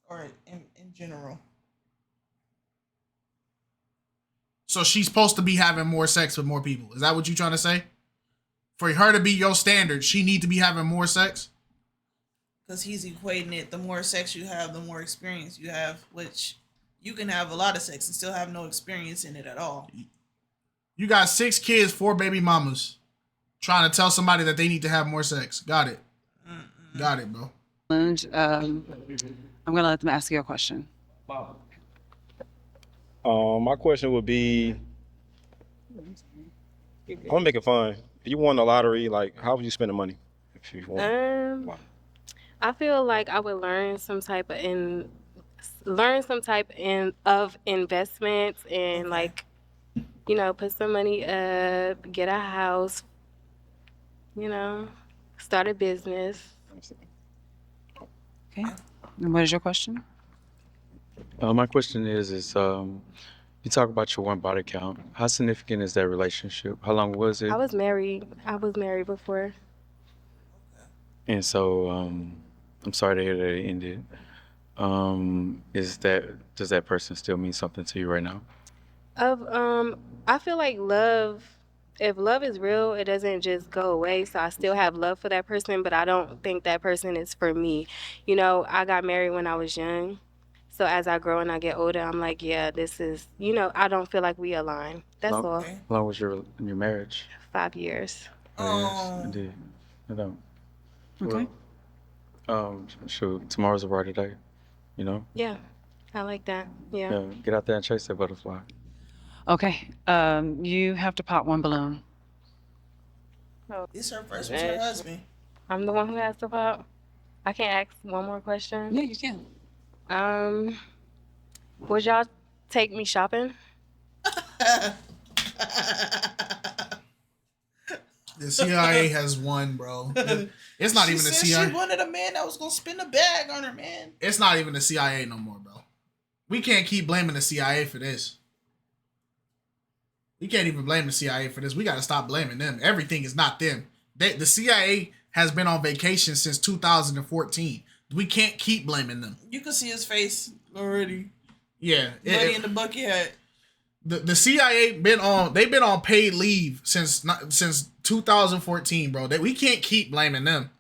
Or in general. So she's supposed to be having more sex with more people. Is that what you're trying to say? For her to be your standard, she need to be having more sex? Because he's equating it, the more sex you have, the more experience you have, which you can have a lot of sex and still have no experience in it at all. You got 6 kids, 4 baby mamas, trying to tell somebody that they need to have more sex. Got it. Got it, bro. I'm gonna let them ask you a question. My question would be, I'm gonna make it fun. If you won the lottery, like, how would you spend the money if you won? I feel like I would learn some type of investments and like, you know, put some money up, get a house, you know, start a business. Okay. And what is your question? My question is you talk about your one body count. How significant is that relationship? How long was it? I was married before. And so, I'm sorry to hear that it ended. Does that person still mean something to you right now? I feel like if love is real, it doesn't just go away. So I still have love for that person, but I don't think that person is for me. You know, I got married when I was young. So as I grow and I get older, I'm like, yeah, this is, you know, I don't feel like we align. That's all. How long was your marriage? 5 years. Yes, indeed. I don't. Okay. Shoot, tomorrow's a brighter day, you know? Yeah, I like that. Yeah. Yeah, get out there and chase that butterfly. Okay. You have to pop one balloon. This her first with her husband. I'm the one who has to pop. I can't ask one more question. Yeah, you can. Would y'all take me shopping? The CIA has won, bro. It's not She even the said CIA. She wanted a man that was gonna spin a bag on her, man. It's not even the CIA no more, bro. We can't keep blaming the CIA for this. We can't even blame the CIA for this. We got to stop blaming them. Everything is not them. The CIA has been on vacation since 2014. We can't keep blaming them. You can see his face already. Yeah, Buddy in the bucket hat. The CIA been on paid leave since 2014, bro. We can't keep blaming them.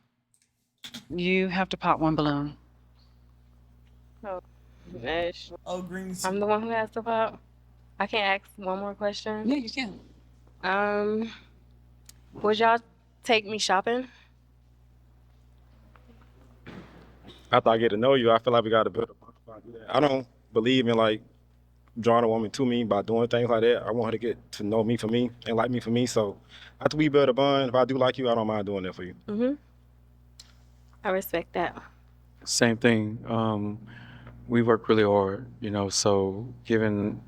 You have to pop one balloon. Oh, gosh. Oh, green. I'm the one who has to pop. I can't ask one more question. Yeah, you can. Would y'all take me shopping? After I get to know you, I feel like we got to build a bond. If I do that. I don't believe in like drawing a woman to me by doing things like that. I want her to get to know me for me and like me for me. So after we build a bond, if I do like you, I don't mind doing that for you. Mm-hmm. I respect that. Same thing. We work really hard, you know, so giving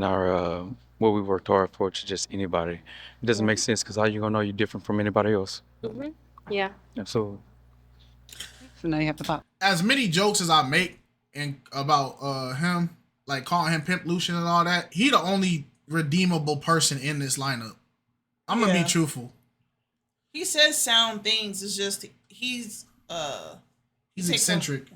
our what we worked hard for to just anybody, it doesn't make sense because how you gonna know you're different from anybody else? Mm-hmm. Yeah. Absolutely. So now you have to pop. As many jokes as I make and about him, like calling him Pimp Lucian and all that, he the only redeemable person in this lineup. I'm gonna be truthful. He says sound things. It's just he's eccentric.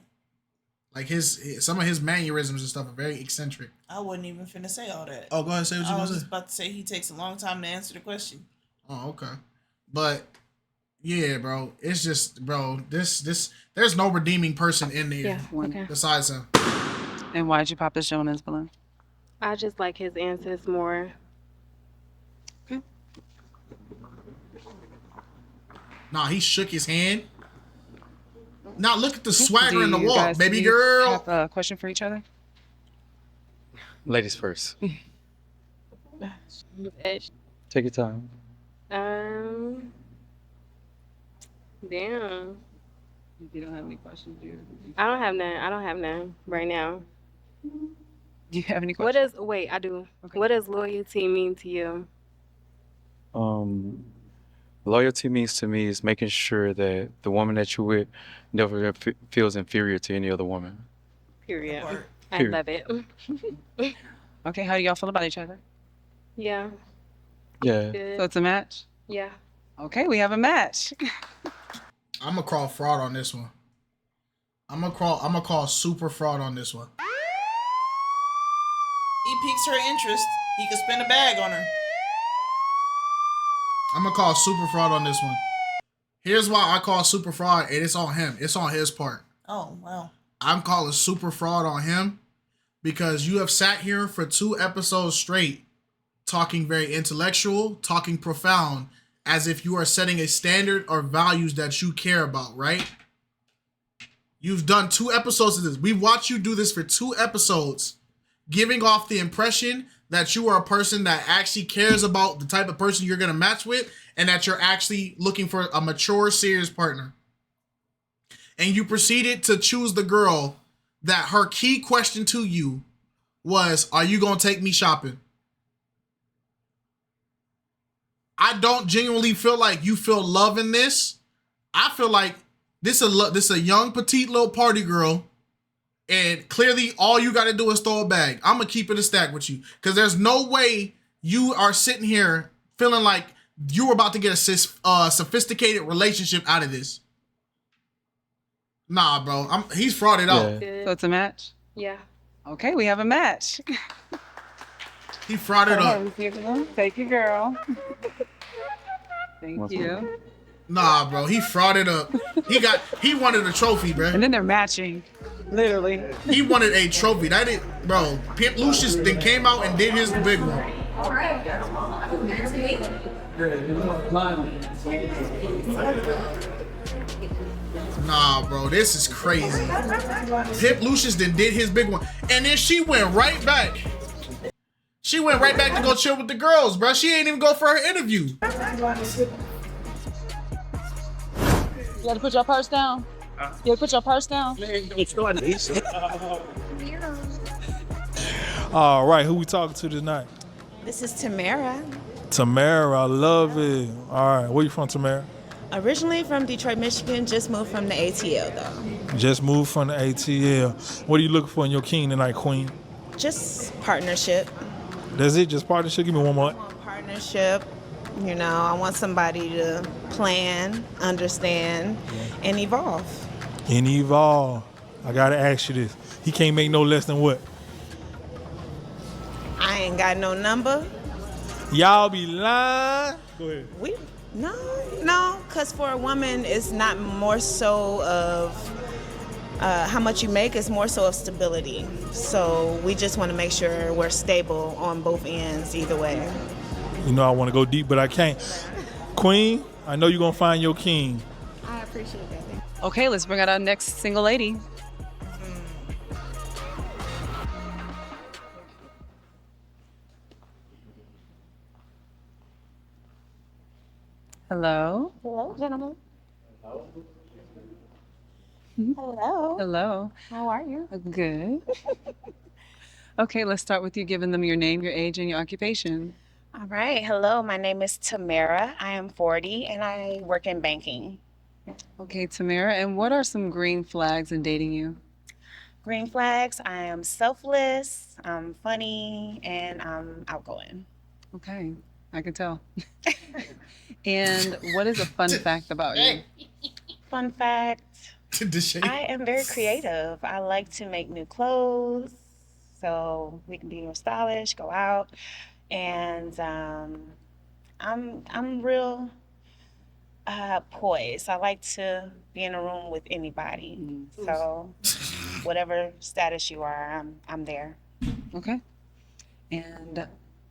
Like some of his mannerisms and stuff are very eccentric. I wasn't even finna say all that. Oh, go ahead, say what you I gonna was say. just about to say he takes a long time to answer the question. Oh, okay. But yeah, bro, it's just, bro, this there's no redeeming person in there besides him. And why did you pop this gentleman's balloon? I just like his answers more. Nah, he shook his hand. Now look at the swagger in the Do you walk, guys- baby do you girl. Have a question for each other? Ladies first. Take your time. Damn. If you don't have any questions, I don't have none right now. Do you have any questions? I do. Okay. What does loyalty mean to you? Loyalty means to me is making sure that the woman that you're with never feels inferior to any other woman. Period. I Period. love it. Okay, how do y'all feel about each other? Yeah. Yeah. So it's a match? Yeah. Okay, we have a match. I'm gonna call fraud on this one. I'm gonna call super fraud on this one. He piques her interest. He could spin a bag on her. I'm gonna call super fraud on this one. Here's why I call super fraud, and it's on him. It's on his part. Oh, wow. I'm calling super fraud on him because you have sat here for 2 episodes straight talking very intellectual, talking profound, as if you are setting a standard or values that you care about, right? You've done 2 episodes of this. We've watched you do this for 2 episodes, giving off the impression that you are a person that actually cares about the type of person you're going to match with and that you're actually looking for a mature, serious partner. And you proceeded to choose the girl that her key question to you was, are you going to take me shopping? I don't genuinely feel like you feel love in this. I feel like this is a young, petite little party girl, and clearly all you got to do is throw a bag. I'm going to keep it a stack with you because there's no way you are sitting here feeling like you're about to get a sophisticated relationship out of this. Nah, bro. He's frauded out. So it's a match? Yeah. Okay, we have a match. He frauded up. Take your girl. Thank you. Nah, bro. He frauded up. He wanted a trophy, bro. And then they're matching. Literally. He wanted a trophy. That is, bro. Pimp Lucius then came out and did his big one. Nah, bro, this is crazy. Pimp Lucius then did his big one. And then she went right back. She went right back to go chill with the girls, bro. She ain't even go for her interview. You gotta put your purse down. You gotta put your purse down. All right, who we talking to tonight? This is Tamarah. Tamarah, I love it. All right, where you from, Tamarah? Originally from Detroit, Michigan, just moved from the ATL though. Just moved from the ATL. What are you looking for in your king tonight, queen? Just partnership. That's it, just partnership? Give me one more. Partnership. You know, I want somebody to plan, understand, and evolve. And evolve. I gotta ask you this. He can't make no less than what? I ain't got no number. Y'all be lying. Go ahead. No, because for a woman, it's not more so of how much you make, it's more so of stability. So we just want to make sure we're stable on both ends either way. You know I want to go deep, but I can't. Queen, I know you're going to find your king. I appreciate that. Okay, let's bring out our next single lady. Hello. Hello, gentlemen. Mhm. Hello. Hello. How are you? Good. Okay, let's start with you giving them your name, your age, and your occupation. All right. Hello, my name is Tamarah. I am 40 and I work in banking. Okay, Tamarah, and what are some green flags in dating you? Green flags, I am selfless, I'm funny, and I'm outgoing. Okay, I can tell. And what is a fun fact about you? Fun fact, I am very creative. I like to make new clothes so we can be more stylish, go out. And I'm real poised. I like to be in a room with anybody. So whatever status you are, I'm there. Okay. And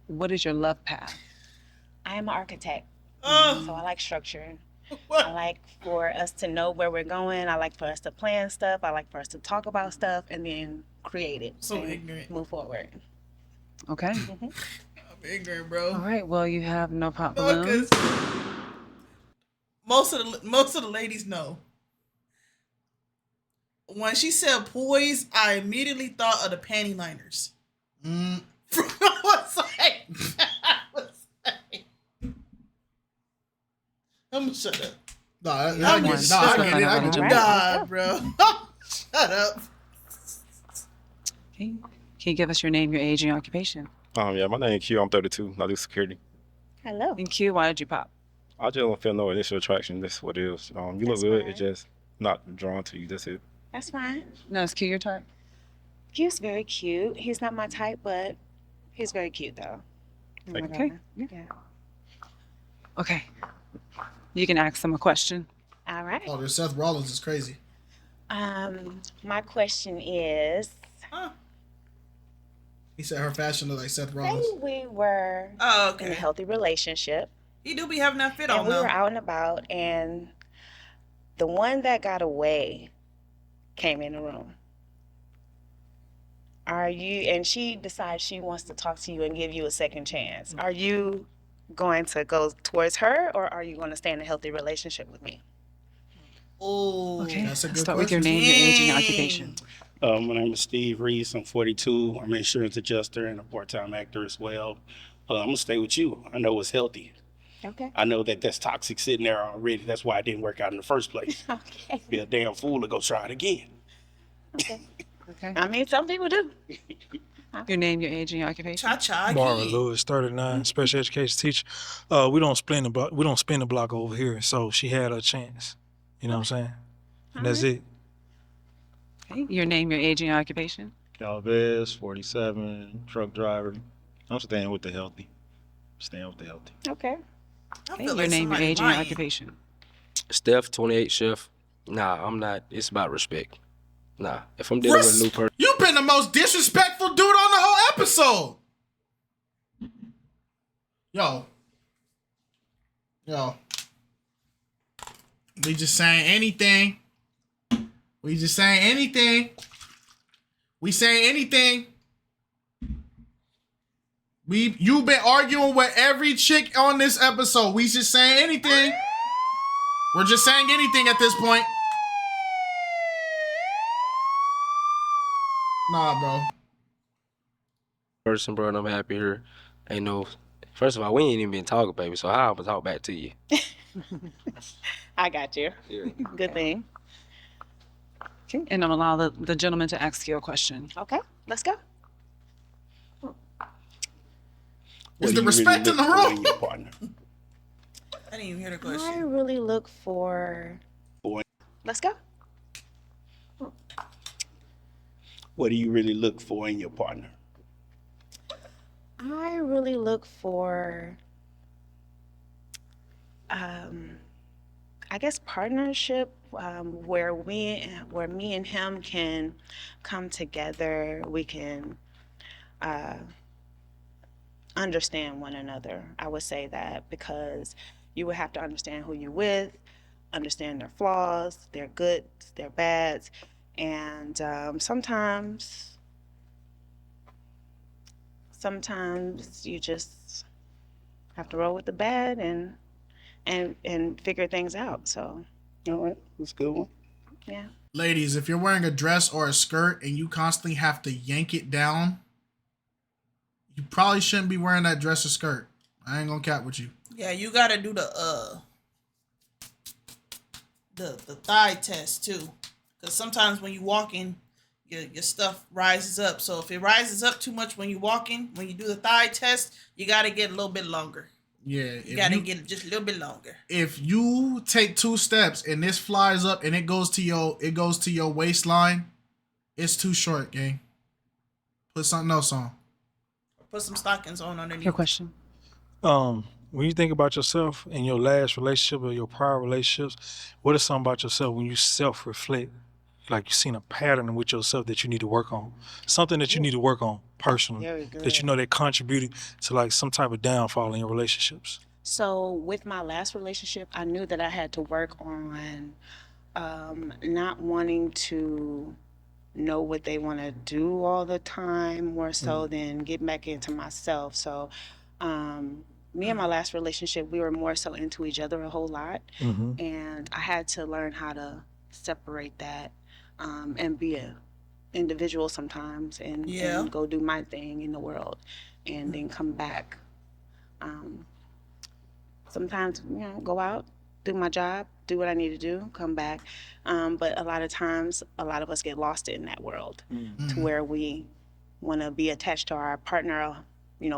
what is your love path? I am an architect. So I like structure. I like for us to know where we're going. I like for us to plan stuff. I like for us to talk about stuff and then create it. So and ignorant. Move forward. Okay. I'm ignorant, bro. All right. Well, you have no pop No, balloons. 'cause most of the ladies know. When she said poise, I immediately thought of the panty liners. I was like, I'm gonna shut up. I I'm get gonna it. shut I get it. Nah, bro. Shut up. Okay. Can you give us your name, your age, and your occupation? Yeah, my name is Q. I'm 32. I do security. Hello. And Q, why did you pop? I just don't feel no initial attraction. That's what it is. You look good. It's just not drawn to you. That's it. That's fine. No, is Q your type? Q's very cute. He's not my type, but he's very cute though. Okay. Yeah. Okay. You can ask them a question. All right. Oh, this Seth Rollins is crazy. My question is, He said her fashion looked like Seth say Rollins. we were in a healthy relationship. He do be having that fit and on we though. were out and about, and the one that got away came in the room. Are you, and she decides she wants to talk to you and give you a second chance. Are you going to go towards her, or are you going to stay in a healthy relationship with me? Oh, Okay, That's a good start with your question. name, your age, and your occupation. My name is Steve Reese. I'm 42. I'm an insurance adjuster and a part-time actor as well. I'm gonna stay with you. I know it's healthy. Okay. I know that that's toxic sitting there already. That's why it didn't work out in the first place. Okay. Be a damn fool to go try it again. Okay. Okay. I mean, some people do. Your name, your age, and your occupation. Cha-cha. Mara Lewis, 39, special education teacher. We don't spin the block. We don't spin the block over here. So she had her chance. You know what I'm saying? And that's it. Okay. Your name, your age, and your occupation. Galvez, 47, truck driver. I'm staying with the healthy. Okay. Okay. Your name, your age, and your occupation. Steph, 28, chef. Nah, I'm not. It's about respect. Nah, if I'm dealing with a new person. You've been the most disrespectful dude on the whole episode. Yo. We just saying anything. We saying anything. You've been arguing with every chick on this episode. We just saying anything. We're just saying anything at this point. Nah, bro. Person, bro, and I'm happy here. Ain't no. First of all, we ain't even been talking, baby. So how I'm gonna talk back to you? I got you. Yeah. Good thing. Okay. And I'm allow the gentleman to ask you a question. Okay, let's go. Is the respect in the room? I didn't even hear the I question. really look for. Let's go. What do you really look for in your partner? I really look for, I guess, partnership where me and him can come together. We can understand one another. I would say that because you would have to understand who you're with, understand their flaws, their goods, their bads, and sometimes you just have to roll with the bad and figure things out. So, all right, that's a good one. Yeah. Ladies, if you're wearing a dress or a skirt and you constantly have to yank it down, you probably shouldn't be wearing that dress or skirt. I ain't gonna cap with you. Yeah, you gotta do the thigh test too, because sometimes when you walking, your stuff rises up. So if it rises up too much when you walking, when you do the thigh test, you gotta get a little bit longer. Yeah, You gotta get just a little bit longer. If you take 2 steps and this flies up and it goes to your waistline, it's too short, gang. Put something else on. Put some stockings on underneath. Your question. When you think about yourself in your last relationship or your prior relationships, what is something about yourself when you self-reflect? Like you've seen a pattern with yourself that you need to work on. Something that you need to work on personally. Very good. That you know that contributed to like some type of downfall in your relationships. So with my last relationship, I knew that I had to work on not wanting to know what they want to do all the time, more so than get back into myself. So me and my last relationship, we were more so into each other a whole lot. And I had to learn how to separate that and be a individual sometimes and go do my thing in the world and then come back. Sometimes, go out, do my job, do what I need to do, come back. But a lot of times, a lot of us get lost in that world to where we want to be attached to our partner,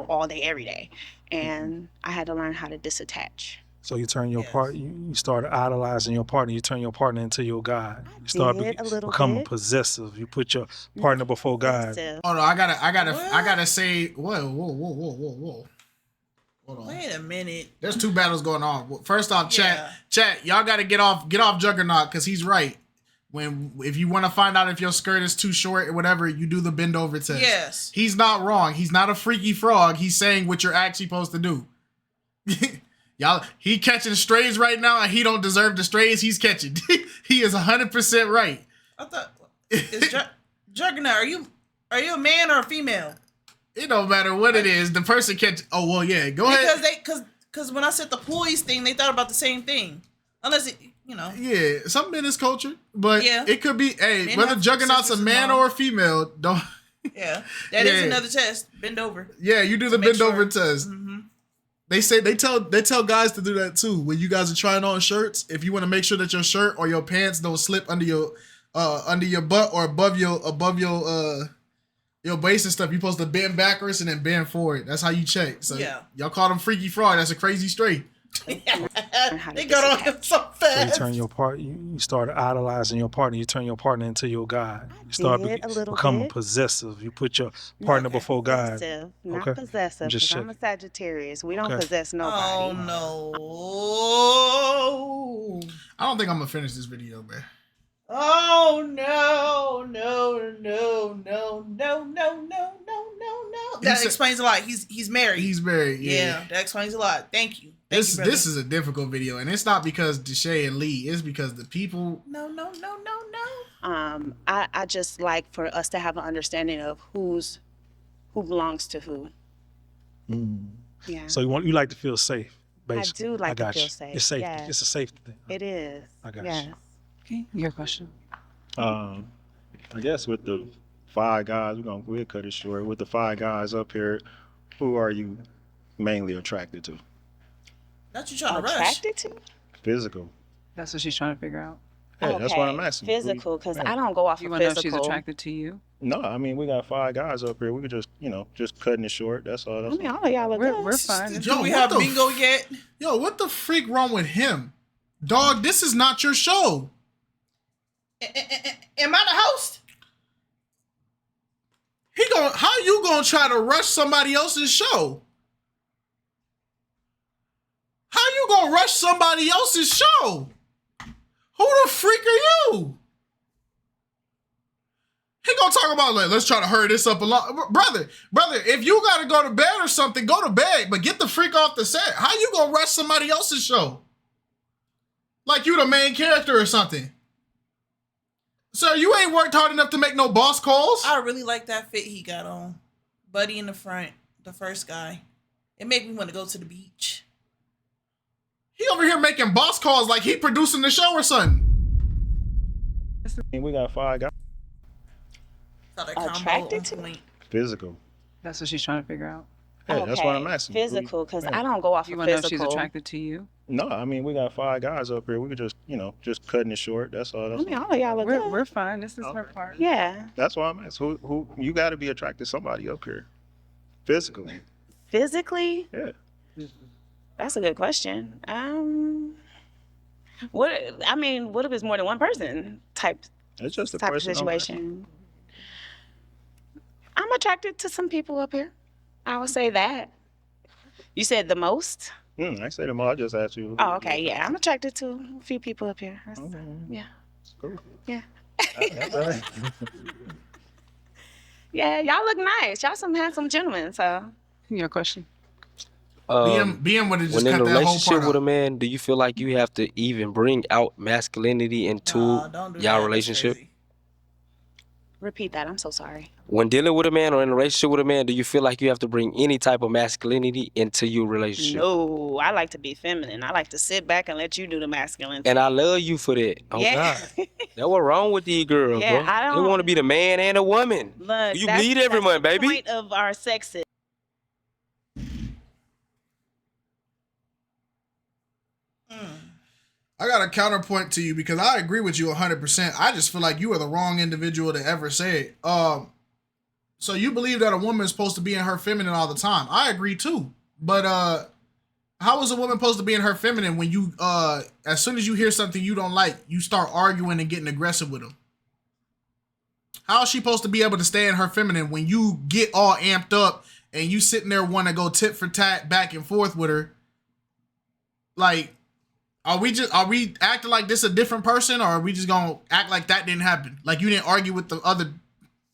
all day, every day. And I had to learn how to disattach. So you turn your part, you start idolizing your partner. You turn your partner into your God. You start becoming possessive. You put your partner before God. Hold on, I gotta say, whoa. Hold on. Wait a minute. There's 2 battles going on. First off, chat, y'all gotta get off Juggernaut because he's right. If you want to find out if your skirt is too short or whatever, you do the bend over test. Yes. He's not wrong. He's not a freaky frog. He's saying what you're actually supposed to do. Y'all, he catching strays right now, and he don't deserve the strays he's catching. He is 100% right. I thought Juggernaut, are you a man or a female? It don't matter what it is. The person catch. Oh well, yeah. Go ahead. Because when I said the poise thing, they thought about the same thing. Unless it, Yeah, some men is cultured, but Yeah. it could be. Hey, Men whether have Juggernaut's a sisters and man moms. or a female, don't. Yeah, that is Yeah. another test. Bend over. Yeah, you do the make bend over sure. test. They say they tell guys to do that too. When you guys are trying on shirts, if you want to make sure that your shirt or your pants don't slip under your butt or above your base and stuff, you're supposed to bend backwards and then bend forward. That's how you check. So Yeah. y'all call them freaky fraud. That's a crazy straight. They got on him so So you fast. turn your you start idolizing your partner. You turn your partner into your God. You start did a little becoming bit. possessive. You put your partner before God. Possessive, not Okay. possessive. Just 'Cause I'm a checking. Sagittarius. We don't Okay. possess nobody. Oh no. I don't think I'm gonna finish this video, man. Oh no. That explains a lot. He's married. He's married. Yeah, that explains a lot. Thank you. This brother. this is a difficult video, and it's not because Deshae and Lee. It's because the people. No. I just like for us to have an understanding of who belongs to who. Yeah. So you like to feel safe, basically. I do like to got feel you. safe, It's safety. yes. It's a safety thing. It is. I got Yes. you. Okay, your question. I guess with the 5 guys, we'll cut it short. With the 5 guys up here, who are you mainly attracted to? Not you trying to rush. Attracted to? Physical. That's what she's trying to figure out. Yeah, that's what I'm asking. Physical, because Yeah. I don't go off You of want to know if physical. she's attracted to you? No, I mean we got 5 guys up here. We could just cutting it short. That's all. That's I mean, all of y'all are We're good. fine. Do we have bingo yet? Yo, what the freak wrong with him? Dog, this is not your show. Am I the host? How you gonna try to rush somebody else's show? How you gonna rush somebody else's show? Who the freak are you? He gonna talk about let's try to hurry this up a lot, brother. If you gotta go to bed or something, go to bed. But get the freak off the set. How you gonna rush somebody else's show? Like you the main character or something. Sir, you ain't worked hard enough to make no boss calls. I really like that fit he got on. Buddy in the front, the first guy. It made me want to go to the beach. He over here making boss calls like he producing the show or something. I mean, we got 5 guys. Attracted to? Physical. That's what she's trying to figure out. Yeah, that's what I'm asking. Physical, because Yeah. I don't go off You of want to know if physical. she's attracted to you? No, I mean we got 5 guys up here. We could just cutting it short. That's all. I That's mean, all of y'all are good. We're fine. This is her part. Yeah. That's why I'm asking. Who you got to be attracted to somebody up here, physically. Physically? Yeah. That's a good question. What if it's more than one person type It's just a type of person. situation? I'm attracted to some people up here. I would say that. You said the most? I say them all. I just asked you. Oh, okay. Yeah, I'm attracted to a few people up here. Yeah. Cool. Yeah. That's all right. Yeah, y'all look nice. Y'all some handsome gentlemen, so. Your question. BM would have just when in cut a that whole relationship part with a out. man, do you feel like you have to even bring out masculinity into don't do y'all that. That's relationship? crazy. Repeat that. I'm so sorry. When dealing with a man or in a relationship with a man, do you feel like you have to bring any type of masculinity into your relationship? No, I like to be feminine. I like to sit back and let you do the masculine. And I love you for that. Oh Yeah. God. That's what wrong with these girls, Yeah, bro. I They don't- want to be the man and the woman. Look, You that's- bleed every that's month, the baby. point of our sexes. I got a counterpoint to you because I agree with you 100%. I just feel like you are the wrong individual to ever say it. So you believe that a woman is supposed to be in her feminine all the time. I agree too. But how is a woman supposed to be in her feminine when you as soon as you hear something you don't like, you start arguing and getting aggressive with them? How is she supposed to be able to stay in her feminine when you get all amped up and you sitting there want to go tit for tat back and forth with her? Like, are we acting like this a different person, or are we just gonna act like that didn't happen? Like you didn't argue with the other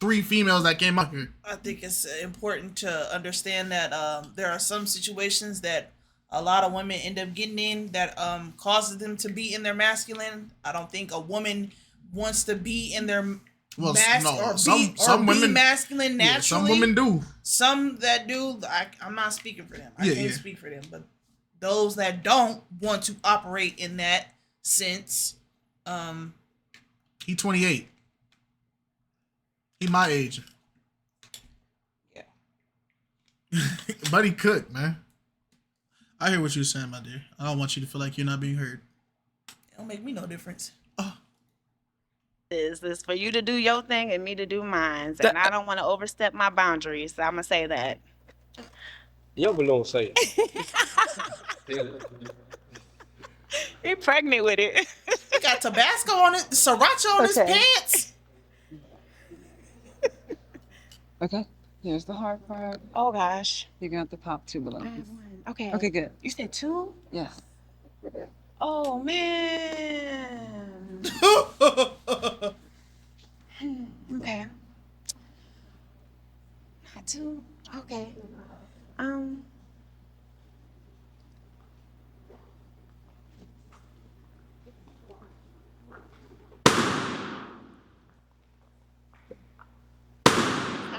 3 females that came up here. I think it's important to understand that there are some situations that a lot of women end up getting in that causes them to be in their masculine. I don't think a woman wants to be in their Well, some women masculine naturally. Yeah, some women do. Some that do. I'm not speaking for them. I can't Yeah. speak for them, but those that don't want to operate in that sense. He 28. He my age. Yeah. Buddy Cook, man. I hear what you're saying, my dear. I don't want you to feel like you're not being heard. It don't make me no difference. Is this for you to do your thing and me to do mine, and I don't want to overstep my boundaries. So I'm gonna say that. Your balloon say it. He pregnant with it. He got Tabasco on it, sriracha on his Okay. pants. Okay. Here's the hard part. Oh gosh. You got to pop 2 balloons. Okay. Okay, good. You said 2? Yes. Oh man. Okay. Not 2. Okay.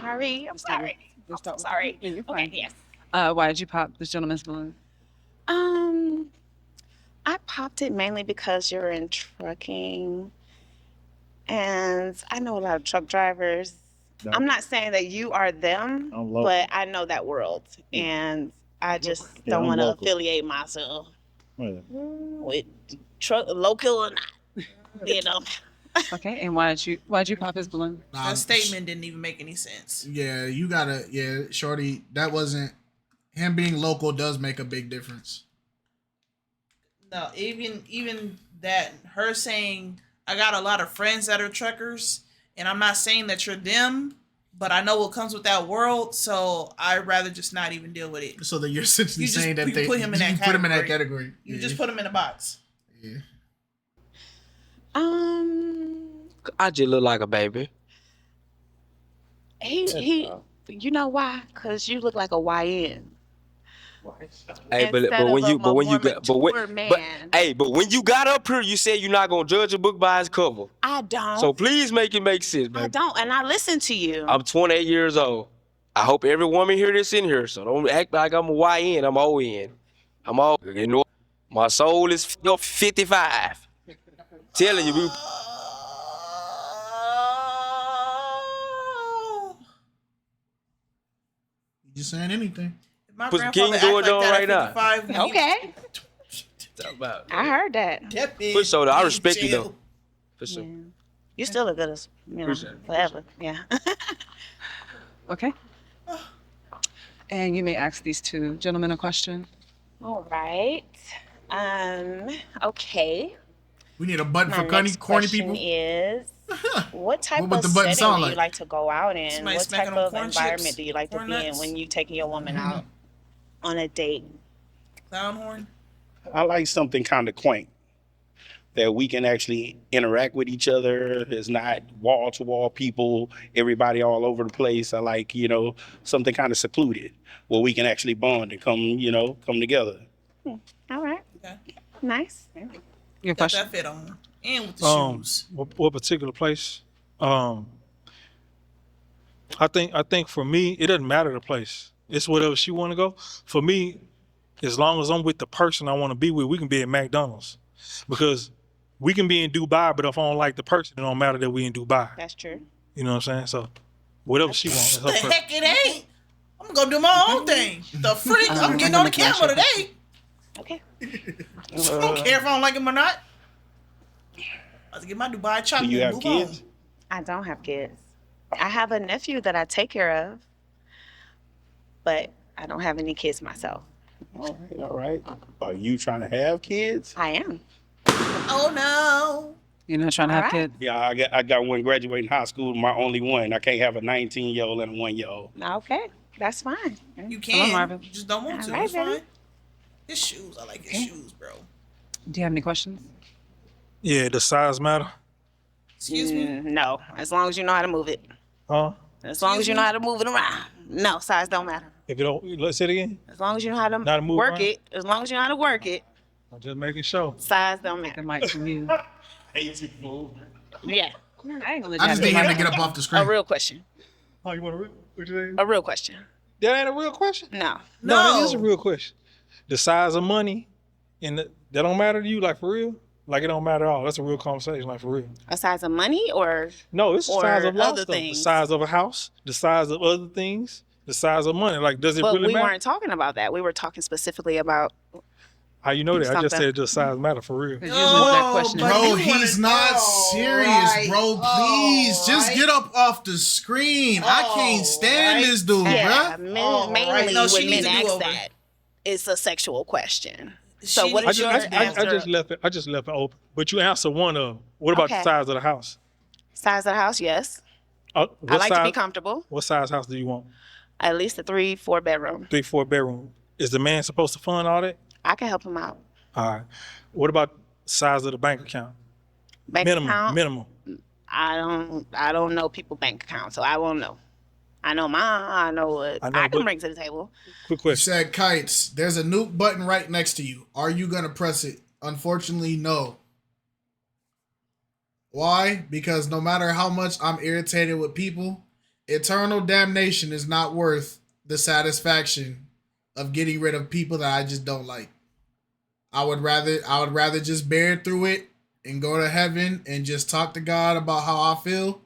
Sorry. I'm sorry. I'm sorry. You're Okay. fine. Yes. Why did you pop this gentleman's balloon? I popped it mainly because you're in trucking, and I know a lot of truck drivers. No. I'm not saying that you are them, I'm local. but I know that world, and I just Yeah, don't I'm want to local. affiliate myself Yeah. with truck local or not. You know. Okay, and why'd you pop his balloon? That statement didn't even make any sense. Yeah, you gotta. Yeah, shorty, that wasn't him being local. Does make a big difference. No, even that, her saying, I got a lot of friends that are truckers, and I'm not saying that you're them, but I know what comes with that world, so I'd rather just not even deal with it. So that you're essentially You just- saying that you they put him in that you put him in that category. category. You Yeah. just put them in a box. Yeah. I just look like a baby. He. You know why? Cause you look like a YN. Hey, but Instead when of you a but when you more got but when mature but man. hey, but when you got up here, you said you're not gonna judge a book by its cover. I don't. So please make it make sense, I baby. don't, and I listen to you. I'm 28 years old. I hope every woman hear this in here. So don't act like I'm a YN. I'm ON. I'm all you know. My soul is 55. Telling you, we You saying anything? My put some grandfather King act George like on that right at now. 55 when he- Okay. Talk about I heard that. for sure. I respect you though. For sure. You still look good as Appreciate it. forever. Yeah. Okay. And you may ask these 2 gentlemen a question. All right. Okay. We need a button My for corny next question people. is, what type What would of the button setting sound do you like? like to go out in? Somebody What smacking type on of corn environment chips, do you like to corn be in nuts. when you taking your woman out on a date? Clown horn. I like something kind of quaint that we can actually interact with each other. It's not wall to wall people, everybody all over the place. I like, something kind of secluded where we can actually bond and come together. All right. Okay. Nice. Your Got question. that fit on. And with the shoes. What particular place? I think for me, it doesn't matter the place. It's whatever she want to go. For me, as long as I'm with the person I want to be with, we can be at McDonald's. Because we can be in Dubai, but if I don't like the person, it don't matter that we in Dubai. That's true. You know what I'm saying? So whatever she wants. The heck it ain't. I'm gonna do my own thing. The freak. I'm getting on the camera today. Okay. I don't care if I don't like him or not. I have to get my Dubai chocolate. Do you have and move kids? I don't have kids. I have a nephew that I take care of, but I don't have any kids myself. All right. Are you trying to have kids? I am. On. Oh no. You're not trying to have All right. kids? Yeah, I got one graduating high school, my only one. I can't have a 19-year-old and a 1-year-old. Okay. That's fine. You Come on, can. Marvin. You just don't want to. All right, It's fine. baby. His shoes. I like his shoes, bro. Do you have any questions? Yeah, the size matter. Excuse me. No. As long as you know how to move it. Huh? As long as you know how to move it around. No, size don't matter. If you don't, let's say it again. As long as you know how to, How to move work around? it. As long as you know how to work it. I'm just making sure. Size don't The matter. mic from you. Yeah. I ain't gonna I just need him to get up off the screen. A real question. Oh, you want a real? What you say? A real question. That ain't a real question. No. No, that is a real question. The size of money, that don't matter to you, like for real. Like it don't matter at all. That's a real conversation, like for real. A size of money or No, it's the or size of a lot other of stuff. things? The size of a house, the size of other things, the size of money. Like, does it But really we matter? weren't talking about that. We were talking specifically about. How you know that? I just Something. said does size matter for real. Bro, he's not serious, bro. Please, just get up off the screen. I can't stand this dude, Yeah, bro. mainly No, she when needs men a ask do-over. that, it's a sexual question. So She- what is your answer? I just left it. I just left it open. But you answer one of them. What about the Okay. size of the house? Size of the house? Yes. What I like to be size- comfortable. What size house do you want? At least a 3-4 bedroom. 3-4 bedroom. Is the man supposed to fund all that? I can help him out. All right. What about size of the bank account? Bank account? Minimum. I don't know people's bank accounts, so I won't know. I know mine. I know what I know, I can but- bring to the table. Quick You said kites. There's a nuke button right next to you. Are you gonna press it? Unfortunately, no. Why? Because no matter how much I'm irritated with people, eternal damnation is not worth the satisfaction of getting rid of people that I just don't like. I would rather just bear through it and go to heaven and just talk to God about how I feel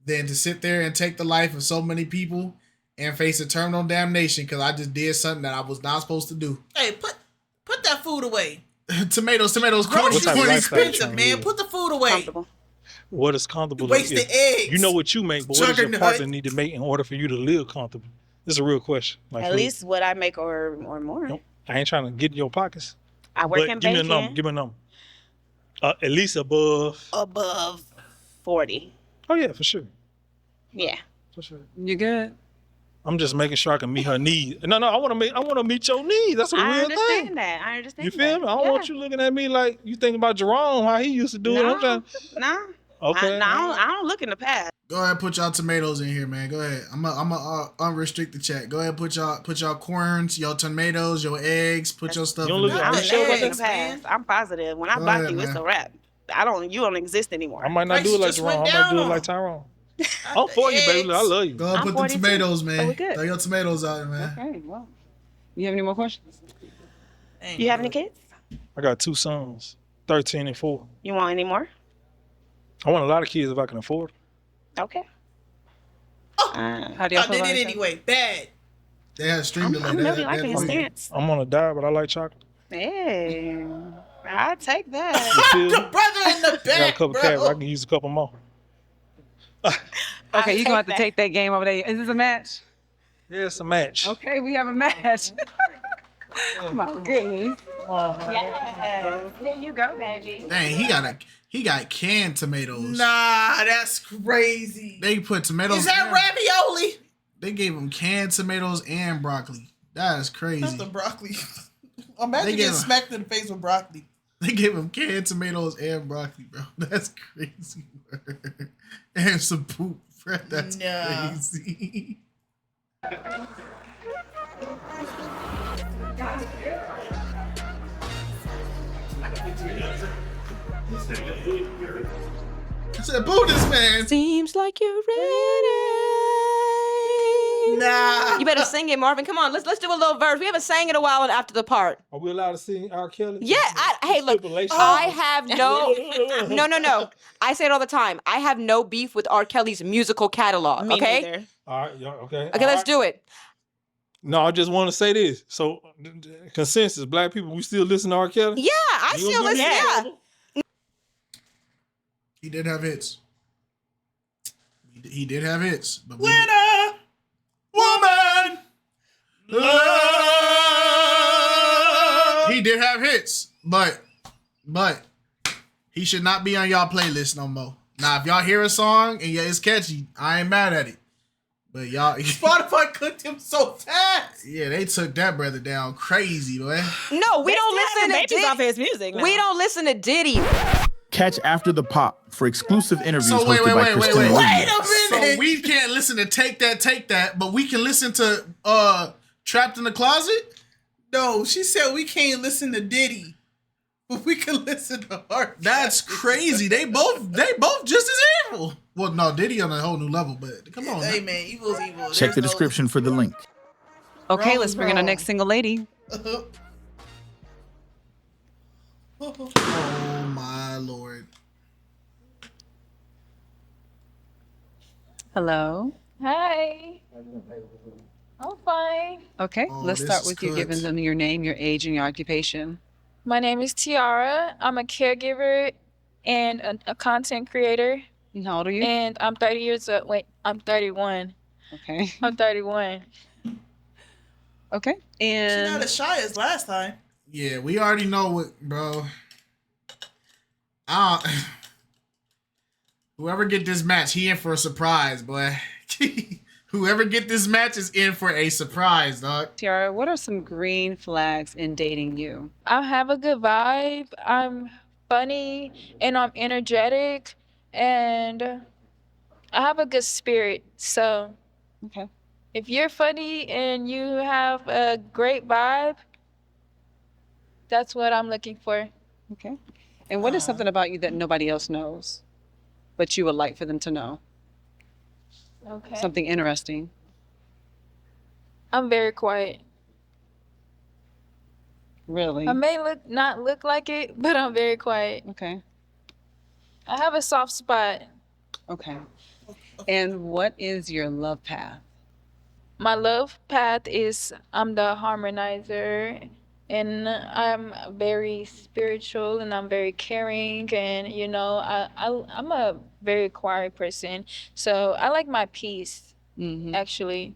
than to sit there and take the life of so many people and face eternal damnation because I just did something that I was not supposed to do. Hey, put that food away. tomatoes, corn, Groceries type of are lifestyle you expensive, trying to man. live? Put the food away. What is comfortable? Waste is- the eggs. You know what you make, but what does your Juggernaut. partner need to make in order for you to live comfortable? This is a real question. Like, At for real. least what I make or more. I ain't trying to get in your pockets. I work but in give me a banking. number. Give me a number. At least above. Above 40. Oh yeah, for sure. Yeah. For sure. You good? I'm just making sure I can meet her needs. No, I want to meet your needs. That's a I real understand thing. that. I understand You feel me? I don't want you looking at me like you thinking about Jerome, how he used to do it. I'm trying. Nah. Okay. I don't look in the past. Go ahead, put y'all tomatoes in here, man. Go ahead. I'm a unrestrict the chat. Go ahead, put y'all corns, your tomatoes, your eggs. Put your stuff. You don't in look there. at- I'm you sure sure about in the that? past. I'm positive. When I Go block ahead, you, it's man. a wrap. You don't exist anymore. I might not do it like Jerome. I might do it like Tyrone. I'm for you, baby. I love you. Go ahead, I'm put the 42, tomatoes, so man. we good. Throw your tomatoes out there, man. Okay, well. You have any more questions? You have any kids? I got 2 sons, 13 and 4. You want any more? I want a lot of kids if I can afford. Okay. How do y'all I feel did about it each anyway. Bad. They had a stream delay. I'm really liking your stance. I'm on a diet, but I like chocolate. Hey, I take that. You feel me? Brother in the I got a back, couple bro. cats. I can use a couple more. Okay, you're gonna have to take that game over there. Is this a match? Yeah, it's a match. Okay, we have a match. My goodness. Yes. There you go, baby. Dang, he got canned tomatoes. Nah, that's crazy. They put tomatoes. Is that ravioli? They gave him canned tomatoes and broccoli. That is crazy. That's the broccoli. Imagine They getting gave him- smacked in the face with broccoli. They gave him canned tomatoes and broccoli, bro. That's crazy. And some poop, bro. That's Nah. crazy. I said, boo this man. Seems like you're ready. Nah. You better sing it, Marvin. Come on, let's do a little verse. We haven't sang it a while after the part. Are we allowed to sing R. Kelly? Yeah, hey, look, I have no. I say it all the time. I have no beef with R. Kelly's musical catalog. Me Okay. neither. All right, yeah, okay. Okay, let's do it. No, I just want to say this. So, consensus, black people, we still listen to R. Kelly? Yeah, I You still gonna do listen. that? Yeah. He did have hits. He did have hits. But Winner, woman, love. he did have hits, but he should not be on y'all playlist no more. Now, if y'all hear a song and yeah, it's catchy, I ain't mad at it. But y'all, Spotify cooked him so fast. yeah, they took that brother down crazy, boy. No, we They don't still listen having to babies Diddy. off his music now. We don't listen to Diddy. Catch After the Pop for exclusive interviews So wait, hosted by wait. Krissy. Wait a minute. So we can't listen to Take That, but we can listen to Trapped in the Closet? No, she said we can't listen to Diddy, but we can listen to her. That's crazy. They both just as level. Well, no, Diddy on a whole new level, but come on. Hey man, evil's evil. Check the description for the link. Okay, Wrong let's is bring in our wrong. next single lady. Oh my lord. Hello. Hi. I'm fine. Okay, Oh, let's this start is with you giving cooked. them your name, your age, and your occupation. My name is Tiara. I'm a caregiver and a content creator. And how old are you? And I'm 30 years old. Wait, I'm 31. Okay. I'm 31. Okay. She's And not as shy as last time. Yeah, we already know what, bro. I don't, whoever get this match, he in for a surprise, boy. Whoever get this match is in for a surprise, dog. Tiara, what are some green flags in dating you? I have a good vibe. I'm funny and I'm energetic and I have a good spirit. So, okay. If you're funny and you have a great vibe, that's what I'm looking for. Okay. And what is something about you that nobody else knows, but you would like for them to know? Okay. Something interesting. I'm very quiet. Really? I may not look like it, but I'm very quiet. Okay. I have a soft spot. Okay. And what is your love path? My love path is I'm the harmonizer and I'm very spiritual and I'm very caring and I'm a very quiet person. So I like my peace actually.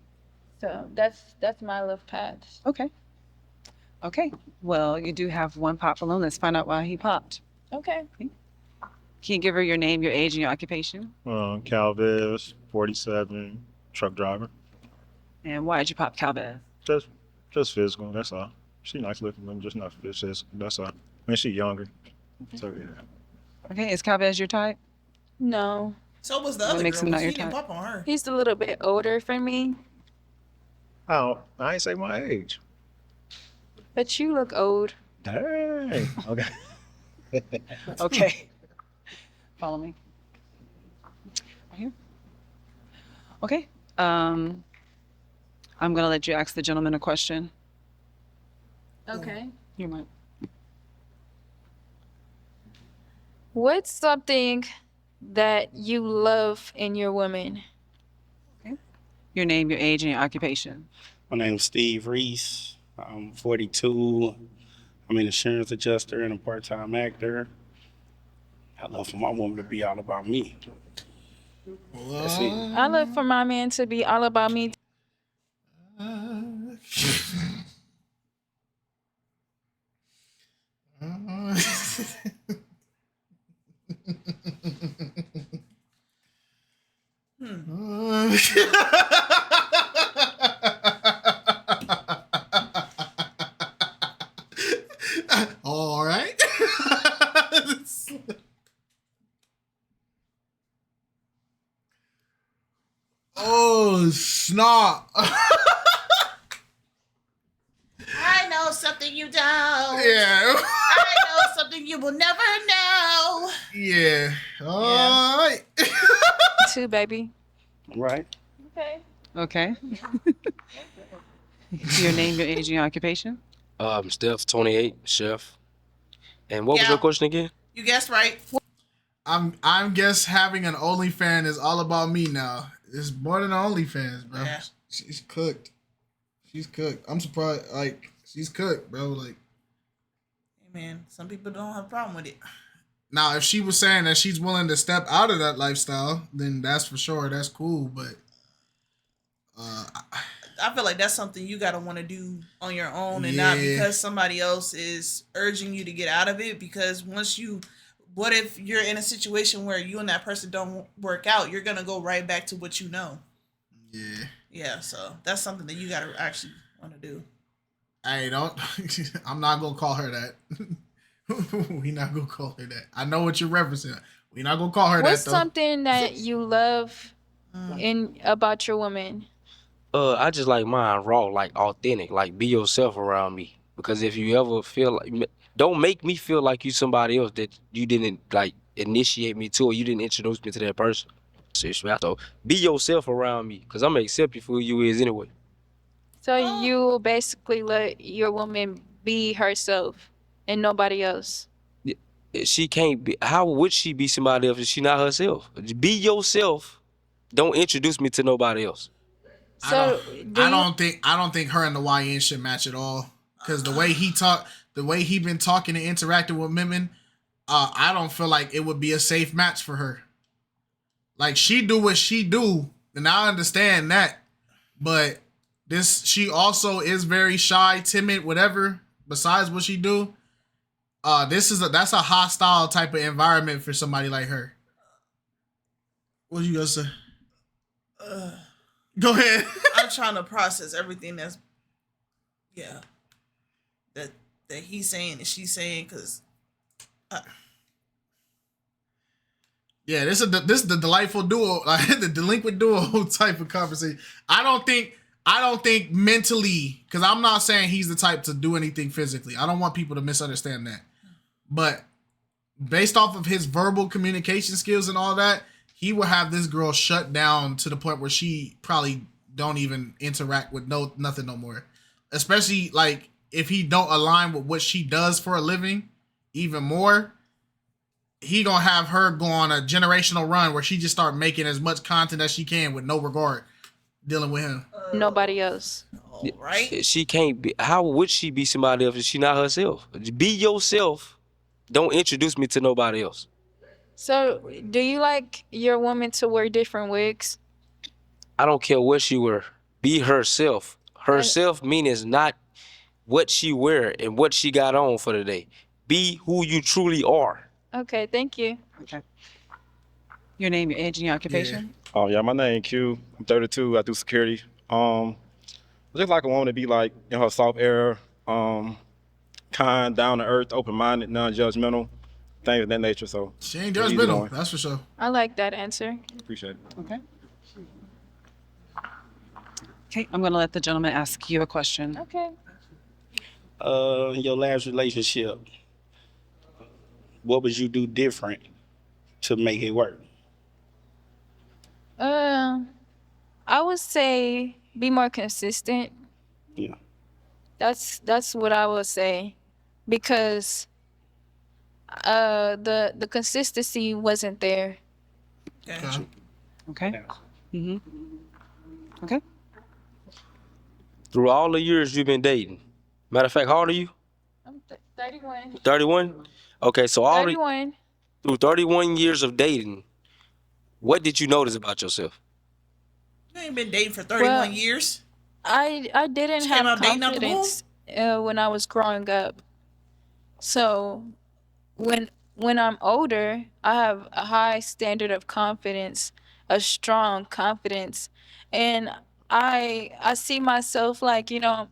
So that's my love path. Okay. Okay. Well, you do have one pop balloon. Let's find out why he popped. Okay. Can you give her your name, your age, and your occupation? KiteZz, 47, truck driver. And why did you pop KiteZz? Just physical, that's all. She nice looking, but just not physical, that's all. I mean, she younger, so yeah. Okay, is KiteZz your type? No. So was the What other makes girl. him But not she your didn't type? pop on her. He's a little bit older for me, I ain't say my age. but you look old. Dang. Okay. Okay. Follow me. Right here. Okay. I'm gonna let you ask the gentleman a question. Okay. You might. What's something that you love in your woman? Your name, your age, and your occupation. My name's Steve Reese. I'm 42. I'm an insurance adjuster and a part-time actor. I love for my woman to be all about me. That's it. I love for my man to be all about me. All right. Oh, snot. I know something you don't. Yeah. I know something you will never know. Yeah. All right. Too, baby. Right. Okay. Okay. Your name, your age, and your occupation. Steph, 28, chef. And what was Yeah. your question again? You guessed right. I'm guess having an OnlyFans is all about me now. It's more than an OnlyFans, bro. Yeah. She's cooked. She's cooked. I'm surprised. Like, she's cooked, bro. Like, Hey man, some people don't have a problem with it. now if she was saying that she's willing to step out of that lifestyle, then that's for sure. That's cool. But I feel like that's something you gotta want to do on your own, and not Yeah. because somebody else is urging you to get out of it. Because what if you're in a situation where you and that person don't work out? You're gonna go right back to what you know. yeah. Yeah, so that's something that you gotta actually want to do. Hey, don't. I'm not gonna call her that. We not gonna call her that. I know what you're referencing. We not gonna call her What's that though. something that you love about your woman? I just like mine raw, like authentic, like be yourself around me. Because if you ever feel like, don't make me feel like you somebody else that you didn't like initiate me to, or you didn't introduce me to that person. So be yourself around me, cause I'm gonna accept you for who you is anyway. So you basically let your woman be herself and nobody else. She can't be. How would she be somebody else if she not herself? Be yourself. Don't introduce me to nobody else. I don't think her and the YN should match at all. Because the way he been talking and interacting with women, I don't feel like it would be a safe match for her. Like, she do what she do, and I understand that, but she also is very shy, timid, whatever. Besides what she do, that's a hostile type of environment for somebody like her. What you gonna say? Go ahead. I'm trying to process everything that he's saying and she's saying, because this is the delightful duo, the delinquent duo type of conversation. I don't think mentally, because I'm not saying he's the type to do anything physically. I don't want people to misunderstand that. But based off of his verbal communication skills and all that, he will have this girl shut down to the point where she probably don't even interact with nothing no more. Especially like if he don't align with what she does for a living even more, he gonna have her go on a generational run where she just start making as much content as she can with no regard dealing with him. Nobody else. Right? She can't be. How would she be somebody else if she not herself? Be yourself. Don't introduce me to nobody else. So do you like your woman to wear different wigs? I don't care what she wear. Be herself. Herself means not what she wear and what she got on for the day. Be who you truly are. Okay, thank you. Okay. Your name, your age, and your occupation? Oh yeah, my name Q. I'm 32. I do security. I just like a woman to be like in her soft era, kind, down to earth, open minded, non-judgmental, things of that nature. So she ain't judgmental, that's for sure. I like that answer. Appreciate it. Okay. Okay, I'm gonna let the gentleman ask you a question. Okay. Your last relationship, what would you do different to make it work? I would say be more consistent. Yeah. That's what I would say, because the consistency wasn't there. Okay. Okay. Mm-hmm. Okay. Through all the years you've been dating. Matter of fact, how old are you? I'm 31. 31? Okay, so through 31 years of dating, what did you notice about yourself? You ain't been dating for 31 years. I didn't She came have out dating out the womb? confidence when I was growing up. So when I'm older, I have a high standard of confidence, a strong confidence, and I see myself like, I'm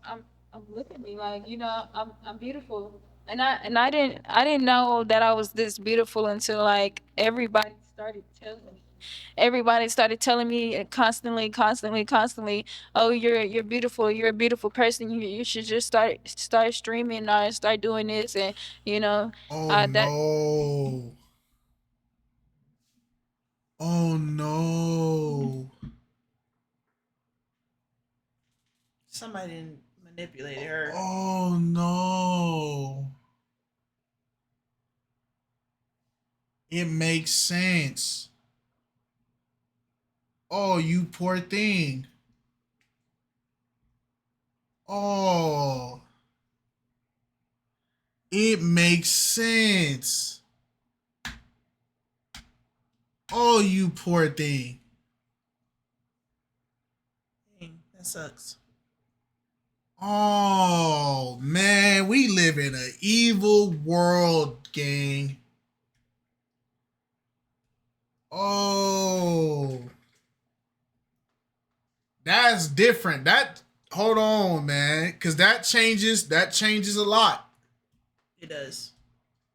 look at me like, I'm beautiful, and I didn't know that I was this beautiful until like everybody started telling me constantly, oh, you're beautiful, you're a beautiful person, you should just start streaming or start doing this, and No. Oh no. Somebody didn't manipulate her. Oh no. It makes sense. Oh, you poor thing. Oh. It makes sense. Oh, you poor thing. Dang, that sucks. Oh, man, we live in an evil world, gang. Oh. That's different. Hold on, man, because that changes a lot. It does.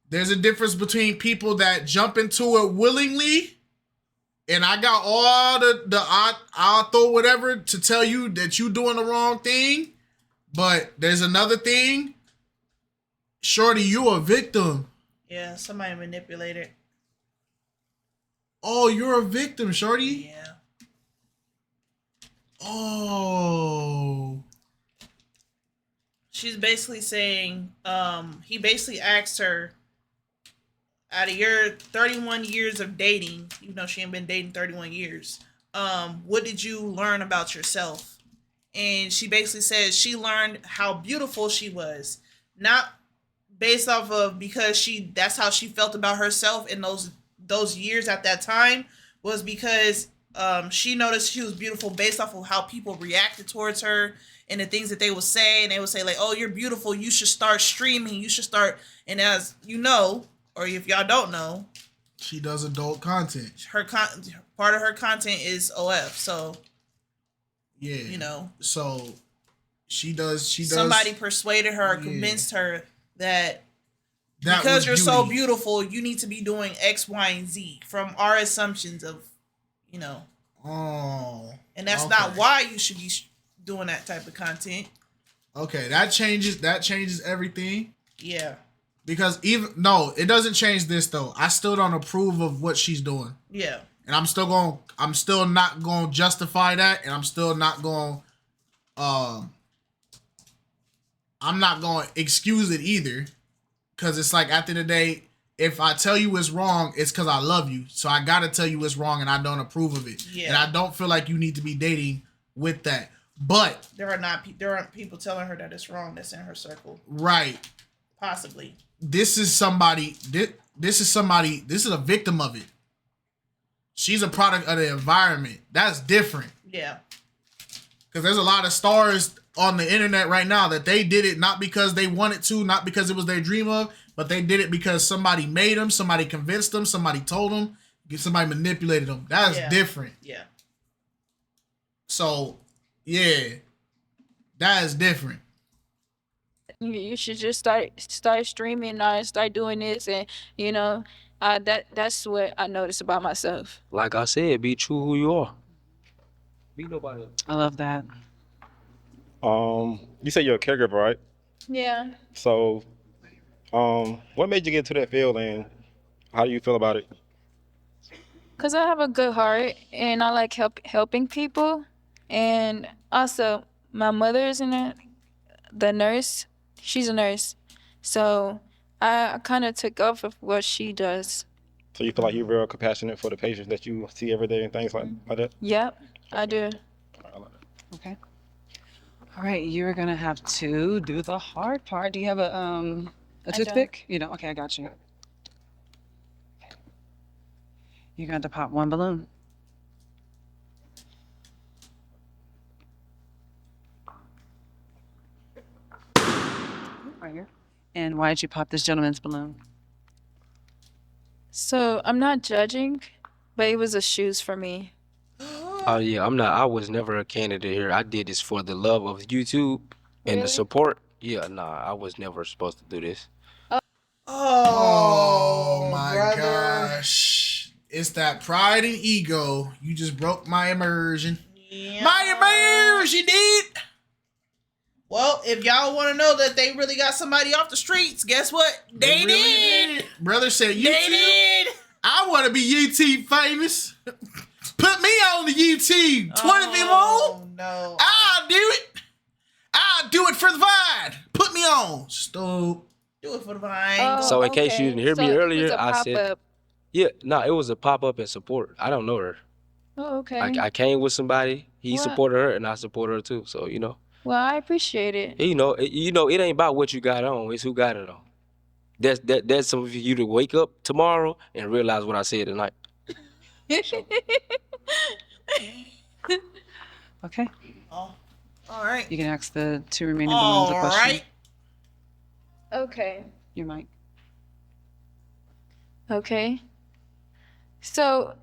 There's a difference between people that jump into it willingly, and I got all I'll throw whatever to tell you that you doing the wrong thing. But there's another thing. Shorty, you a victim. Yeah, somebody manipulated. Oh, you're a victim, shorty. Yeah. Oh. She's basically saying, he basically asked her, out of your 31 years of dating, even though she ain't been dating 31 years, what did you learn about yourself? And she basically said she learned how beautiful she was, not based off of because that's how she felt about herself in those years at that time, was because she noticed she was beautiful based off of how people reacted towards her and the things that they would say. And they would say like, oh, you're beautiful, you should start streaming, you should start. And as you know, or if y'all don't know, she does adult content. Part of her content is OF. So yeah, you know. So she does. Somebody persuaded her, convinced her that That because was you're so beauty. beautiful, you need to be doing X, Y, and Z from our assumptions of, you know. Oh. And that's okay. not why you should be doing that type of content. Okay, that changes everything. Yeah. Because it doesn't change this though. I still don't approve of what she's doing. Yeah. And I'm still not going to justify that, and I'm still not going I'm not going to excuse it either, cuz it's like at the end of the day, if I tell you it's wrong, it's cuz I love you. So I got to tell you it's wrong and I don't approve of it. Yeah. And I don't feel like you need to be dating with that. But there aren't people telling her that it's wrong that's in her circle. Right. Possibly. This is a victim of it. She's a product of the environment. That's different. Yeah. Because there's a lot of stars on the internet right now that they did it not because they wanted to, not because it was their dream of, but they did it because somebody made them, somebody convinced them, somebody told them, somebody manipulated them. That's different. Yeah. So, yeah, that is different. You should just start streaming and start doing this, and you know, that's what I noticed about myself. Like I said, be true who you are. Be nobody. I love that. You say you're a caregiver, right? Yeah. So, what made you get into that field, and how do you feel about it? Cause I have a good heart and I like helping people, and also my mother is the nurse. She's a nurse, so I kind of took off of what she does. So you feel like you're real compassionate for the patients that you see every day and things like that? Yep, I do. Okay. All right, you're gonna have to do the hard part. Do you have a toothpick? You don't. Okay, I got you. You're going to pop one balloon. Right here. And why did you pop this gentleman's balloon? So I'm not judging, but it was a shoes for me. Oh yeah, I was never a candidate here. I did this for the love of YouTube and the support. Yeah, nah, I was never supposed to do this. Oh my gosh. It's that pride and ego. You just broke my immersion. Yeah. My immersion, dude. Well, if y'all want to know that they really got somebody off the streets, guess what? They really did. Brother said YouTube. They did. I want to be YouTube famous. Put me on the YouTube. 20 people on. No. I'll do it. I'll do it for the Vine. Put me on. Stop. Do it for the Vine. So in case you didn't hear me So it was earlier, a I said, pop-up. yeah, it was a pop-up and support. I don't know her. Oh, okay. I came with somebody. He Wow. supported her, and I support her too. So you know, Well, I appreciate it. it ain't about what you got on. It's who got it on. That's some of you to wake up tomorrow and realize what I said tonight. Okay. Oh, all right. You can ask the two remaining balloons a question. All right. Okay. Your mic. Okay. So,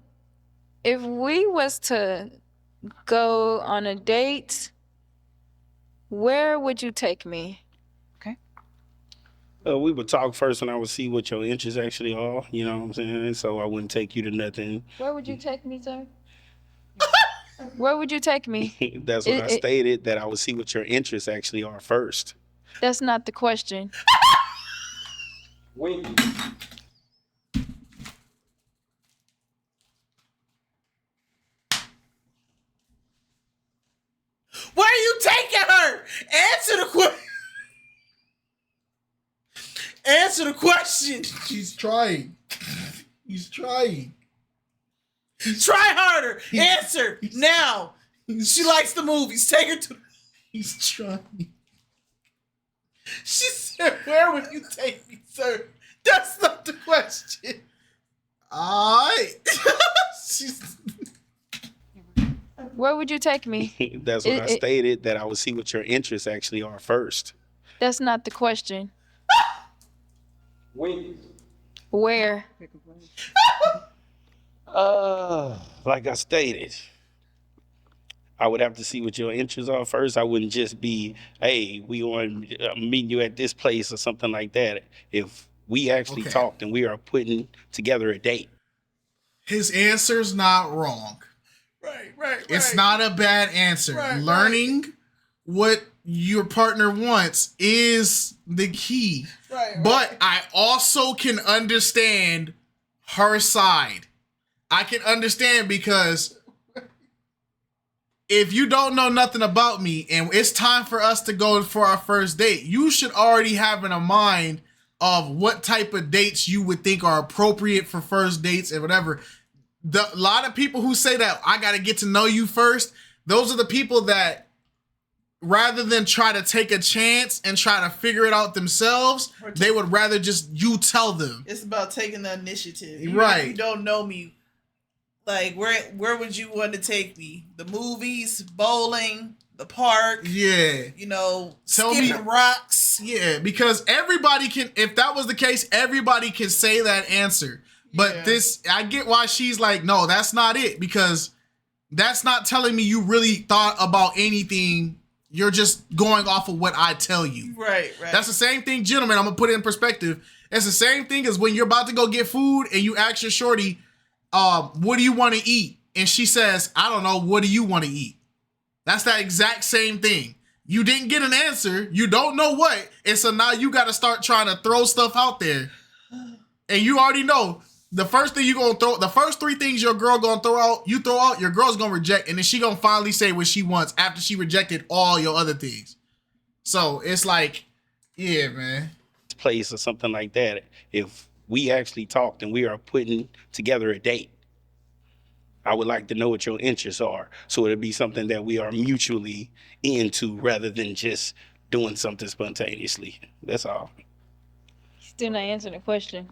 if we was to go on a date, where would you take me? We would talk first, and I would see what your interests actually are. You know what I'm saying? So I wouldn't take you to nothing. Where would you take me, sir? Where would you take me? That's what I stated, that I would see what your interests actually are first. That's not the question. Where are you taking her? Answer the question. Answer the question. She's trying. He's trying. Try harder. Answer now. She likes the movies. Take her to. He's trying. She said, "Where would you take me, sir?" That's not the question. Alright. Where would you take me? That's what I stated, that I would see what your interests actually are first. That's not the question. Where? Like I stated, I would have to see what your interests are first. I wouldn't just be, hey, we want to meet you at this place or something like that. If we actually talked and we are putting together a date. His answer's not wrong. Right. It's not a bad answer. Learning what your partner wants is the key. But I also can understand her side. I can understand because if you don't know nothing about me and it's time for us to go for our first date, you should already have in a mind of what type of dates you would think are appropriate for first dates and whatever. A lot of people who say that I got to get to know you first, those are the people that rather than try to take a chance and try to figure it out themselves, they would rather just you tell them. It's about taking the initiative. Right. You don't know me. Like, where would you want to take me? The movies, bowling, the park. Yeah. You know, Tell skipping me rocks. Yeah, because everybody can, if that was the case, everybody can say that answer. But this, I get why she's like, no, that's not it, because that's not telling me you really thought about anything. You're just going off of what I tell you. Right. That's the same thing, gentlemen. I'm going to put it in perspective. It's the same thing as when you're about to go get food and you ask your shorty, what do you want to eat? And she says, I don't know. What do you want to eat? That's that exact same thing. You didn't get an answer. You don't know what. And so now you got to start trying to throw stuff out there. And you already know the first thing you're going to throw, the first three things your girl going to throw out, you throw out, your girl's going to reject. And then she going to finally say what she wants after she rejected all your other things. So it's like, yeah, man. Place or something like that. If we actually talked and we are putting together a date, I would like to know what your interests are. So it'll be something that we are mutually into rather than just doing something spontaneously. That's all. Still not answering the question.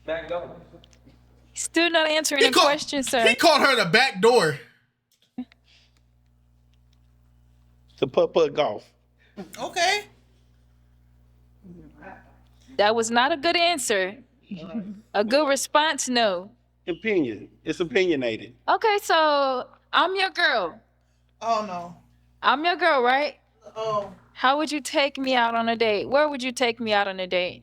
Back door. Still not answering the question, sir. He called her the back door. The putt-putt golf. Okay. That was not a good answer. A good response, no. Opinion. It's opinionated. Okay, so I'm your girl. Oh, no. I'm your girl, right? Oh. How would you take me out on a date? Where would you take me out on a date?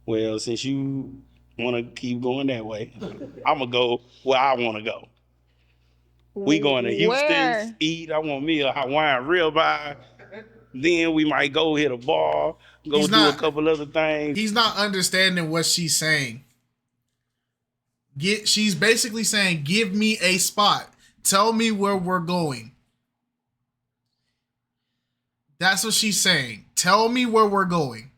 Well, since you want to keep going that way, I'm going to go where I want to go. We going to Houston, Where? eat. I want me a Hawaiian ribeye. Then we might go hit a bar, go do a couple other things. He's not understanding what she's saying. She's basically saying, give me a spot. Tell me where we're going. That's what she's saying. Tell me where we're going.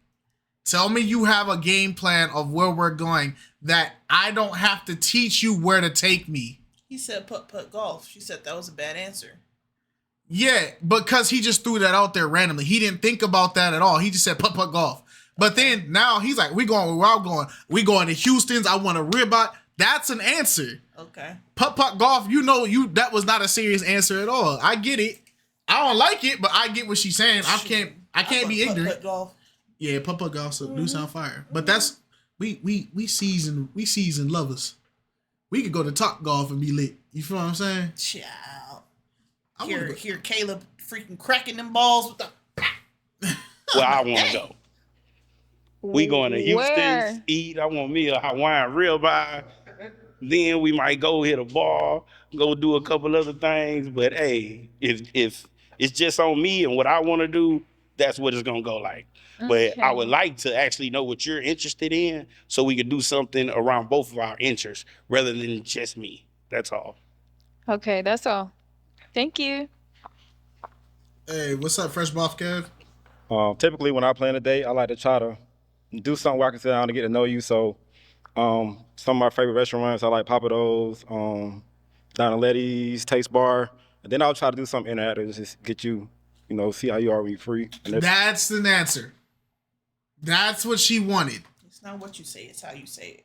Tell me you have a game plan of where we're going that I don't have to teach you where to take me. He said putt-putt golf. She said that was a bad answer. Yeah, because he just threw that out there randomly. He didn't think about that at all. He just said putt-putt golf. But then now he's like, we going where I'm going. We going to Houston's. I want a ribeye. That's an answer. Okay. Putt-putt golf, that was not a serious answer at all. I get it. I don't like it, but I get what she's saying. I can't be ignorant. Putt-putt golf. Yeah, putt-putt golf do sound fire. But that's we seasoned lovers. We could go to Top Golf and be lit. You feel what I'm saying? Child. Hear Caleb freaking cracking them balls with the. Where I want to go. We going to Houston, eat. I want me a Hawaiian ribeye. Then we might go hit a bar, go do a couple other things. But hey, if it's just on me and what I want to do, that's what it's gonna go like. But I would like to actually know what you're interested in so we could do something around both of our interests rather than just me. That's all. Okay, that's all. Thank you. Hey, what's up, Fresh Buff Kev? Typically, when I plan a date, I like to try to do something where I can sit down to get to know you. So, some of my favorite restaurants, I like Papa Do's, Donna Letty's, Taste Bar. And then I'll try to do something interactive, just get you, see how you are when you're free. And That's the answer. That's what she wanted. It's not what you say, it's how you say it.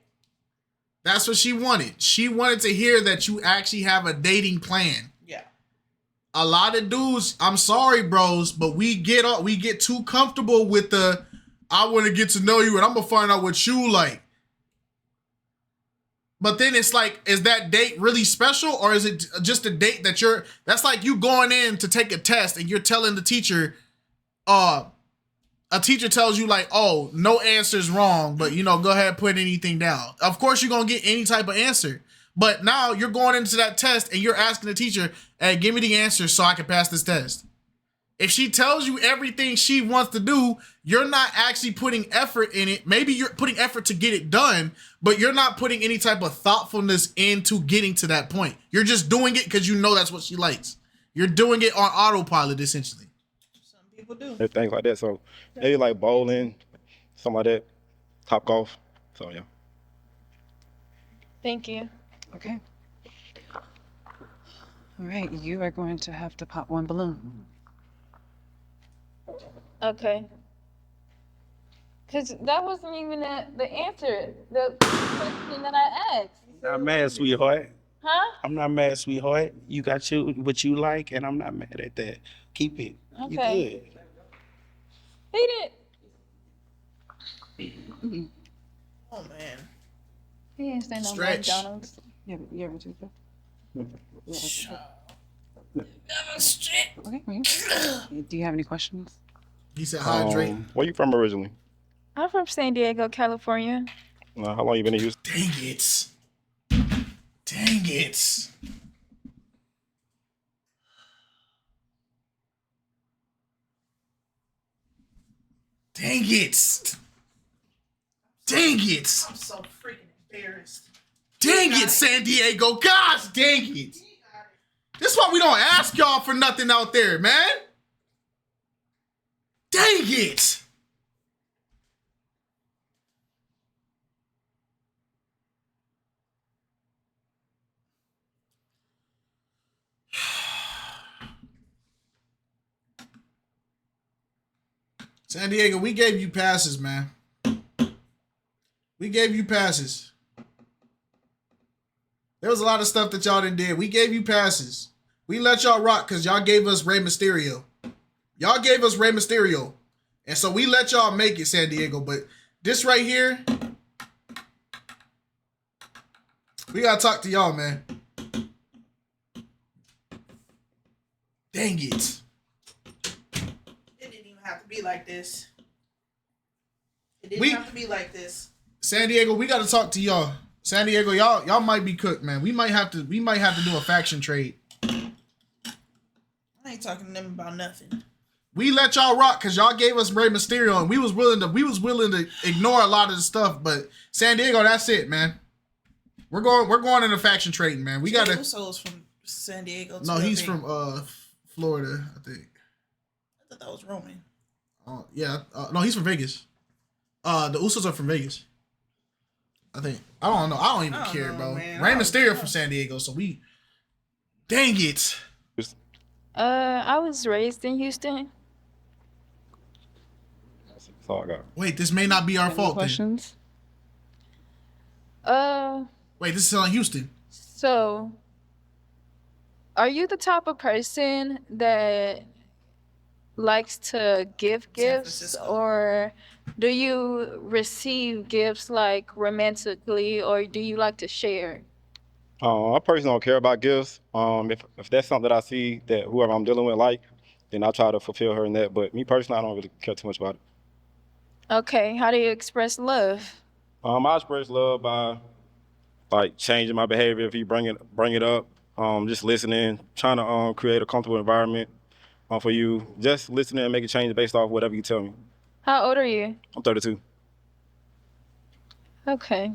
That's what she wanted. She wanted to hear that you actually have a dating plan. Yeah. A lot of dudes, I'm sorry, bros, but we get too comfortable with the I want to get to know you and I'm gonna find out what you like. But then it's like, is that date really special, or is it just a date that's like you going in to take a test and you're telling the teacher, a teacher tells you like, oh, no answer's wrong, but go ahead and put anything down. Of course you're gonna get any type of answer. But now you're going into that test and you're asking the teacher, hey, give me the answer so I can pass this test. If she tells you everything she wants to do, you're not actually putting effort in it. Maybe you're putting effort to get it done, but you're not putting any type of thoughtfulness into getting to that point. You're just doing it because you know that's what she likes. You're doing it on autopilot, essentially. Some people do. things like that. So maybe like bowling, something like that, top golf. So yeah. Thank you. Okay. All right, you are going to have to pop one balloon. Okay. Because that wasn't even the answer. The question that I asked. Not mad, sweetheart. Huh? I'm not mad, sweetheart. You got what you like, and I'm not mad at that. Keep it. You Okay. good. He didn't. Oh man. He didn't say no Stretch. McDonald's. You ever do that? Okay, wait. Do you have any questions? He said hydrate. Where you from originally? I'm from San Diego, California. How long you been in Houston? Dang it. Dang it. Dang it. Dang it. I'm so freaking embarrassed. Dang it, San Diego. Gosh, dang it. This is why we don't ask y'all for nothing out there, man. Dang it. San Diego, we gave you passes, man. We gave you passes. There was a lot of stuff that y'all didn't did. We gave you passes. We let y'all rock because y'all gave us Rey Mysterio. Y'all gave us Rey Mysterio. And so we let y'all make it, San Diego. But this right here, we got to talk to y'all, man. Dang it. It didn't even have to be like this. It didn't have to be like this. San Diego, we got to talk to y'all. San Diego, y'all might be cooked, man. We might have to do a faction trade. I ain't talking to them about nothing. We let y'all rock because y'all gave us Rey Mysterio, and we was willing to ignore a lot of the stuff. But San Diego, that's it, man. We're going into faction trading, man. We gotta. Usos from San Diego. No, he's from Florida, I think. I thought that was Roman. Yeah, no, he's from Vegas. The Usos are from Vegas. I think. I don't know. I don't even care, bro. Rey Mysterio from San Diego, so we. Dang it. I was raised in Houston. That's all I got. Wait, this may not be our fault. Questions? Wait, this is on Houston. So, are you the type of person that likes to give gifts, or do you receive gifts like romantically, or do you like to share? I personally don't care about gifts. If that's something that I see that whoever I'm dealing with like, then I try to fulfill her in that. But me personally, I don't really care too much about it. Okay, how do you express love? I express love by like changing my behavior if you bring it up, just listening, trying to create a comfortable environment for you, just listening and making changes based off whatever you tell me. How old are you? I'm 32. Okay.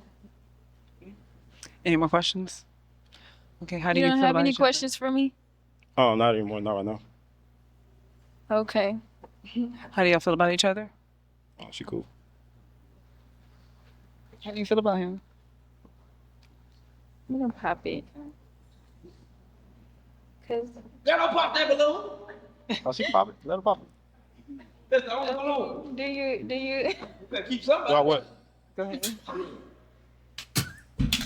Any more questions? Okay, how do You you don't feel have about any each other? questions for me? Oh, not anymore. Not right now. Okay. How do y'all feel about each other? Oh, she cool. How do you feel about him? I'm gonna pop it. Cause Let her pop that balloon. Oh, she pop it. Let her pop it. That's the only balloon. do you You gotta keep something. Do I what? Go ahead.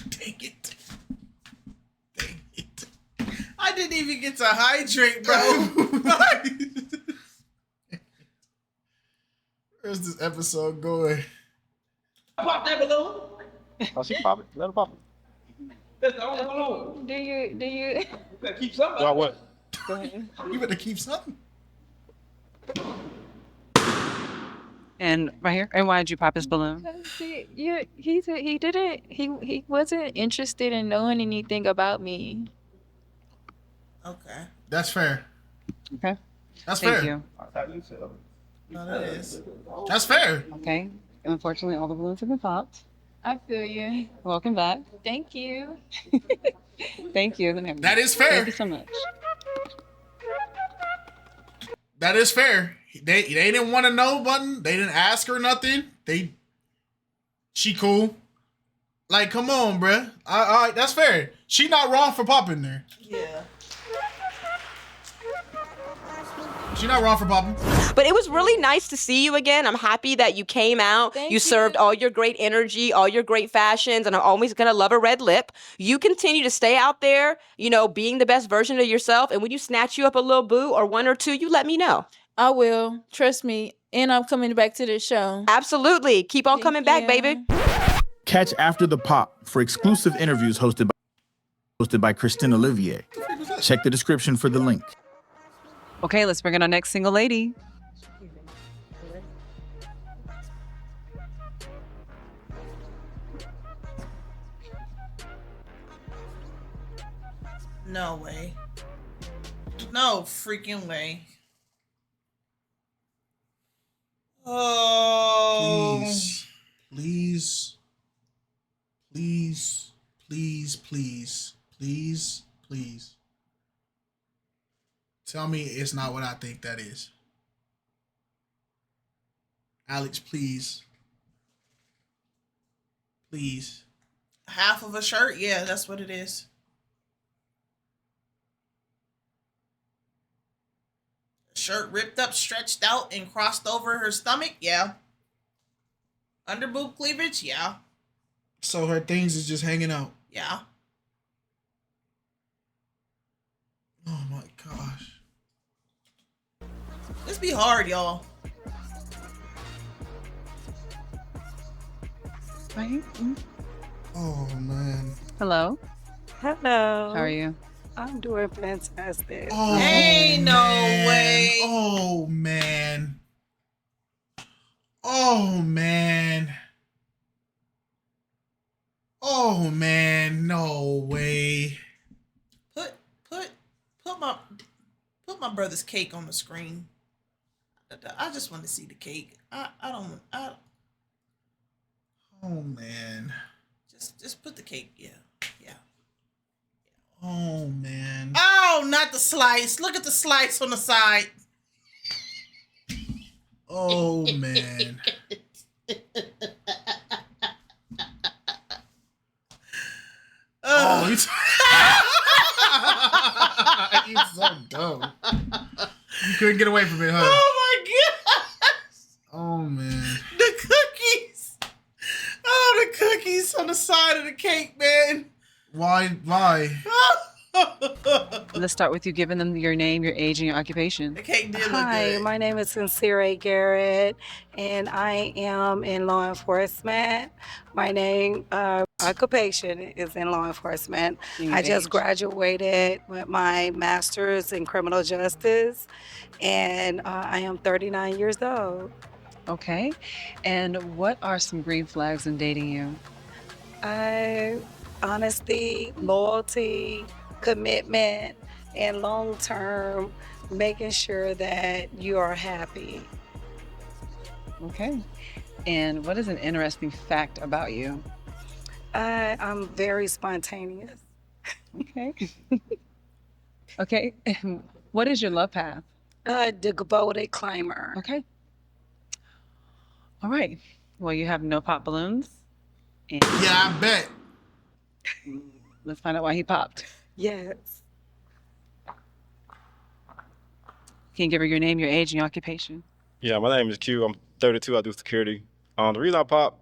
Dang it. Dang it. I didn't even get to hydrate, bro. Where's this episode going? Pop that balloon. Oh, she pop it. Let her pop it. That's the only balloon. do you You gotta keep something. Do I what? Go ahead. You better keep something. And right here. And why did you pop his balloon? He wasn't interested in knowing anything about me. Okay. That's fair. Okay. That's Thank fair. you. No, that is. That's fair. Okay. And unfortunately, all the balloons have been popped. I feel you. Welcome back. Thank you. Thank you. That is fair. Thank you so much. That is fair. They didn't want to know button. They didn't ask her nothing. She cool. Like, come on, bruh. All right, that's fair. She not wrong for popping there. Yeah. She not wrong for popping. But it was really nice to see you again. I'm happy that you came out. You served all your great energy, all your great fashions, and I'm always gonna love a red lip. You continue to stay out there, you know, being the best version of yourself. And when you snatch you up a little boo or one or two, you let me know. I will. Trust me. And I'm coming back to the show. Absolutely. Keep on coming back, baby. Catch After the Pop for exclusive interviews hosted by Christine Olivier. Check the description for the link. Okay, let's bring in our next single lady. No way. No freaking way. Oh. Please. Please. Please. Please. Please. Please. Tell me it's not what I think that is. Alex, please. Please. Half of a shirt? Yeah, that's what it is. Shirt ripped up, stretched out, and crossed over her stomach? Yeah. Under boob cleavage? Yeah. So her things is just hanging out. Yeah. Oh my gosh. This be hard, y'all. Right? Oh man. Hello. Hello. How are you? I'm doing fantastic. Oh, ain't no way. Oh man. Oh man. Oh man. No way. Put my brother's cake on the screen. I just want to see the cake. I don't. Oh man. Just put the cake. Yeah. Oh man. Oh, not the slice. Look at the slice on the side. Oh man. Oh, he's so dumb. You couldn't get away from it, huh? Oh my gosh. Oh man. The cookies. Oh, the cookies on the side of the cake, man. Why? Let's start with you giving them your name, your age, and your occupation. The cake did look Hi, good. my name is Sincere Garrett, and I am in law enforcement. My name, occupation is in law enforcement. I just graduated with my master's in criminal justice, and I am 39 years old. Okay. And what are some green flags in dating you? Honesty, loyalty, commitment, and long-term, making sure that you are happy. Okay. And what is an interesting fact about you? I'm very spontaneous. Okay. Okay. What is your love path? The devoted climber. Okay. All right. Well, you have no pop balloons. And Yeah, I bet. let's find out why he popped. Yes. Can you give her your name, your age, and your occupation? Yeah, my name is Q. I'm 32. I do security. The reason I pop,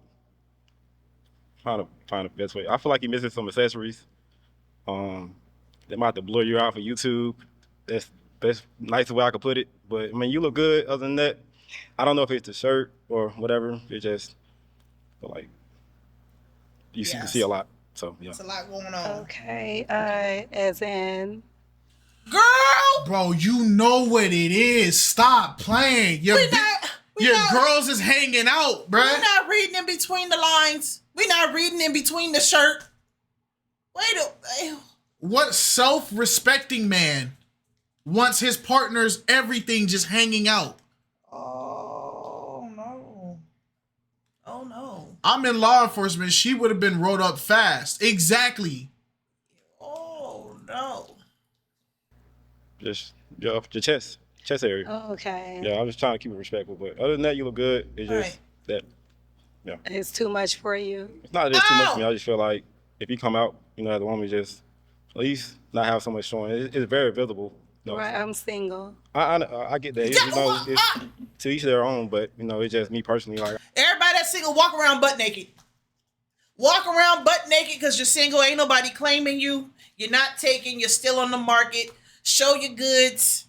trying to find the best way. I feel like you're missing some accessories. They might have to blur you out for YouTube. That's nice way I could put it. But I mean, you look good. Other than that, I don't know if it's the shirt or whatever. It just feel like you can see a lot. So yeah. It's a lot going on. Okay. As in. Girl! Bro, you know what it is. Stop playing. Your girls is hanging out, bruh. We're not reading in between the lines. We're not reading in between the shirt. What self-respecting man wants his partner's everything just hanging out? Oh, no. Oh, no. I'm in law enforcement. She would have been rolled up fast. Exactly. Oh, no. Just your chest area. Okay. Yeah, I'm just trying to keep it respectful. But other than that, you look good. It's just that, yeah. It's too much for you. It's not just too much for me. I just feel like if you come out, as a woman, just at least not have so much showing. It's very visible. Right, I'm single. I get that. It's to each their own, but it's just me personally. Like Everybody that's single, walk around butt naked. Walk around butt naked because you're single. Ain't nobody claiming you. You're not taken. You're still on the market. Show your goods.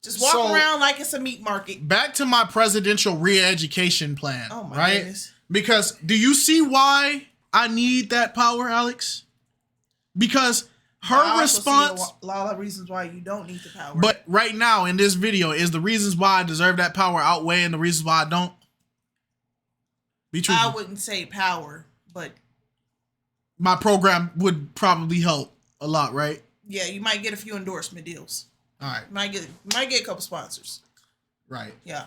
Just walk around like it's a meat market. Back to my presidential re-education plan, Oh my right? goodness. Because do you see why I need that power, Alex? Because her response. A lot of reasons why you don't need the power. But right now in this video, is the reasons why I deserve that power outweighing the reasons why I don't? Be truthful. I wouldn't say power, but my program would probably help a lot, right? yeah, you might get a few endorsement deals. All right. Might get a couple sponsors. Right. Yeah.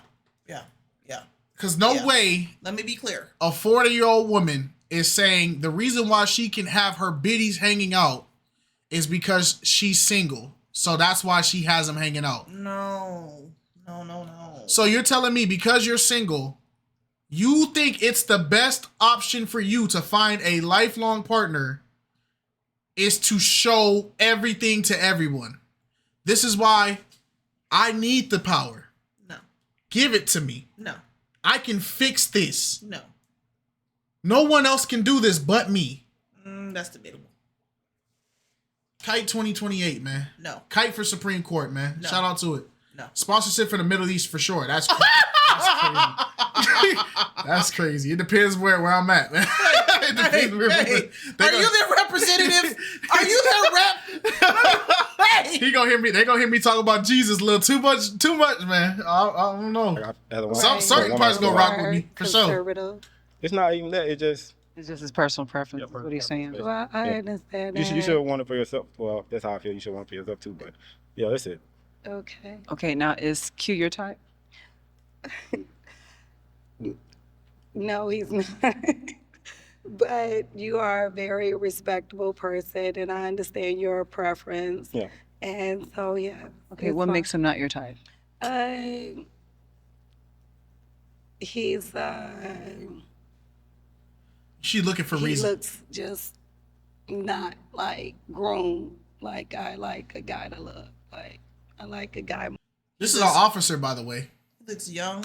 Because no way. Let me be clear. A 40-year-old woman is saying the reason why she can have her biddies hanging out is because she's single. So that's why she has them hanging out. No. So you're telling me because you're single, you think it's the best option for you to find a lifelong partner is to show everything to everyone. This is why I need the power. No. Give it to me. No. I can fix this. No. No one else can do this but me. That's debatable. Kite 2028, man. No. Kite for Supreme Court, man. No. Shout out to it. No. Sponsorship for the Middle East for sure. That's crazy. That's crazy. It depends where I'm at, man. It depends where Are you their representative? Are you their rep? Hey. They gonna hear me talk about Jesus a little too much, man. I don't know. Certain parts gonna rock with me for sure. It's not even that. It's just his personal preference. What are you saying? Well, I understand that. You should want it for yourself. Well, that's how I feel. You should want it for yourself too. But yeah, that's it. Okay. Okay, now is Q your type? No, he's not. But you are a very respectable person, and I understand your preference. Yeah. And so, yeah. Okay, what makes him not your type? He's She looking for reasons. He looks just not like grown. Like I like a guy to look. Like I like a guy. This is our officer, by the way. Looks young.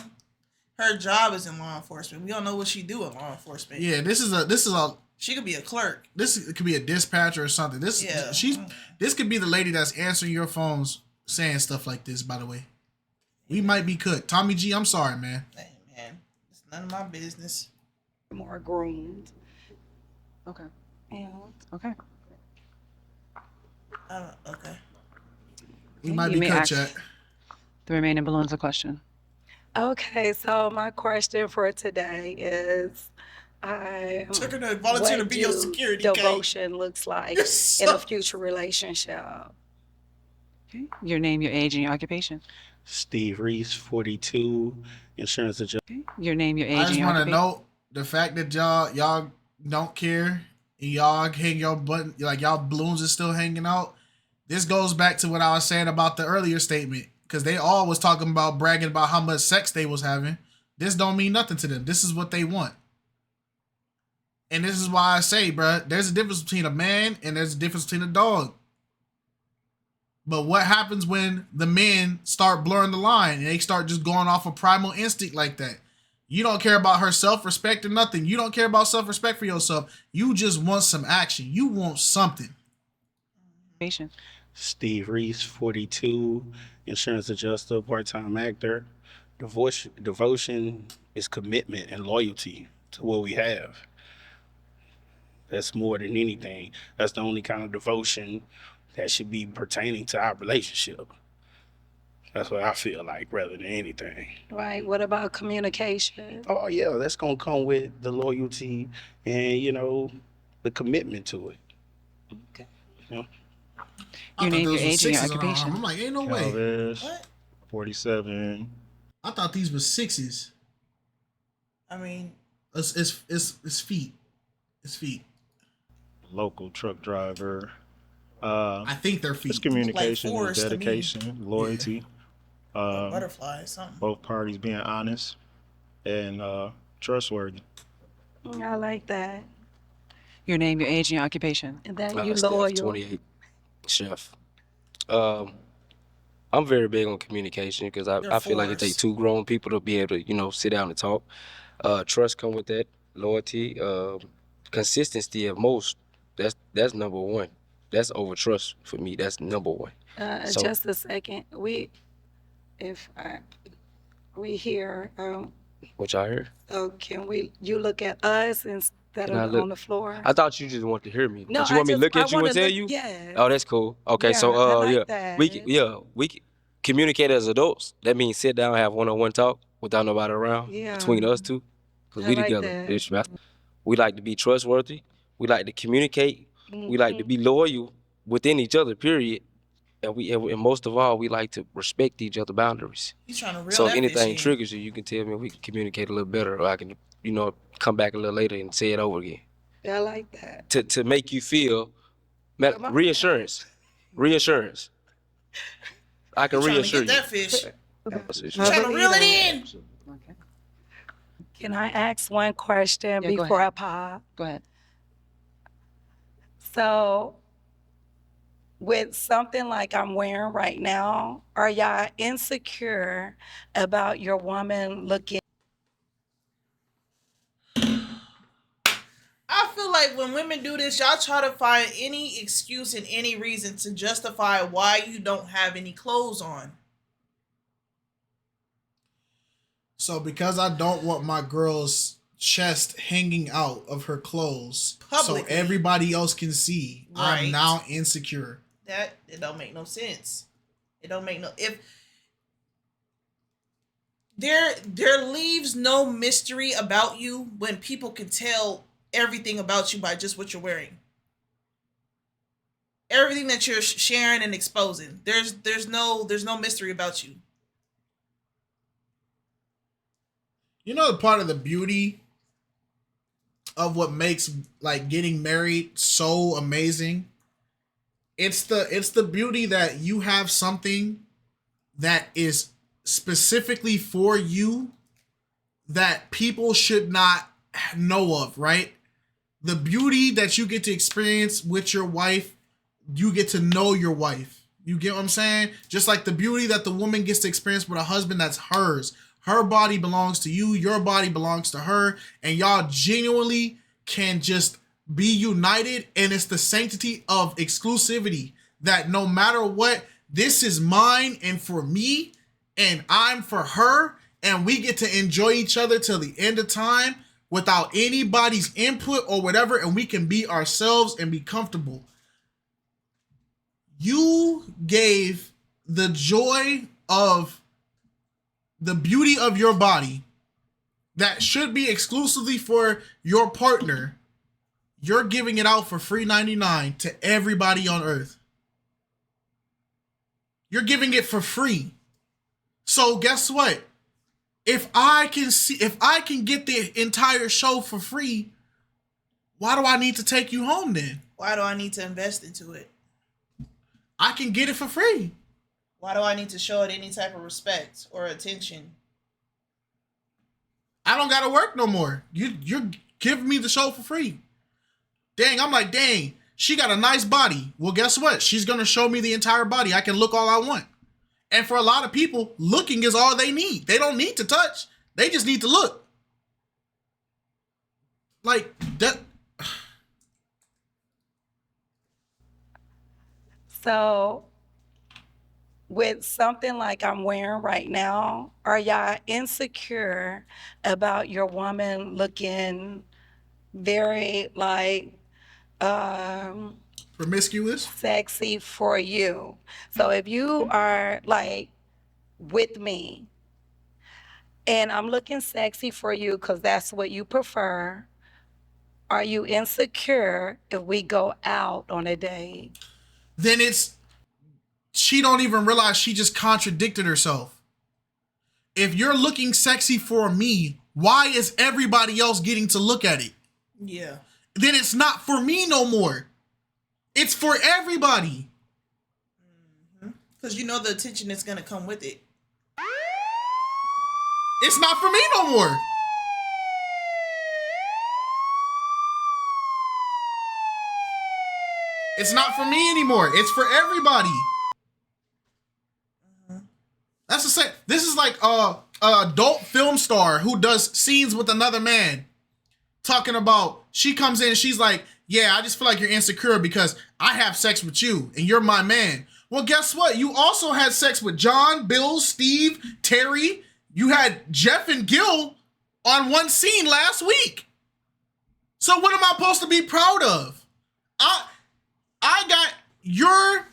Her job is in law enforcement. We don't know what she do in law enforcement. Yeah, this is a. She could be a clerk. This could be a dispatcher or something. This could be the lady that's answering your phones saying stuff like this. By the way, we might be cooked. Tommy G, I'm sorry, man. Hey, man, it's none of my business. More groomed. Okay. Yeah. Okay. Okay. We might You be may cooked, ask chat. The remaining balloons a question. Okay, so my question for today is, Took her to volunteer to be your security guy. devotion looks like in a future relationship. Okay. Your name, your age, and your occupation. Steve Reese, 42, insurance agent. Your name, your age, I and just your want to occupation. note the fact that y'all don't care, and y'all hang your button, like y'all balloons is still hanging out. This goes back to what I was saying about the earlier statement, because they all was talking about bragging about how much sex they was having. This don't mean nothing to them. This is what they want. And this is why I say, bruh, there's a difference between a man and there's a difference between a dog. But what happens when the men start blurring the line and they start just going off a primal instinct like that? You don't care about her self-respect or nothing. You don't care about self-respect for yourself. You just want some action. You want something. Patient. Steve Reese, 42, insurance adjuster, part-time actor. Devotion is commitment and loyalty to what we have. That's more than anything. That's the only kind of devotion that should be pertaining to our relationship. That's what I feel like, rather than anything. Right. What about communication? Oh yeah, that's gonna come with the loyalty and the commitment to it. Okay. Yeah. I Your thought name, your those was age, and your sixes on our occupation. arm. I'm like, ain't no way. KiteZz, 47. I thought these was sixes. I mean, It's feet. It's feet. Local truck driver. I think they're feet. It's communication, Like forest to me. dedication, loyalty. butterfly, something. Both parties being honest and trustworthy. I like that. Your name, your age, and your occupation. And that you Steph, loyal. 28, chef. I'm very big on communication because I feel like it takes two grown people to be able to, sit down and talk. Trust come with that, loyalty, consistency at most. That's number one. That's over trust for me. That's number one. So- Just a second. We hear. What y'all hear? Can you look at us instead Can I of look? on the floor? I thought you just wanted to hear me. No, but you want me to look I at you wanna and tell look- you? yes. Oh, that's cool. Okay, Yeah, so I like yeah, that. we can communicate as adults. That means sit down, have one-on-one talk without nobody around Yeah. between us two, because I we like together. that. It's right. We like to be trustworthy. We like to communicate. We like to be loyal within each other. Period. And most of all, we like to respect each other's boundaries. He's trying to reel So if that fish anything in. triggers you, you can tell me. We can communicate a little better, or I can, come back a little later and say it over again. I like that. To make you feel reassurance. Reassurance. I can He's trying to reassure get that fish. you. Trying to reel it in. Can I ask one question Yeah, go before I ahead. pop? Go ahead. So, with something like I'm wearing right now, are y'all insecure about your woman looking? I feel like when women do this, y'all try to find any excuse and any reason to justify why you don't have any clothes on. So because I don't want my girl's chest hanging out of her clothes, Publicly. so everybody else can see, Right. I'm now insecure. That it don't make no sense. It don't make no if there leaves no mystery about you when people can tell everything about you by just what you're wearing. Everything that you're sharing and exposing. There's no mystery about you. You know, part of the beauty of what makes like getting married so amazing. It's the beauty that you have something that is specifically for you that people should not know of, right? The beauty that you get to experience with your wife, you get to know your wife. You get what I'm saying? Just like the beauty that the woman gets to experience with a husband that's hers. Her body belongs to you, your body belongs to her, and y'all genuinely can just be united, and it's the sanctity of exclusivity that no matter what, this is mine and for me, and I'm for her, and we get to enjoy each other till the end of time without anybody's input or whatever, and we can be ourselves and be comfortable. You gave the joy of the beauty of your body that should be exclusively for your partner. You're giving it out for free 99 to everybody on earth. You're giving it for free. So guess what? If I can get the entire show for free, why do I need to take you home then? Why do I need to invest into it? I can get it for free. Why do I need to show it any type of respect or attention? I don't gotta work no more. You're giving me the show for free. Dang, I'm like, dang, she got a nice body. Well, guess what? She's gonna show me the entire body. I can look all I want. And for a lot of people, looking is all they need. They don't need to touch. They just need to look. Like that. So, with something like I'm wearing right now, are y'all insecure about your woman looking very like promiscuous, sexy for you? So if you are like with me and I'm looking sexy for you because that's what you prefer, are you insecure if we go out on a date? Then she don't even realize she just contradicted herself. If you're looking sexy for me, why is everybody else getting to look at it? Yeah. Then it's not for me no more. It's for everybody. Because you know the attention that's going to come with it. It's not for me no more. It's not for me anymore. It's for everybody. That's the same. This is like a adult film star who does scenes with another man, talking about, she comes in and she's like, yeah, I just feel like you're insecure because I have sex with you and you're my man. Well, guess what? You also had sex with John, Bill, Steve, Terry. You had Jeff and Gil on one scene last week. So what am I supposed to be proud of? You're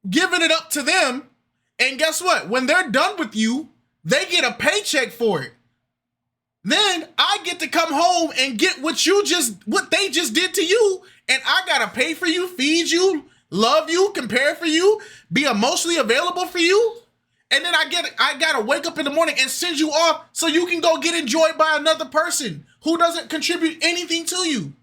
giving it up to them. And guess what? When they're done with you, they get a paycheck for it. Then I get to come home and get what they just did to you. And I gotta pay for you, feed you, love you, compare for you, be emotionally available for you. And then I gotta wake up in the morning and send you off so you can go get enjoyed by another person who doesn't contribute anything to you.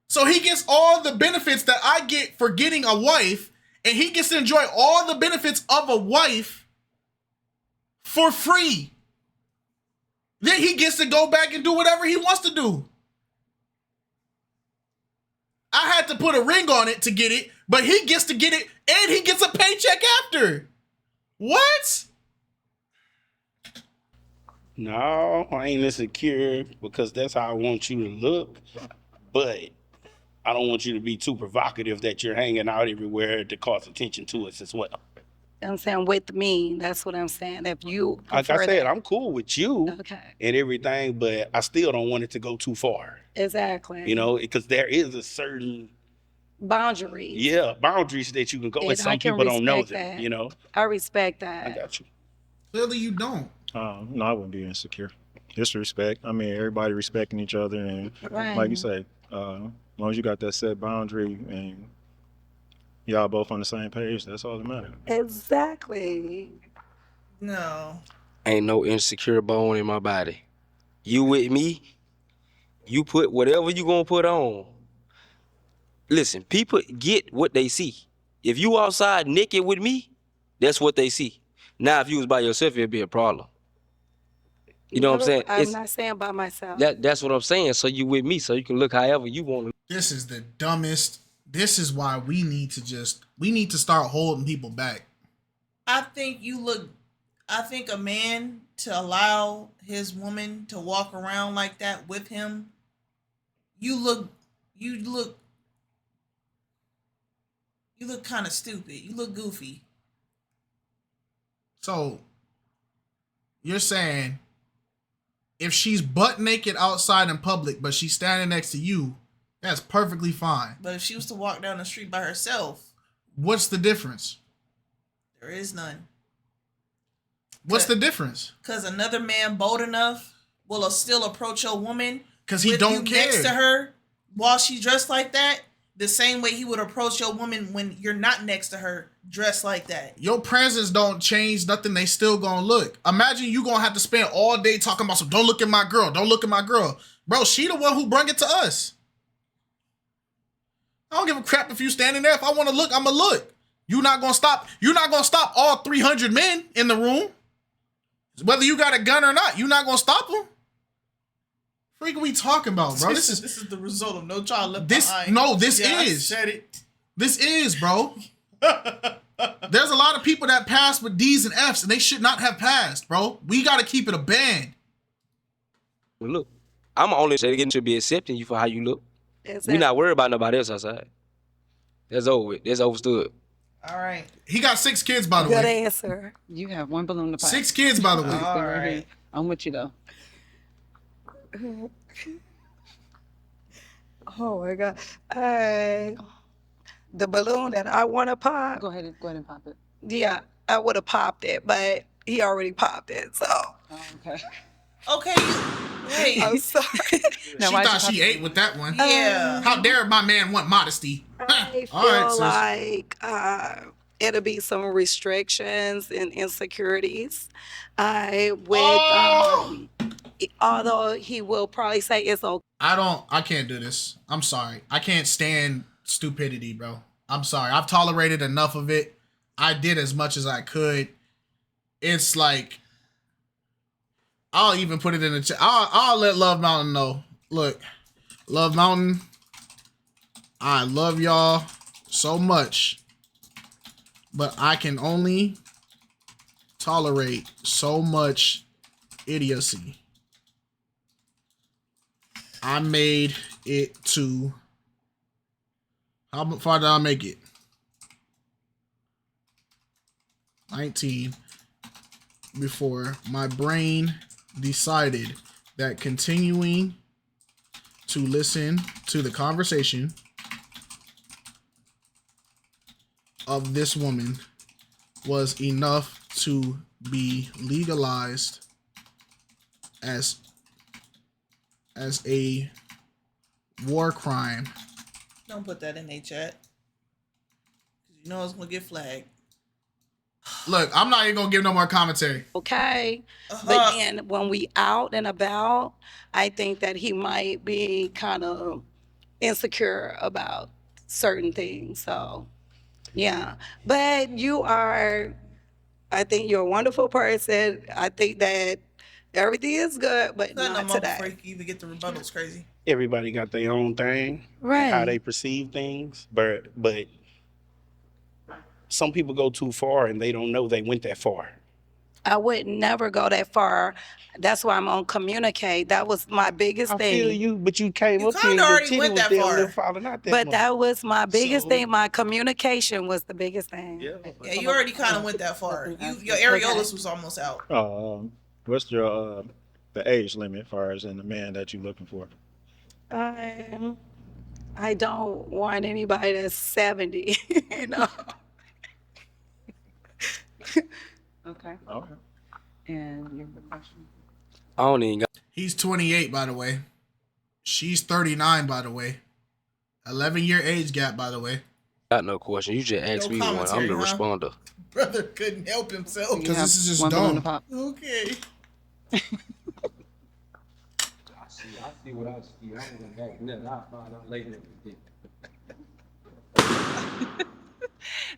So he gets all the benefits that I get for getting a wife, and he gets to enjoy all the benefits of a wife for free. Then he gets to go back and do whatever he wants to do. I had to put a ring on it to get it, but he gets to get it and he gets a paycheck after. What? No, I ain't insecure because that's how I want you to look. But I don't want you to be too provocative that you're hanging out everywhere to cause attention to us as well. I'm saying with me, that's what I'm saying. If you Like prefer I said, that. I'm cool with you and everything, but I still don't want it to go too far. Exactly. You know, because there is a certain boundaries. boundaries that you can go, and And I some can people don't know respect them. that. You know, I respect that. I got you. Clearly you don't. No, I wouldn't be insecure. Just respect. I mean, everybody respecting each other, and Right. like you say, as long as you got that set boundary and y'all both on the same page, that's all that matters. Exactly. No. Ain't no insecure bone in my body. You with me, you put whatever you gonna put on. Listen, people get what they see. If you outside naked with me, that's what they see. Now, if you was by yourself, it'd be a problem. You know what I'm saying? I'm not saying by myself. That's what I'm saying. So you with me, so you can look however you want to. This is the dumbest. This is why we need to start holding people back. I think a man to allow his woman to walk around like that with him, you look kind of stupid. You look goofy. So you're saying if she's butt naked outside in public, but she's standing next to you, that's perfectly fine. But if she was to walk down the street by herself, what's the difference? there is none. What's the difference? Because another man bold enough will still approach your woman because he with don't you care next to her while she dressed like that. the same way he would approach your woman when you're not next to her, dressed like that. Your presence don't change nothing. They still gonna look. Imagine you gonna have to spend all day talking about some. Don't look at my girl. Don't look at my girl, bro. She the one who brung it to us. I don't give a crap if you standing there. If I want to look, I'ma look. You're not gonna stop. You're not gonna stop all 300 men in the room, whether you got a gun or not. You're not gonna stop them. What are we talking about, bro? This is the result of No Child Left Behind. This Yeah, I is. said it. This is, bro. There's a lot of people that pass with D's and F's, and they should not have passed, bro. We got to keep it a band. Well, look, I'm only saying should be accepting you for how you look. Exactly. We not worried about nobody else outside. That's over with. That's overstood. All right. He got 6 kids, by the Good way. answer. You have 1 balloon to pop. 6 kids, by the way. All right. right. I'm with you though. Oh my God. The balloon that I want to pop. Go ahead and pop it. Yeah, I would have popped it, but he already popped it. So. Oh, okay. Okay. Wait. I'm sorry. She thought she ate with that one. Yeah. How dare my man want modesty? I feel All right, sis. like it'll be some restrictions and insecurities. Although he will probably say it's okay. I can't do this. I'm sorry. I can't stand stupidity, bro. I'm sorry. I've tolerated enough of it. I did as much as I could. It's like, I'll even put it in the chat. I'll let Love Mountain know. Look, Love Mountain, I love y'all so much, but I can only tolerate so much idiocy. I made it to, how far did I make it? 19 before my brain decided that continuing to listen to the conversation of this woman was enough to be legalized as a war crime. Don't put that in their chat. 'Cause you know it's gonna get flagged. Look, I'm not even gonna give no more commentary. Okay. But then when we out and about, I think that he might be kind of insecure about certain things. So, yeah. But I think you're a wonderful person. I think that everything is good, but not today. Before you can even get the rebuttals, crazy. Everybody got their own thing, Right. how they perceive things, but some people go too far and they don't know they went that far. I would never go that far. That's why I'm on communicate. That was my biggest thing. I feel you, but you came up here kinda and your already titty went was that damn far. near falling out that But much. that was my biggest thing. My communication was the biggest thing. Yeah, you already kind of went that far. Your areolas was almost out. What's your the age limit as far as in the man that you're looking for? I don't want anybody that's 70, you know. Okay. Okay. And your question? I don't even got. He's 28, by the way. She's 39, by the way. 11-year age gap, by the way. Got no question. You just asked me one. I'm the responder. Brother couldn't help himself. Because this is just dumb. Okay. I see what I see. I ain't gonna back nothing. I'll find out later.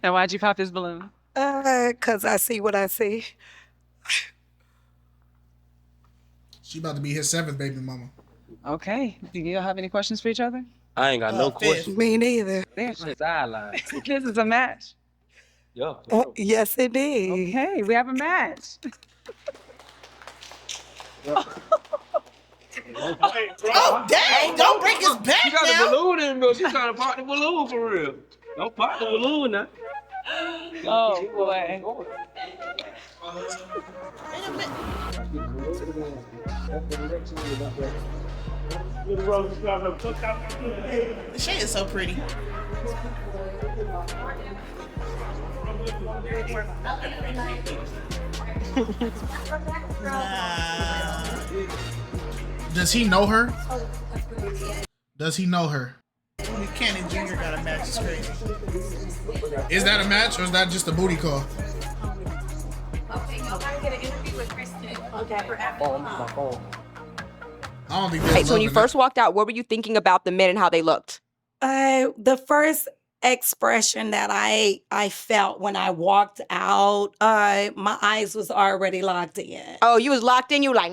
Now, why'd you pop his balloon? 'Cause I see what I see. She about to be his 7th baby mama. Okay. Do you have any questions for each other? I ain't got no question. Me neither. Sideline. This is a match. Yeah. Yes, indeed. Okay, we have a match. Oh, dang. Don't break his back You got now. the balloon in me. She's trying to pop the balloon for real. Don't pop the balloon now. Oh, boy. The shade is so pretty. Does he know her? Does he know her? Cannon Jr. got a match. It's crazy. Is that a match or is that just a booty call? Okay, y'all gotta get an interview with Kristen. Okay. I don't think Hey, so when you first walked out, what were you thinking about the men and how they looked? The first expression that I felt when I walked out, my eyes was already locked in. Oh, you was locked in? You were like...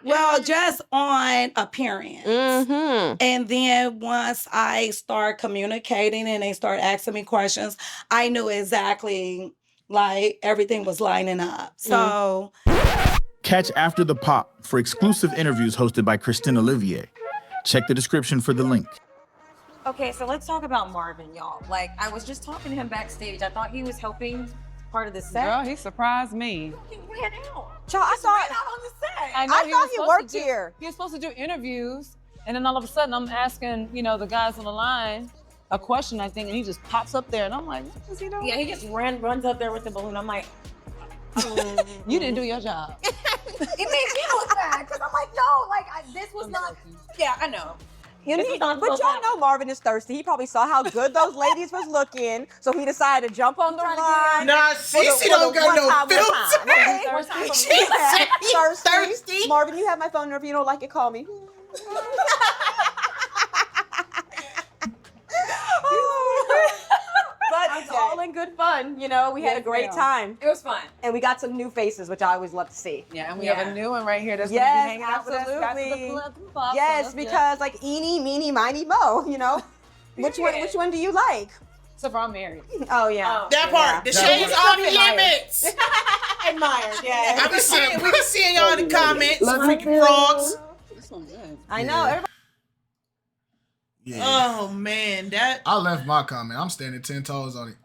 Well, just on appearance. Mm-hmm. And then once I start communicating and they start asking me questions, I knew exactly, like, everything was lining up. So... Catch After the Pop for exclusive interviews hosted by Kristen Olivier. Check the description for the link. Okay, so let's talk about Marvin, y'all. Like, I was just talking to him backstage. I thought he was helping part of the set. Girl, he surprised me. He ran out. Child, I thought Ran out on the set. I know I thought he supposed worked to do- here. He was supposed to do interviews, and then all of a sudden I'm asking, the guys on the line a question, I think, and he just pops up there, and I'm like, what is he doing? Yeah, he just runs up there with the balloon. I'm like, You didn't do your job. it made me look bad because I'm like, no, like this was not. Yeah, I know. But y'all know Marvin is thirsty. He probably saw how good those ladies was looking, so he decided to jump on the line. Nah, Cece don't got no filter. She's thirsty. Marvin, you have my phone number. If you don't like it, call me. But it's all in good fun, We had a great time. It was fun. And we got some new faces, which I always love to see. Yeah, and we have a new one right here that's Yes, going to be hanging out with us. absolutely. Got the flip-flops Yes, on. because like eeny, meeny, miny, mo, Which one do you like? So far, I'm married. Oh, yeah. That part. The shade's off limits. Admired, yeah. We be seeing y'all in the comments. Freaking frogs. I know. Everybody. Yeah. Oh, man. I left my comment. I'm standing 10 toes on it.